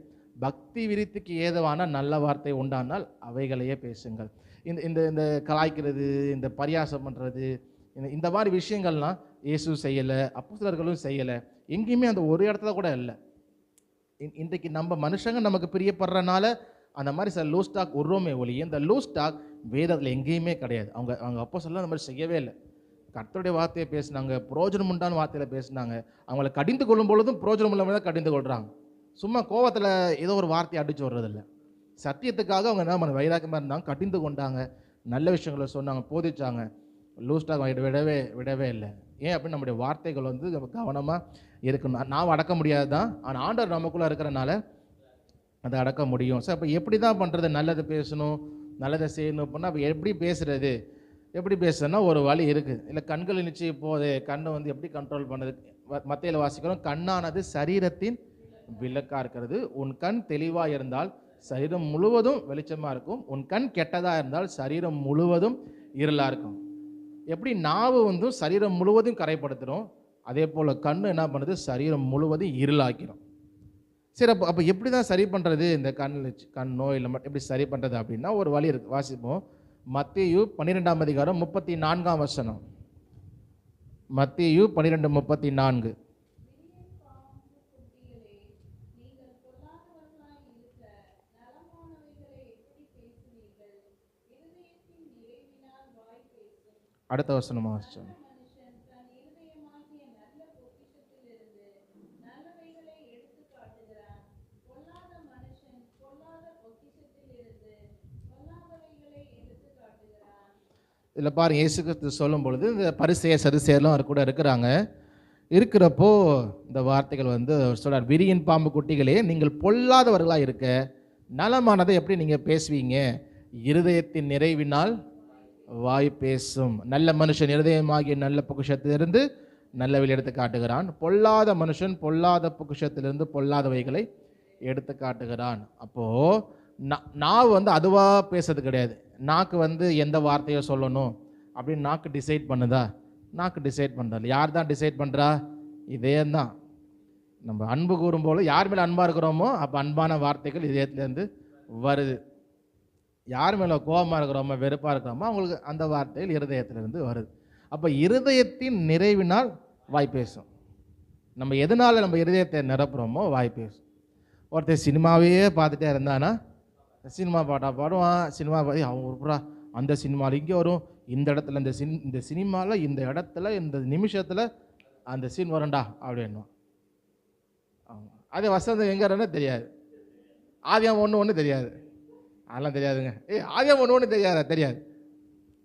பக்தி விருத்திக்கு ஏதுவான நல்ல வார்த்தை உண்டானால் அவைகளையே பேசுங்கள். இந்த இந்த கலாய்க்கிறது, இந்த பரியாசம் பண்ணுறது, இந்த மாதிரி விஷயங்கள்லாம் இயேசு செய்யலை, அப்போஸ்தலர்களும் செய்யலை, எங்கேயுமே அந்த ஒரு இடத்துல கூட இல்லை. இன்றைக்கு நம்ம மனுஷங்க நமக்கு பிரியப்படுறனால அந்த மாதிரி சில லூஸ் டாக் உருவமே ஒழிய இந்த லூஸ் டாக் வேதத்தில் எங்கேயுமே கிடையாது. அவங்க அப்போஸ்தலர்கள் அந்த மாதிரி செய்யவே இல்லை. கர்த்தருடைய வார்த்தையை பேசினாங்க, புரோஜனம் உண்டான வார்த்தையில் பேசினாங்க. அவங்களை கடிந்து கொள்ளும் பொழுதும் புரோஜனம் இல்லாமல் தான் கடிந்து கொள்கிறாங்க. சும்மா கோவத்தில் ஏதோ ஒரு வார்த்தையை அடித்து வர்றதில்லை. சத்தியத்துக்காக அவங்க என்ன பண்ண வைராக்கியமாக இருந்தாங்க, கடிந்து கொண்டாங்க, நல்ல விஷயங்களை சொன்னாங்க, போதிச்சாங்க. லூஸ் டாக் விடவே இல்லை. ஏன் அப்படின்னு நம்முடைய வார்த்தைகள் வந்து கவனமாக இருக்கணும். நாம் அடக்க முடியாது தான், ஆனால் ஆண்டவர் நமக்குள்ளே இருக்கிறனால அதை அடக்க முடியும். ஸோ அப்போ எப்படி தான் பண்ணுறது, நல்லதை பேசணும், நல்லதை செய்யணும் அப்படின்னா அப்போ எப்படி பேசுறதுன்னா ஒரு வழி இருக்குது. இல்லை கண்களை நிச்சயம் போதே, கண்ணை வந்து எப்படி கண்ட்ரோல் பண்ணுறது. மத்தேயுல வாசிக்கிறோம், கண்ணானது சரீரத்தின் விளக்காக இருக்கிறது. உன் கண் தெளிவாக இருந்தால் சரீரம் முழுவதும் வெளிச்சமாக இருக்கும், உன் கண் கெட்டதாக இருந்தால் சரீரம் முழுவதும் இருளாக இருக்கும். எப்படி நாவு வந்து சரீரம் முழுவதும் கரைப்படுத்துகிறோம், அதே போல் கண் என்ன பண்ணுது, சரீரம் முழுவதும் இருளாக்கிறோம். சரி, அப்போ எப்படி தான் சரி பண்ணுறது இந்த கண் நோயில் எப்படி சரி பண்ணுறது அப்படின்னா ஒரு வழி இருக்குது. வாசிப்போம். மத்தேயு 12ஆம் அதிகாரம் 34ஆம் வசனம். மத்தேயு 12:34. அடுத்த வசனமா வாசிச்சோம். இதில் பாருங்கள், இயேசு கிறிஸ்து சொல்லும் பொழுது இந்த பரிசேயர் சதுசேயர்லாம் அவர் கூட இருக்கிறப்போ இந்த வார்த்தைகள் வந்து சொல்கிறார். விரியின் பாம்பு குட்டிகளே, நீங்கள் பொல்லாதவர்களாக இருக்க நலமானதை எப்படி நீங்கள் பேசுவீங்க, இருதயத்தின் நிறைவினால் வாய் பேசும். நல்ல மனுஷன் இருதயமாகிய நல்ல பொக்கிஷத்திலிருந்து நல்லவைகளை எடுத்து காட்டுகிறான், பொல்லாத மனுஷன் பொல்லாத பொக்கிஷத்திலிருந்து பொல்லாதவைகளை எடுத்து காட்டுகிறான். அப்போது நாவு வந்து அதுவாக பேசுறது கிடையாது. நாக்கு வந்து எந்த வார்த்தையை சொல்லணும் அப்படின்னு நாக்கு டிசைட் பண்ணுதா? நாக்கு டிசைட் பண்ணுறாரு. யார் தான் டிசைட் பண்ணுறா? இதே தான். நம்ம அன்பு கூறும்போது யார் மேலே அன்பாக இருக்கிறோமோ அப்போ அன்பான வார்த்தைகள் இதயத்துலேருந்து வருது. யார் மேலே கோபமாக இருக்கிறோமோ வெறுப்பாக இருக்கிறோமோ அவங்களுக்கு அந்த வார்த்தைகள் இருதயத்திலிருந்து வருது. அப்போ இருதயத்தின் நிறைவினால் வாய் பேசும். நம்ம எதனால் நம்ம இருதயத்தை நிரப்புகிறோமோ வாய் பேசும். ஒருத்தர் சினிமாவையே பார்த்துட்டே இருந்தானா சினிமா பாட்டாக பாடுவான். சினிமா பார்த்து அவங்க ஒருப்புறா அந்த சினிமாவில் இங்கே வரும், இந்த இடத்துல இந்த சினிமாவில் இந்த இடத்துல இந்த நிமிஷத்தில் அந்த சீன் வரும்டா அப்படின்னுவான். ஆமாம், அதே வசந்தம் எங்கே இருந்தால் தெரியாது, ஆதியம் ஒன்று தெரியாது, அதெல்லாம் தெரியாதுங்க. ஆதியம் ஒன்று தெரியாது.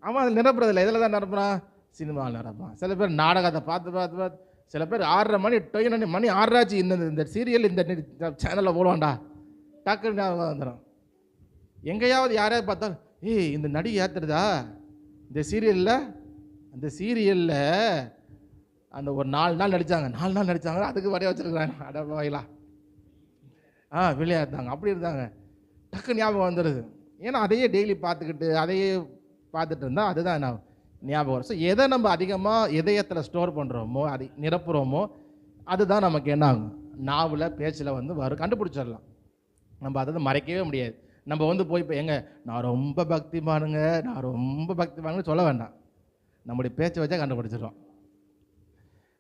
ஆமாம், அதில் நிரப்புறதில்லை. இதில் தான் நிரப்புறான், சினிமாவில் நிரப்பான். சில பேர் நாடகத்தை பார்த்து சில பேர் 6:30 மணி 9 மணி 6 ஆச்சு இந்த சீரியல் இந்த சேனலில் போடுவான்டா, டக்குன்னு ஞாபகம் வந்துடும். எங்கேயாவது யாரையாவது பார்த்தாலும் இந்த நடிகை ஏற்றுறதா இந்த சீரியலில், அந்த சீரியலில் அந்த ஒரு 4 நாள் நடித்தாங்க, அதுக்கு வரைய வச்சுருக்குறாங்க. அடவாயிலா விளையாடுறாங்க, அப்படி இருந்தாங்க. டக்கு ஞாபகம் வந்துடுது. ஏன்னா அதையே டெய்லி பார்த்துட்டு இருந்தால் அதுதான் என்ன ஞாபகம் வரும். ஸோ எதை நம்ம அதிகமாக இதயத்தில் ஸ்டோர் பண்ணுறோமோ அது நிரப்புகிறோமோ அதுதான் நமக்கு என்ன ஆகும், நாவில் பேச்சில் வரும். கண்டுபிடிச்சிடலாம். நம்ம அதை மறைக்கவே முடியாது. நம்ம போய் இப்போ நான் ரொம்ப பக்திமானுங்க சொல்ல வேண்டாம், நம்முடைய பேச்சை வச்சா கண்டுபிடிச்சிடுறோம்.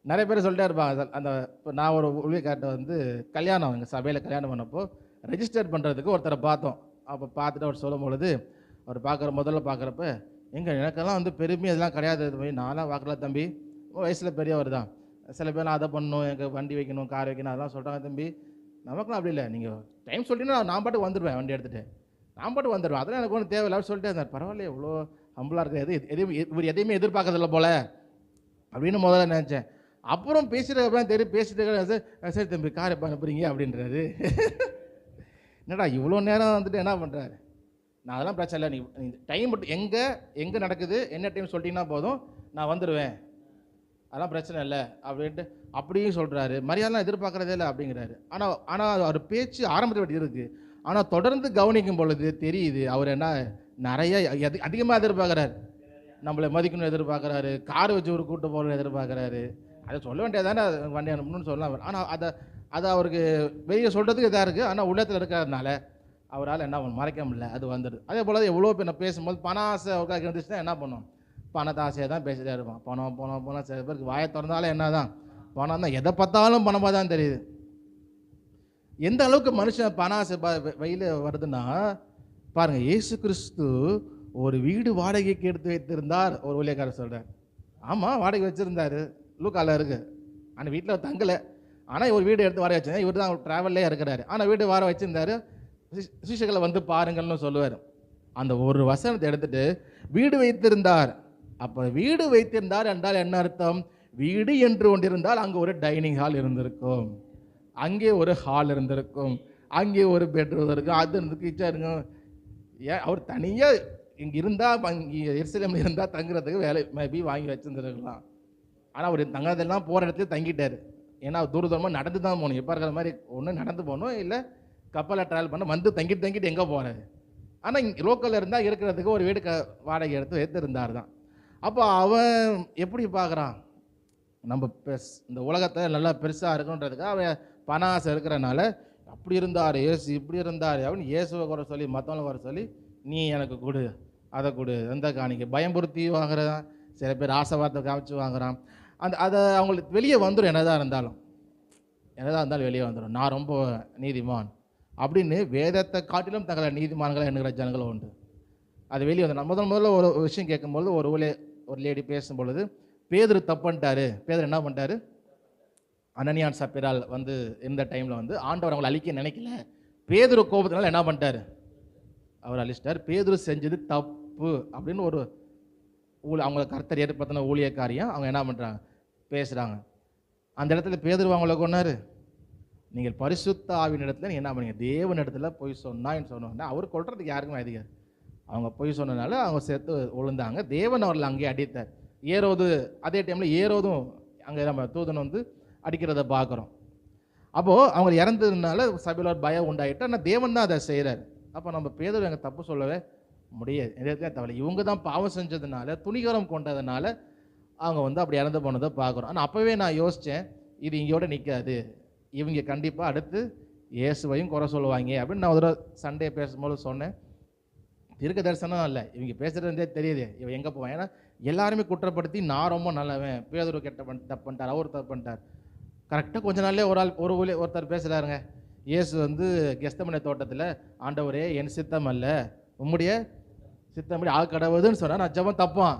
நிறைய பேர் சொல்லிட்டே இருப்பாங்க. அந்த இப்போ நான் ஒரு ஊழியக்கார்ட்ட கல்யாணம், எங்கள் சபையில் கல்யாணம் பண்ணப்போ ரெஜிஸ்டர் பண்ணுறதுக்கு ஒருத்தரை பார்த்தோம். அப்போ பார்த்துட்டு அவர் சொல்லும் பொழுது அவர் முதல்ல பார்க்குறப்ப எனக்கெல்லாம் பெருமை அதெல்லாம் கிடையாது, நான்லாம் பார்க்கல தம்பி, வயசில் பெரியவர் தான். சில பேர்லாம் அதை பண்ணணும், எனக்கு வண்டி வைக்கணும், கார் வைக்கணும், அதெல்லாம் சொல்கிறாங்க. தம்பி நமக்குலாம் அப்படி இல்லை, நீங்கள் டைம் சொல்லிட்டீங்கன்னா நான் பாட்டு வந்துடுவேன், வண்டி எடுத்துகிட்டு நான் பாட்டு வந்துடுவேன், அதெல்லாம் எனக்கு ஒன்றும் தேவையில்லை சொல்லிட்டே இருந்தார். பரவாயில்ல, எவ்வளோ ஹம்பிளாக இருக்குது, இவர் எதையுமே எதிர்பார்க்கறதில்ல போல அப்படின்னு முதல்ல நினச்சேன். அப்புறம் பேசிட்டு சரி தம்பி கார் எப்போ அனுப்புறீங்க அப்படின்றாரு. என்னடா இவ்வளோ நேரம் என்ன பண்ணுறாரு? நான் அதெல்லாம் பிரச்சனை இல்லை, நீ டைம் மட்டும் எங்கே நடக்குது என்ன டைம் சொல்லிட்டீங்கன்னா போதும், நான் வந்துடுவேன், அதெல்லாம் பிரச்சனை இல்லை அப்படின்ட்டு அப்படியும் சொல்கிறாரு. மரியாதைலாம் எதிர்பார்க்குறதே இல்லை அப்படிங்கிறாரு. ஆனால் அவர் பேச்சு ஆரம்பத்தில் இருக்குது, ஆனால் தொடர்ந்து கவனிக்கும் பொழுது தெரியுது அவர் நிறைய அதிகமாக எதிர்பார்க்குறாரு. நம்மளை மதிக்கணும்னு எதிர்பார்க்குறாரு, கார் வச்சு ஒரு கூட்டு போகணும்னு எதிர்பார்க்குறாரு. அதை சொல்ல வேண்டியதானே வண்டி அனுப்பணும்னு சொல்லலாம். ஆனால் அதை அவருக்கு வெளியே சொல்கிறதுக்கு இதாக இருக்குது, ஆனால் உள்ளத்தில் இருக்கிறதுனால அவரால் மறைக்க முடியல, அது வந்துடுது. அதே போல் எவ்வளோ பேர் நான் பேசும்போது பண ஆசை அவருக்காக இருந்துச்சுன்னா என்ன பண்ணும், பணத்தை ஆசையாக தான் பேசிட்டே இருப்பான். பணம் சில பேருக்கு வாயை திறந்தாலும் என்ன தான் பணம் தான், எதை பார்த்தாலும் பணமாக தான் தெரியுது. எந்த அளவுக்கு மனுஷன் பண ஆசை வழியில் வருதுன்னா பாருங்கள், இயேசு கிறிஸ்து ஒரு வீடு வாடகைக்கு எடுத்து வைத்திருந்தார், ஒரு ஊழியக்காரர் சொல்கிறார். ஆமாம், வாடகை வச்சுருந்தார், லூக்கால இருக்குது. ஆனால் வீட்டில் தங்கலை, ஆனால் ஒரு வீடு எடுத்து வாடகை வச்சிருந்தார். இவர் தான் ட்ராவல்லே இருக்கிறாரு, ஆனால் வீடு வார வச்சுருந்தார். சிஷ்யர்களை பாருங்கள்னு சொல்லுவார். அந்த ஒரு வசனத்தை எடுத்துட்டு வீடு வைத்திருந்தார். அப்போ வீடு வைத்திருந்தார் என்றால் என்ன அர்த்தம்? வீடு என்று ஒன்று இருந்தால் அங்கே ஒரு டைனிங் ஹால் இருந்திருக்கும், அங்கே ஒரு ஹால் இருந்திருக்கும், அங்கே ஒரு பெட்ரூம் இருக்கும், அது இருந்து கிச்சன் இருக்கும். அவர் தனியாக இங்கே இருந்தால், இங்கே எருசலேமில் இருந்தால் தங்குறதுக்கு வேலை மேபி வாங்கி வச்சுருந்துருக்கலாம். ஆனால் அவர் தங்குறதெல்லாம் போகிற இடத்துல தங்கிட்டார். ஏன்னா தூரமாக நடந்து தான் போகணும். எப்போ இருக்கிற மாதிரி ஒன்று நடந்து போகணும், இல்லை கப்பலில் ட்ராவல் பண்ண தங்கிட்டு எங்கே போகிறாரு. ஆனால் இங்கே லோக்கலில் இருந்தால் இருக்கிறதுக்கு ஒரு வீடு வாடகை எடுத்து வைத்திருந்தார் தான். அப்போ அவன் எப்படி பார்க்குறான், நம்ம இந்த உலகத்தை நல்லா பெருசாக இருக்கணுன்றதுக்காக அவன் பண ஆசை இருக்கிறனால அப்படி இருந்தார் ஏசு, இப்படி இருந்தார் அப்படின்னு இயேசுவை குறை சொல்லி மற்றவங்களை குறை சொல்லி நீ எனக்கு கொடு, அதை கொடு, எந்த காணிக்க பயம்புறுத்தி வாங்குறான். சில பேர் ஆசை வார்த்தை காமிச்சு வாங்குறான். அதை அவங்களுக்கு வெளியே வந்துடும். என்னதான் இருந்தாலும் வெளியே வந்துடும். நான் ரொம்ப நீதிமான் அப்படின்னு வேதத்தை காட்டிலும் தங்களை நீதிமான்களை எண்ணுகிற ஜனங்களும் உண்டு. அது வெளியே வந்து முதல்ல ஒரு விஷயம் கேட்கும்பொழுது ஒரு லேடி பேசும்பொழுது பேதுரு தப்புன்ட்டாரு. பேதுரு என்ன பண்ணிட்டாரு, அனனியான் சப்பிரால் இந்த டைமில் ஆண்டவர் அவங்களை அழிக்க நினைக்கல. பேதுரு கோபத்தினால என்ன பண்ணிட்டாரு, அவர் அழிச்சிட்டார். பேதுரு செஞ்சது தப்பு அப்படின்னு ஒரு அவங்களை கர்த்தர் ஏற்படுத்தின ஊழியக்காரியம் அவங்க என்ன பண்ணுறாங்க, பேசுகிறாங்க. அந்த இடத்துல பேதுரு அவங்கள கொண்டாரு, நீங்கள் பரிசுத்த ஆவின் இடத்துல நீங்கள் என்ன பண்ணீங்க, தேவன் இடத்துல பொய் சொன்னான்னு சொன்னோன்னா அவர் கொள்றதுக்கு யாருக்குமே அதிகாரம். அவங்க பொய் சொன்னதுனால அவங்க சேர்த்து விழுந்தாங்க. தேவன் அவர்கள் அங்கேயே அடித்தார். ஏரோது அதே டைமில் ஏரோதும் அங்கே நம்ம தூதன் அடிக்கிறத பார்க்குறோம். அப்போது அவங்க இறந்ததுனால சபையில் ஒரு பயம் உண்டாயிட்டு, ஆனால் தேவன் தான் அதை செய்கிறார். அப்போ நம்ம பேதுரு எங்கள் தப்பு சொல்லவே முடியாது. எந்த தவிர இவங்க தான் பாவம் செஞ்சதுனால துணிகரம் கொண்டதுனால அவங்க வந்து அப்படி இறந்து போனதை பார்க்குறோம். ஆனால் அப்போவே நான் யோசித்தேன், இது இங்கேயோட நிற்காது, இவங்க கண்டிப்பாக அடுத்து இயேசுவையும் குறை சொல்லுவாங்க அப்படின்னு நான் ஒரு சண்டே பேசும்போது சொன்னேன். தீர்க்க தரிசனம் இல்லை, இவங்க பேசுகிறதே தெரியுது இவன் எங்கே போவான். ஏன்னா எல்லாருமே குற்றப்படுத்தி நான் ரொம்ப நல்லவன், பேதுரு தப்பு பண்ணிட்டார், அவர் தப்பு பண்ணிட்டார். கரெக்டாக கொஞ்ச நாள்லேயே ஒருத்தர் பேசுகிறாருங்க, இயேசு வந்து கெஸ்தமனே தோட்டத்தில், ஆண்டவரே என் சித்தம் அல்ல உம்முடைய சித்தம்படி கடவுதுன்னு சொன்னால் நான் ஜெபம் தப்பான்,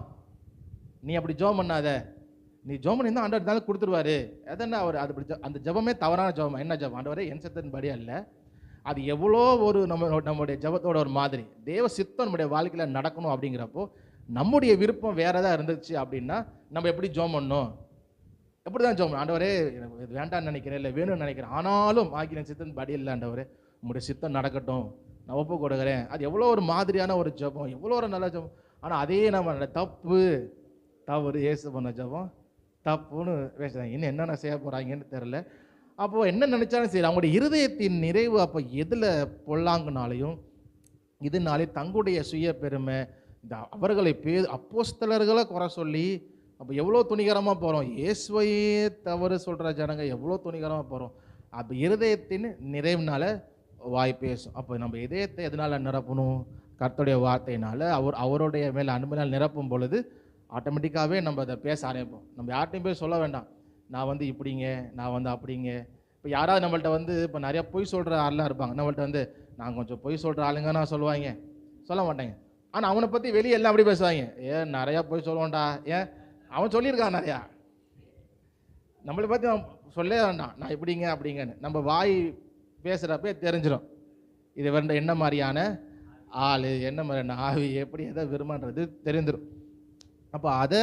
நீ அப்படி ஜெபம் பண்ணாத, நீ ஜெபம் பண்ணி தான் ஆண்டவர் இருந்தாலும் கொடுத்துருவாரு. எதனா அவர் அது அந்த ஜெபமே தவறான ஜெபம். என்ன ஜெபம்? ஆண்டவரே என் சித்தத்தின்படி அல்ல. அது எவ்வளோ ஒரு நம்முடைய ஜெபத்தோட ஒரு மாதிரி. தேவ சித்தம் நம்முடைய வாழ்க்கையில் நடக்கணும் அப்படிங்கிறப்போ நம்முடைய விருப்பம் வேற ஏதாவது இருந்துச்சு அப்படின்னா நம்ம எப்படி ஜெபம் பண்ணணும்? எப்படி தான் ஜெபம்? ஆண்டவரே இது வேண்டாம்னு நினைக்கிறேன், இல்லை வேணும்னு நினைக்கிறேன், ஆனாலும் ஆகிய சித்தன் படி இல்லை ஆண்டவரே, உங்களுடைய சித்தம் நடக்கட்டும், நான் ஒப்பு கொடுக்குறேன். அது எவ்வளோ ஒரு மாதிரியான ஒரு ஜெபம், எவ்வளோ ஒரு நல்ல ஜெபம். ஆனால் அதே நம்ம தவறு இயேசு பண்ண ஜெபம் தப்புன்னு பேசுகிறாங்க. இன்னும் என்னென்ன செய்ய போகிறாங்கன்னு தெரில. அப்போது என்ன நினச்சாலும் சரி, அவங்களுடைய இருதயத்தின் நிறைவு அப்போ எதில் பொல்லாங்குனாலையும் இதனாலே தங்களுடைய சுய பெருமை, இந்த அவர்களை அப்போஸ்தலர்களை குறை சொல்லி அப்போ எவ்வளோ துணிகரமாக போகிறோம். இயேசுவையே தவறு சொல்கிற ஜனங்க எவ்வளோ துணிகரமாக போகிறோம். அப்போ இருதயத்தின் நிறைவுனால வாய் பேசும். அப்போ நம்ம இதயத்தை எதனால் நிரப்பணும்? கர்த்தருடைய வார்த்தையினால், அவருடைய மேலே அன்புனால் நிரப்பும் பொழுது ஆட்டோமேட்டிக்காகவே நம்ம அதை பேச ஆரம்பிப்போம். நம்ம யார்ட்டையும் போய் சொல்ல வேண்டாம், நான் வந்து இப்படிங்க, நான் வந்து அப்படிங்க. இப்போ யாராவது நம்மள்ட்ட வந்து இப்போ நிறையா பொய் சொல்கிற ஆள்லாம் இருப்பாங்க, நம்மள்ட்ட வந்து நான் கொஞ்சம் பொய் சொல்கிற ஆளுங்க நான் சொல்லுவாங்க, சொல்ல மாட்டாங்க. ஆனால் அவனை பற்றி வெளியே எல்லாம் அப்படி பேசுவாங்க, ஏன் நிறையா பொய் சொல்லுவான்டா, ஏன் அவன் சொல்லியிருக்கான் நிறையா, நம்மளை பற்றி அவன் சொல்லவே வேண்டாம் நான் இப்படிங்க அப்படிங்கன்னு. நம்ம வாய் பேசுகிறப்பே தெரிஞ்சிடும் இது வந்து என்ன மாதிரியான ஆள், என்ன மாதிரியான ஆவி, எப்படி எதை விரும்புன்றது தெரிஞ்சிடும். அப்போ அதை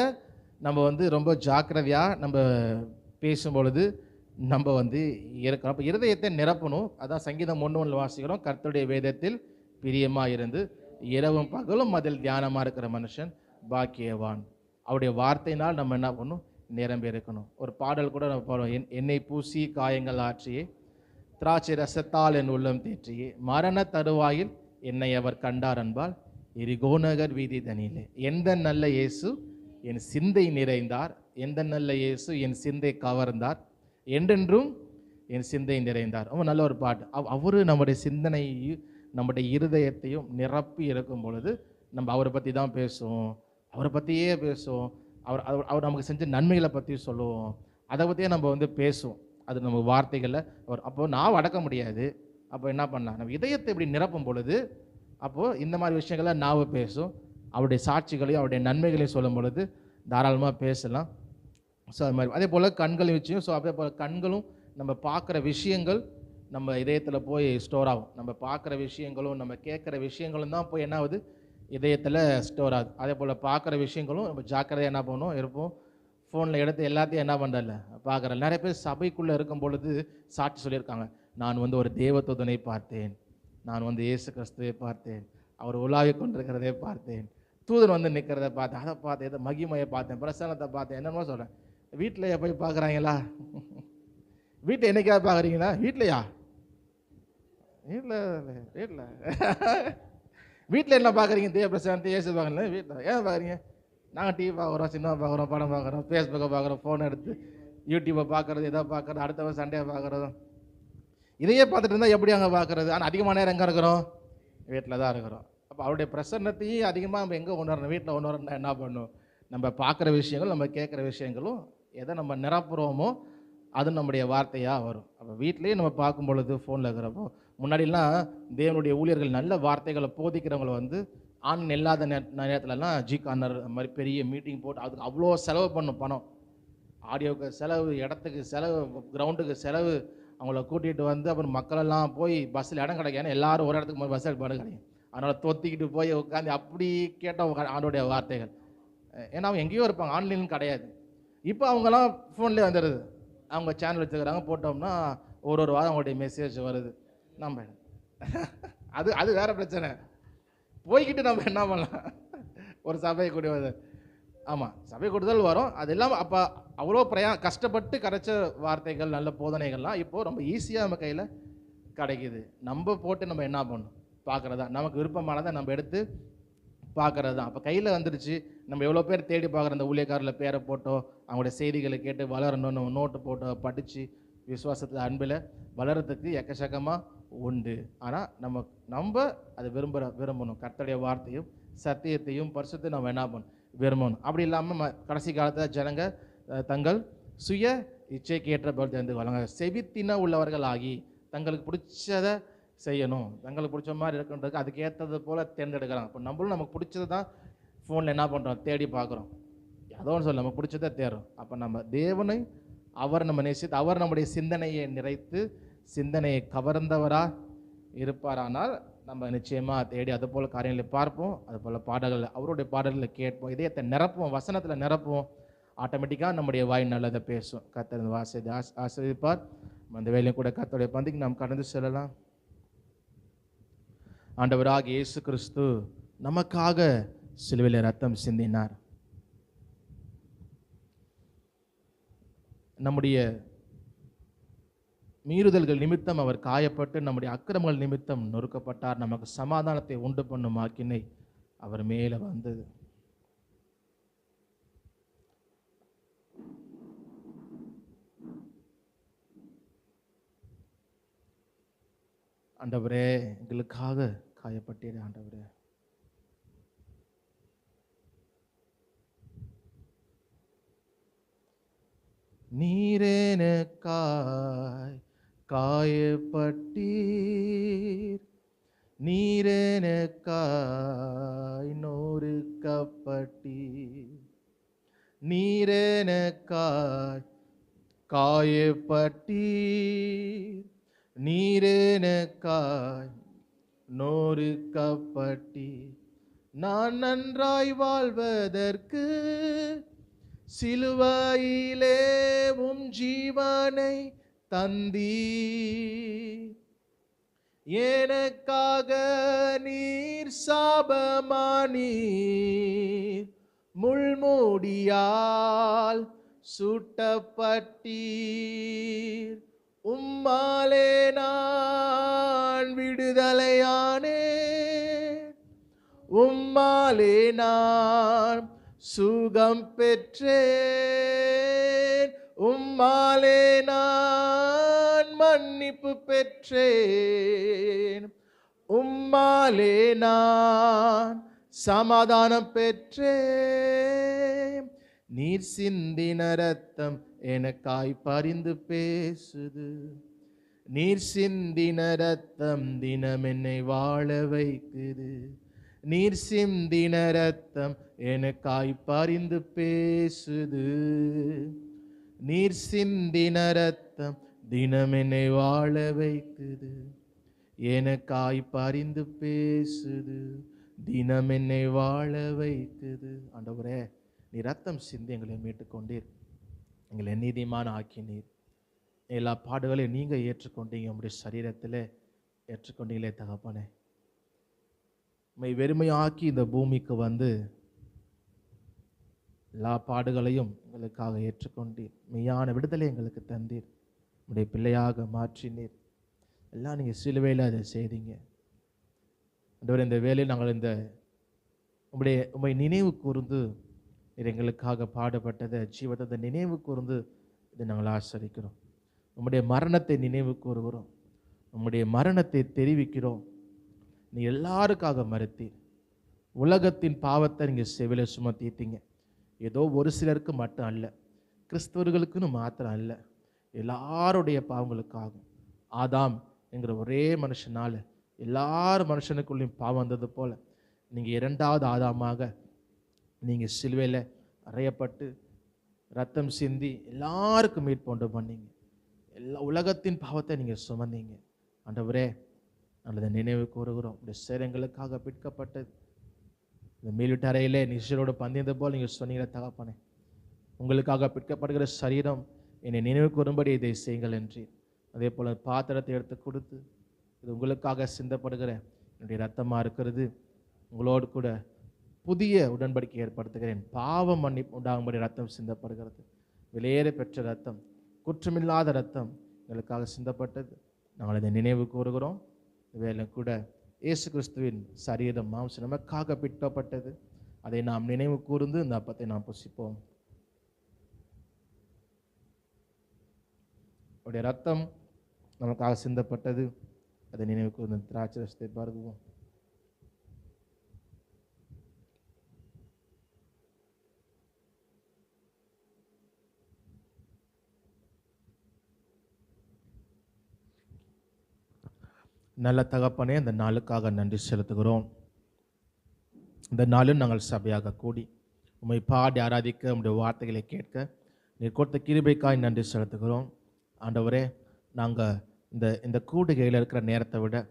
நம்ம வந்து ரொம்ப ஜாக்கிரதையாக நம்ம பேசும்பொழுது நம்ம வந்து இருக்கணும். அப்போ இருதயத்தை நிரப்பணும். அதான் சங்கீதம் 1:1 வாசிக்கிறோம், கர்த்தருடைய வேதத்தில் பிரியமாக இருந்து இரவும் பகலும் அதில் தியானமாக இருக்கிற மனுஷன் பாக்கியவான். அவருடைய வார்த்தையினால் நம்ம என்ன பண்ணணும்? நிரம்பி இருக்கணும். ஒரு பாடல் கூட நம்ம பாடுவோம், என்னை பூசி காயங்கள் ஆற்றியே, திராட்சை ரசத்தால் என் உள்ளம் தேற்றியே, மரண தருவாயில் என்னை அவர் கண்டார் அன்பால் எரிகோ நகர் வீதி தனியிலே. எந்த நல்ல இயேசு என் சிந்தை நிறைந்தார், எந்த நல்ல இயேசு என் சிந்தை கவர்ந்தார், என்றென்றும் என் சிந்தை நிறைந்தார். ரொம்ப நல்ல ஒரு பாட்டு. அவரு நம்முடைய சிந்தனையும் நம்முடைய இருதயத்தையும் நிரப்பி இருக்கும் பொழுது நம்ம அவரை பற்றி தான் பேசுவோம், அவரை பற்றியே பேசுவோம், அவர் நமக்கு செஞ்ச நன்மைகளை பற்றி சொல்லுவோம், அதை பற்றியே நம்ம வந்து பேசுவோம். அது நம்ம வார்த்தைகளில் அப்போ நான் அடக்க முடியாது. அப்போ என்ன பண்ணலாம்? நம்ம இதயத்தை இப்படி நிரப்பும் பொழுது அப்போது இந்த மாதிரி விஷயங்களை நாவ பேசும். அவருடைய சாட்சிகளையும் அவருடைய நன்மைகளையும் சொல்லும் பொழுது தாராளமாக பேசலாம். ஸோ அது மாதிரி அதே போல் கண்களை வச்சும், ஸோ அதே போல் கண்களும் நம்ம பார்க்குற விஷயங்கள் நம்ம இதயத்தில் போய் ஸ்டோர் ஆகும். நம்ம பார்க்குற விஷயங்களும் நம்ம கேட்குற விஷயங்களும் தான் போய் என்ன ஆகுது? இதயத்தில் ஸ்டோர் ஆகுது. அதே போல் பார்க்குற விஷயங்களும் நம்ம ஜாக்கிரதையாக என்ன பண்ணணும் இருப்போம். ஃபோனில் எடுத்து எல்லாத்தையும் என்ன பண்ணுறதில்ல பார்க்குறேன். நிறைய பேர் சபைக்குள்ளே இருக்கும் பொழுது சாட்சி சொல்லியிருக்காங்க, நான் வந்து ஒரு தேவதூதனை பார்த்தேன், நான் வந்து இயேசு கிறிஸ்துவை பார்த்தேன், அவர் உலாவி கொண்டிருக்கிறதே பார்த்தேன், தூதன் வந்து நிற்கிறத பார்த்தேன், அதை பார்த்தேன், இதை மகிமையை பார்த்தேன், பிரசன்னத்தை பார்த்தேன், என்னமோ சொல்கிறேன். வீட்டில் போய் பார்க்குறாங்களா? வீட்டில் என்னைக்காவது பார்க்குறீங்களா? வீட்லையா? வீட்டில் என்ன பார்க்குறீங்க? தேவ பிரசன்னத்தை இயேசு பார்க்கல. வீட்டில் ஏன் பார்க்குறீங்க? நாங்கள் டிவி பார்க்குறோம், சினிமா பார்க்குறோம், படம் பார்க்குறோம், ஃபேஸ்புக்கை பார்க்குறோம், ஃபோனை எடுத்து யூடியூப்பை பார்க்குறது, இதை பார்க்குறது, அடுத்தவன் சண்டையை பார்க்குறதும், இதையே பார்த்துட்டு இருந்தால் எப்படி அங்கே பார்க்குறது? ஆனால் அதிகமான நேரம் எங்கே இருக்கிறோம்? வீட்டில் தான் இருக்கிறோம். அப்போ அவருடைய பிரசன்னத்தையும் அதிகமாக நம்ம எங்கே உணரணும்? வீட்டில் உணரணும்னா என்ன பண்ணணும்? நம்ம பார்க்குற விஷயங்கள், நம்ம கேட்குற விஷயங்களும் எதை நம்ம நிரப்புகிறோமோ அது நம்முடைய வார்த்தையாக வரும். அப்போ வீட்லேயே நம்ம பார்க்கும் பொழுது ஃபோனில் இருக்கிறப்போ, முன்னாடிலாம் தேவனுடைய ஊழியர்கள் நல்ல வார்த்தைகளை போதிக்கிறவங்களை வந்து ஆன்லைன் இல்லாத நேரத்துலலாம் கார்னர் அந்த மாதிரி பெரிய மீட்டிங் போட்டு அதுக்கு அவ்வளோ செலவு பண்ணும், பணம், ஆடியோவுக்கு செலவு, இடத்துக்கு செலவு, கிரவுண்டுக்கு செலவு, அவங்கள கூட்டிகிட்டு வந்து அப்புறம் மக்களெல்லாம் போய் பஸ்ஸில் இடம் கிடைக்கும். ஏன்னா எல்லோரும் ஒரு இடத்துக்கு போய் பஸ்ஸில் இடம் கிடைக்கும். அதனால் தொத்திக்கிட்டு போய் உட்காந்து அப்படி கேட்டோம் ஆண்டோடைய வார்த்தைகள். ஏன்னா அவங்க எங்கேயோ இருப்பாங்க, ஆன்லைனும் கிடையாது. இப்போ அவங்கெல்லாம் ஃபோன்லேயே வந்துடுது. அவங்க சேனல் வச்சுக்கிறாங்க, போட்டோம்னா ஒரு வாரம் அவங்களுடைய மெசேஜ் வருது. நம்ம அது வேறு பிரச்சனை. போய்கிட்டு நம்ம என்ன பண்ணலாம்? ஒரு சபை கூடி வருது, ஆமாம் சபை கூடுதல் வரும். அது இல்லாமல் அப்போ அவ்வளோ கஷ்டப்பட்டு கிடைச்ச வார்த்தைகள், நல்ல போதனைகள்லாம் இப்போது ரொம்ப ஈஸியாக நம்ம கையில் கிடைக்கிது. நம்ம போட்டு நம்ம என்ன பண்ணணும்? பார்க்குறதா நமக்கு விருப்பமானதை நம்ம எடுத்து பார்க்கறது தான். அப்போ கையில் வந்துடுச்சு. நம்ம எவ்வளோ பேர் தேடி பார்க்குற அந்த ஊழியக்காரில் பேரை போட்டோ அவங்களுடைய செய்திகளை கேட்டு வளரணும், நம்ம நோட்டு போட்டோ படித்து விசுவாசத்தில் அன்பில் வளர்கிறதுக்கு எக்கச்சக்கமாக உண்டு. ஆனால் நம்ம அதை விரும்பணும். கர்த்தருடைய வார்த்தையும் சத்தியத்தையும் பரிசுத்தையும் நம்ம என்ன பண்ணணும், விரும்பணும். அப்படி இல்லாமல் கடைசி காலத்தில் ஜனங்க தங்கள் சுய இச்சைக்கு ஏற்ற போல் தேர்ந்து கொள்ளுங்க. செவித்தின உள்ளவர்கள் ஆகி தங்களுக்கு பிடிச்சதை செய்யணும், தங்களுக்கு பிடிச்ச மாதிரி இருக்குன்றதுக்கு அதுக்கு ஏற்றது போல் தேர்ந்தெடுக்கிறாங்க. இப்போ நம்மளும் நமக்கு பிடிச்சது தான் ஃபோனில் என்ன பண்ணுறோம், தேடி பார்க்குறோம். ஏதோ ஒன்று சொல்ல நம்ம பிடிச்சதை தேடுறோம். அப்போ நம்ம தேவனை அவர் நம்ம நேசித்து அவர் நம்முடைய சிந்தனையை நிறைத்து சிந்தனையை கவர்ந்தவராக இருப்பாரானால் நம்ம நிச்சயமாக தேடி அது போல் காரியங்களை பார்ப்போம். அது போல் பாடல்கள் அவருடைய பாடல்களை கேட்போம், இதயத்தை நிரப்புவோம், வசனத்தில் நிரப்புவோம். ஆட்டோமேட்டிக்காக நம்முடைய வாய் நல்லதை பேசும். கர்த்தர் இந்த வாசத்தை ஆசீர்வதிப்பார். அந்த வேலையும் கூட கர்த்தருடைய பந்திக்கு நாம் கடந்து செல்லலாம். ஆண்டவராகிய இயேசு கிறிஸ்து நமக்காக சிலுவையில் ரத்தம் சிந்தினார். நம்முடைய மீறுதல்கள் நிமித்தம் அவர் காயப்பட்டு நம்முடைய அக்கிரமங்கள் நிமித்தம் நொறுக்கப்பட்டார். நமக்கு சமாதானத்தை உண்டு பண்ணும் ஆக்கினை அவர் மேலே வந்தது. ஆண்டவரே எங்களுக்காக காயப்பட்டீரே ஆண்டவரே. நீரேனக்காய் காயப்பட்டீர், நீரேனக்காய் நொறுக்கப்பட்டீர், நீரேனக்காய் காயப்பட்டீர், நீரேனக்காய் நொறுக்கப்பட்டீர். நான் நன்றாய் வாழ்வதற்கு சிலுவையிலே உம் ஜீவனை தந்தீர். எனக்காக நீர் சாபமானீர், முள்மூடியால் சுட்டப்பட்டீர். உம்மாலே நான் விடுதலையானேன், உம்மாலே நான் சுகம் பெற்றேன், உம்மாலே நான் மன்னிப்பு பெற்றேன், உம்மாலே நான் சமாதானம் பெற்றேன். நீர் சிந்தின ரத்தம் எனக்காய் பரிந்து பேசுது, நீர் சிந்தின ரத்தம் தினம் என்னை வாழ வைக்குது, நீர் சிந்தின ரத்தம் எனக்காய் பரிந்து பேசுது, நீர் சிந்தின ரத்தம் தினம் என்னை வாழ வைக்குது, எனக்காய் பரிந்து பேசுது, தினம் என்னை வாழ வைக்குது. ஆண்டவரே, நீ ரத்தம் சிந்தி எங்களை மீட்டுக்கொண்டீர், எங்களை நீதிமான ஆக்கினீர். எல்லா பாடுகளையும் நீங்கள் ஏற்றுக்கொண்டீங்க, உங்களுடைய சரீரத்தில் ஏற்றுக்கொண்டீங்களே தகப்பனே. உம்மை வெறுமையாக்கி இந்த பூமிக்கு வந்து எல்லா பாடுகளையும் எங்களுக்காக ஏற்றுக்கொண்டீர். மெய்யான விடுதலை எங்களுக்கு தந்தீர், உங்களுடைய பிள்ளையாக மாற்றினீர். எல்லாம் நீங்கள் சிலுவையில் அதை செய்தீங்க. ஆண்டவரே, இந்த வேலையில் நாங்கள் உம்மை நினைவு கூர்ந்து நீர் எங்களுக்காக பாடுபட்டதை ஜீவத்தை நினைவு கூர்ந்து இதை நாங்கள் ஆசரிக்கிறோம். உம்முடைய மரணத்தை நினைவு கூறுகிறோம், உம்முடைய மரணத்தை தெரிவிக்கிறோம். நீ எல்லாருக்காக மறுத்தீர். உலகத்தின் பாவத்தை நீங்கள் செவில சுமத்தீட்டீங்க. ஏதோ ஒரு சிலருக்கு மட்டும் அல்ல, கிறிஸ்தவர்களுக்குன்னு மாத்திரம் அல்ல, எல்லாருடைய பாவங்களுக்காகும். ஆதாம் என்கிற ஒரே மனுஷனால் எல்லார் மனுஷனுக்குள்ளேயும் பாவம் வந்தது போல் நீங்கள் இரண்டாவது ஆதாமாக நீங்கள் சிலுவையில் அறையப்பட்டு ரத்தம் சிந்தி எல்லாருக்கும் மீட்பொண்டு பண்ணீங்க. எல்லா உலகத்தின் பாவத்தை நீங்கள் சுமந்தீங்க. ஆண்டவரே, நல்லதை நினைவு கூறுகிறோம். இந்த சேரங்களுக்காக பிற்கப்பட்டது இந்த மீள்வீட்டு அறையிலே நிச்சயரோடு பந்தியது போல் நீங்கள் சொன்னீங்க தகப்பனே. உங்களுக்காக பிற்கப்படுகிற சரீரம் என்னை நினைவு கூறும்படி இதை செய்யுங்கள் என்று. அதே போல் பாத்திரத்தை எடுத்து கொடுத்து, இது உங்களுக்காக சிந்தப்படுகிற என்னுடைய ரத்தமாக இருக்கிறது, உங்களோடு கூட புதிய உடன்படிக்கை ஏற்படுத்துகிறேன், பாவம் மன்னிப்பு உண்டாகும்படி ரத்தம் சிந்தப்படுகிறது. விலையேற பெற்ற ரத்தம், குற்றமில்லாத ரத்தம் எங்களுக்காக சிந்தப்பட்டது. நாங்கள் இதை நினைவு கூறுகிறோம். வேலை கூட இயேசு கிறிஸ்துவின் சரீரம் மாம்சம் நமக்காக பிட்டப்பட்டது. அதை நாம் நினைவு கூர்ந்து இந்த அப்பத்தை நாம் புசிப்போம். அவருடைய ரத்தம் நமக்காக சிந்தப்பட்டது. அதை நினைவு கூர்ந்து திராட்சை ரசத்தை பருகுவோம். நல்ல தகப்பனே, இந்த நாளுக்காக நன்றி செலுத்துகிறோம். இந்த நாளும் நாங்கள் சபையாக கூடி உம்மை பாடி ஆராதிக்க, உம்முடைய வார்த்தைகளை கேட்க நீர் கொடுத்த கிருபைக்காய் நன்றி செலுத்துகிறோம். ஆண்டவரே, நாங்கள் இந்த கூடுகையில் இருக்கிற நேரத்தை விட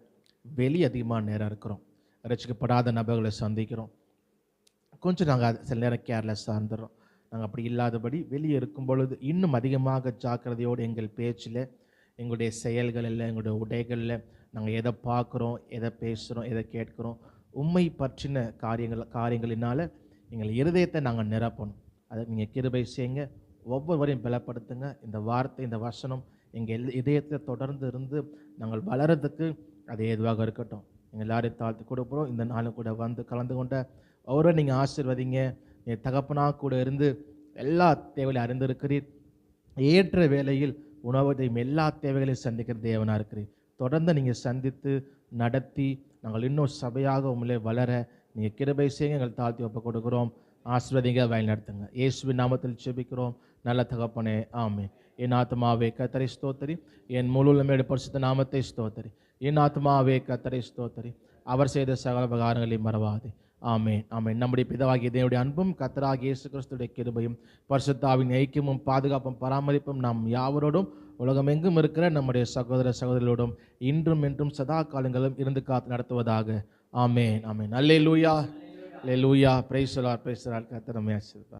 வெளியே அதிகமான நேரம் இருக்கிறோம். ரசிக்கப்படாத நபர்களை சந்திக்கிறோம். கொஞ்சம் நாங்கள் சில நேரம் கேர்லெஸ்ஸாக இருந்துடுறோம். நாங்கள் அப்படி இல்லாதபடி வெளியே இருக்கும் பொழுது இன்னும் அதிகமாக ஜாக்கிரதையோடு எங்கள் பேச்சில், எங்களுடைய செயல்களில், எங்களுடைய உடைகளில் நாங்கள் எதை பார்க்குறோம், எதை பேசுகிறோம், எதை கேட்குறோம், உண்மை பற்றின காரியங்களினால் எங்கள் இருதயத்தை நாங்கள் நிரப்பணும். அதுக்கு நீங்கள் கிருபை செய்யுங்க. ஒவ்வொருவரையும் பலப்படுத்துங்க. இந்த வார்த்தை, இந்த வசனம் எங்கள் இதயத்தில் தொடர்ந்து இருந்து நாங்கள் வளர்கிறதுக்கு அது ஏதுவாக இருக்கட்டும். எங்கள் எல்லாரையும் தாழ்த்து கொடுக்குறோம். இந்த நாளும் கூட வந்து கலந்து கொண்ட ஒவ்வொரு நீங்கள் ஆசீர்வதிங்க. என் தகப்பனாக கூட இருந்து எல்லா தேவைகளையும் அறிந்திருக்கிறீர். ஏற்ற வேளையில் உணவதையும் எல்லா தேவைகளையும் சந்திக்கிற தேவனாக இருக்கிறீர். தொடர்ந்து நீங்கள் சந்தித்து நடத்தி நாங்கள் இன்னும் சபையாக உங்களே வளர நீங்கள் கிருபை செய்யுங்க. எங்கள் தாழ்த்தி ஒப்பு கொடுக்குறோம். ஆசீர்வதிங்க, வழி நடத்துங்க. இயேசுவின் நாமத்தில் ஜெபிக்கிறோம் நல்ல தகப்பனே, ஆமென். என் ஆத்மாவே கர்த்தரை ஸ்தோத்திரி, என் முழு உள்ளமையோட பரிசுத்த நாமத்தை ஸ்தோத்திரி. என் ஆத்மாவே கர்த்தரை ஸ்தோத்திரி, அவர் செய்த சகல உபகாரங்களையும் மறவாதே. ஆமென், ஆமென். நம்முடைய பிதாவாகிய தேவனுடைய அன்பும் கர்த்தராகிய இயேசு கிறிஸ்துவின் கிருபையும் பரிசுத்தாவின் ஐக்கியமும் பாதுகாப்பும் பராமரிப்பும் நாம் யாவரோடும் உலகமெங்கும் இருக்கிற நம்முடைய சகோதர சகோதரிகளோடும் இன்றும் என்றும் சதா காலங்களும் இருந்து காத்து நடத்துவதாக. ஆமென், ஆமென். அல்லேலூயா, அல்லேலூயா. Praise the Lord, praise the Lord. கர்த்தர் நம்மை ஆசீர்வதிப்பார்.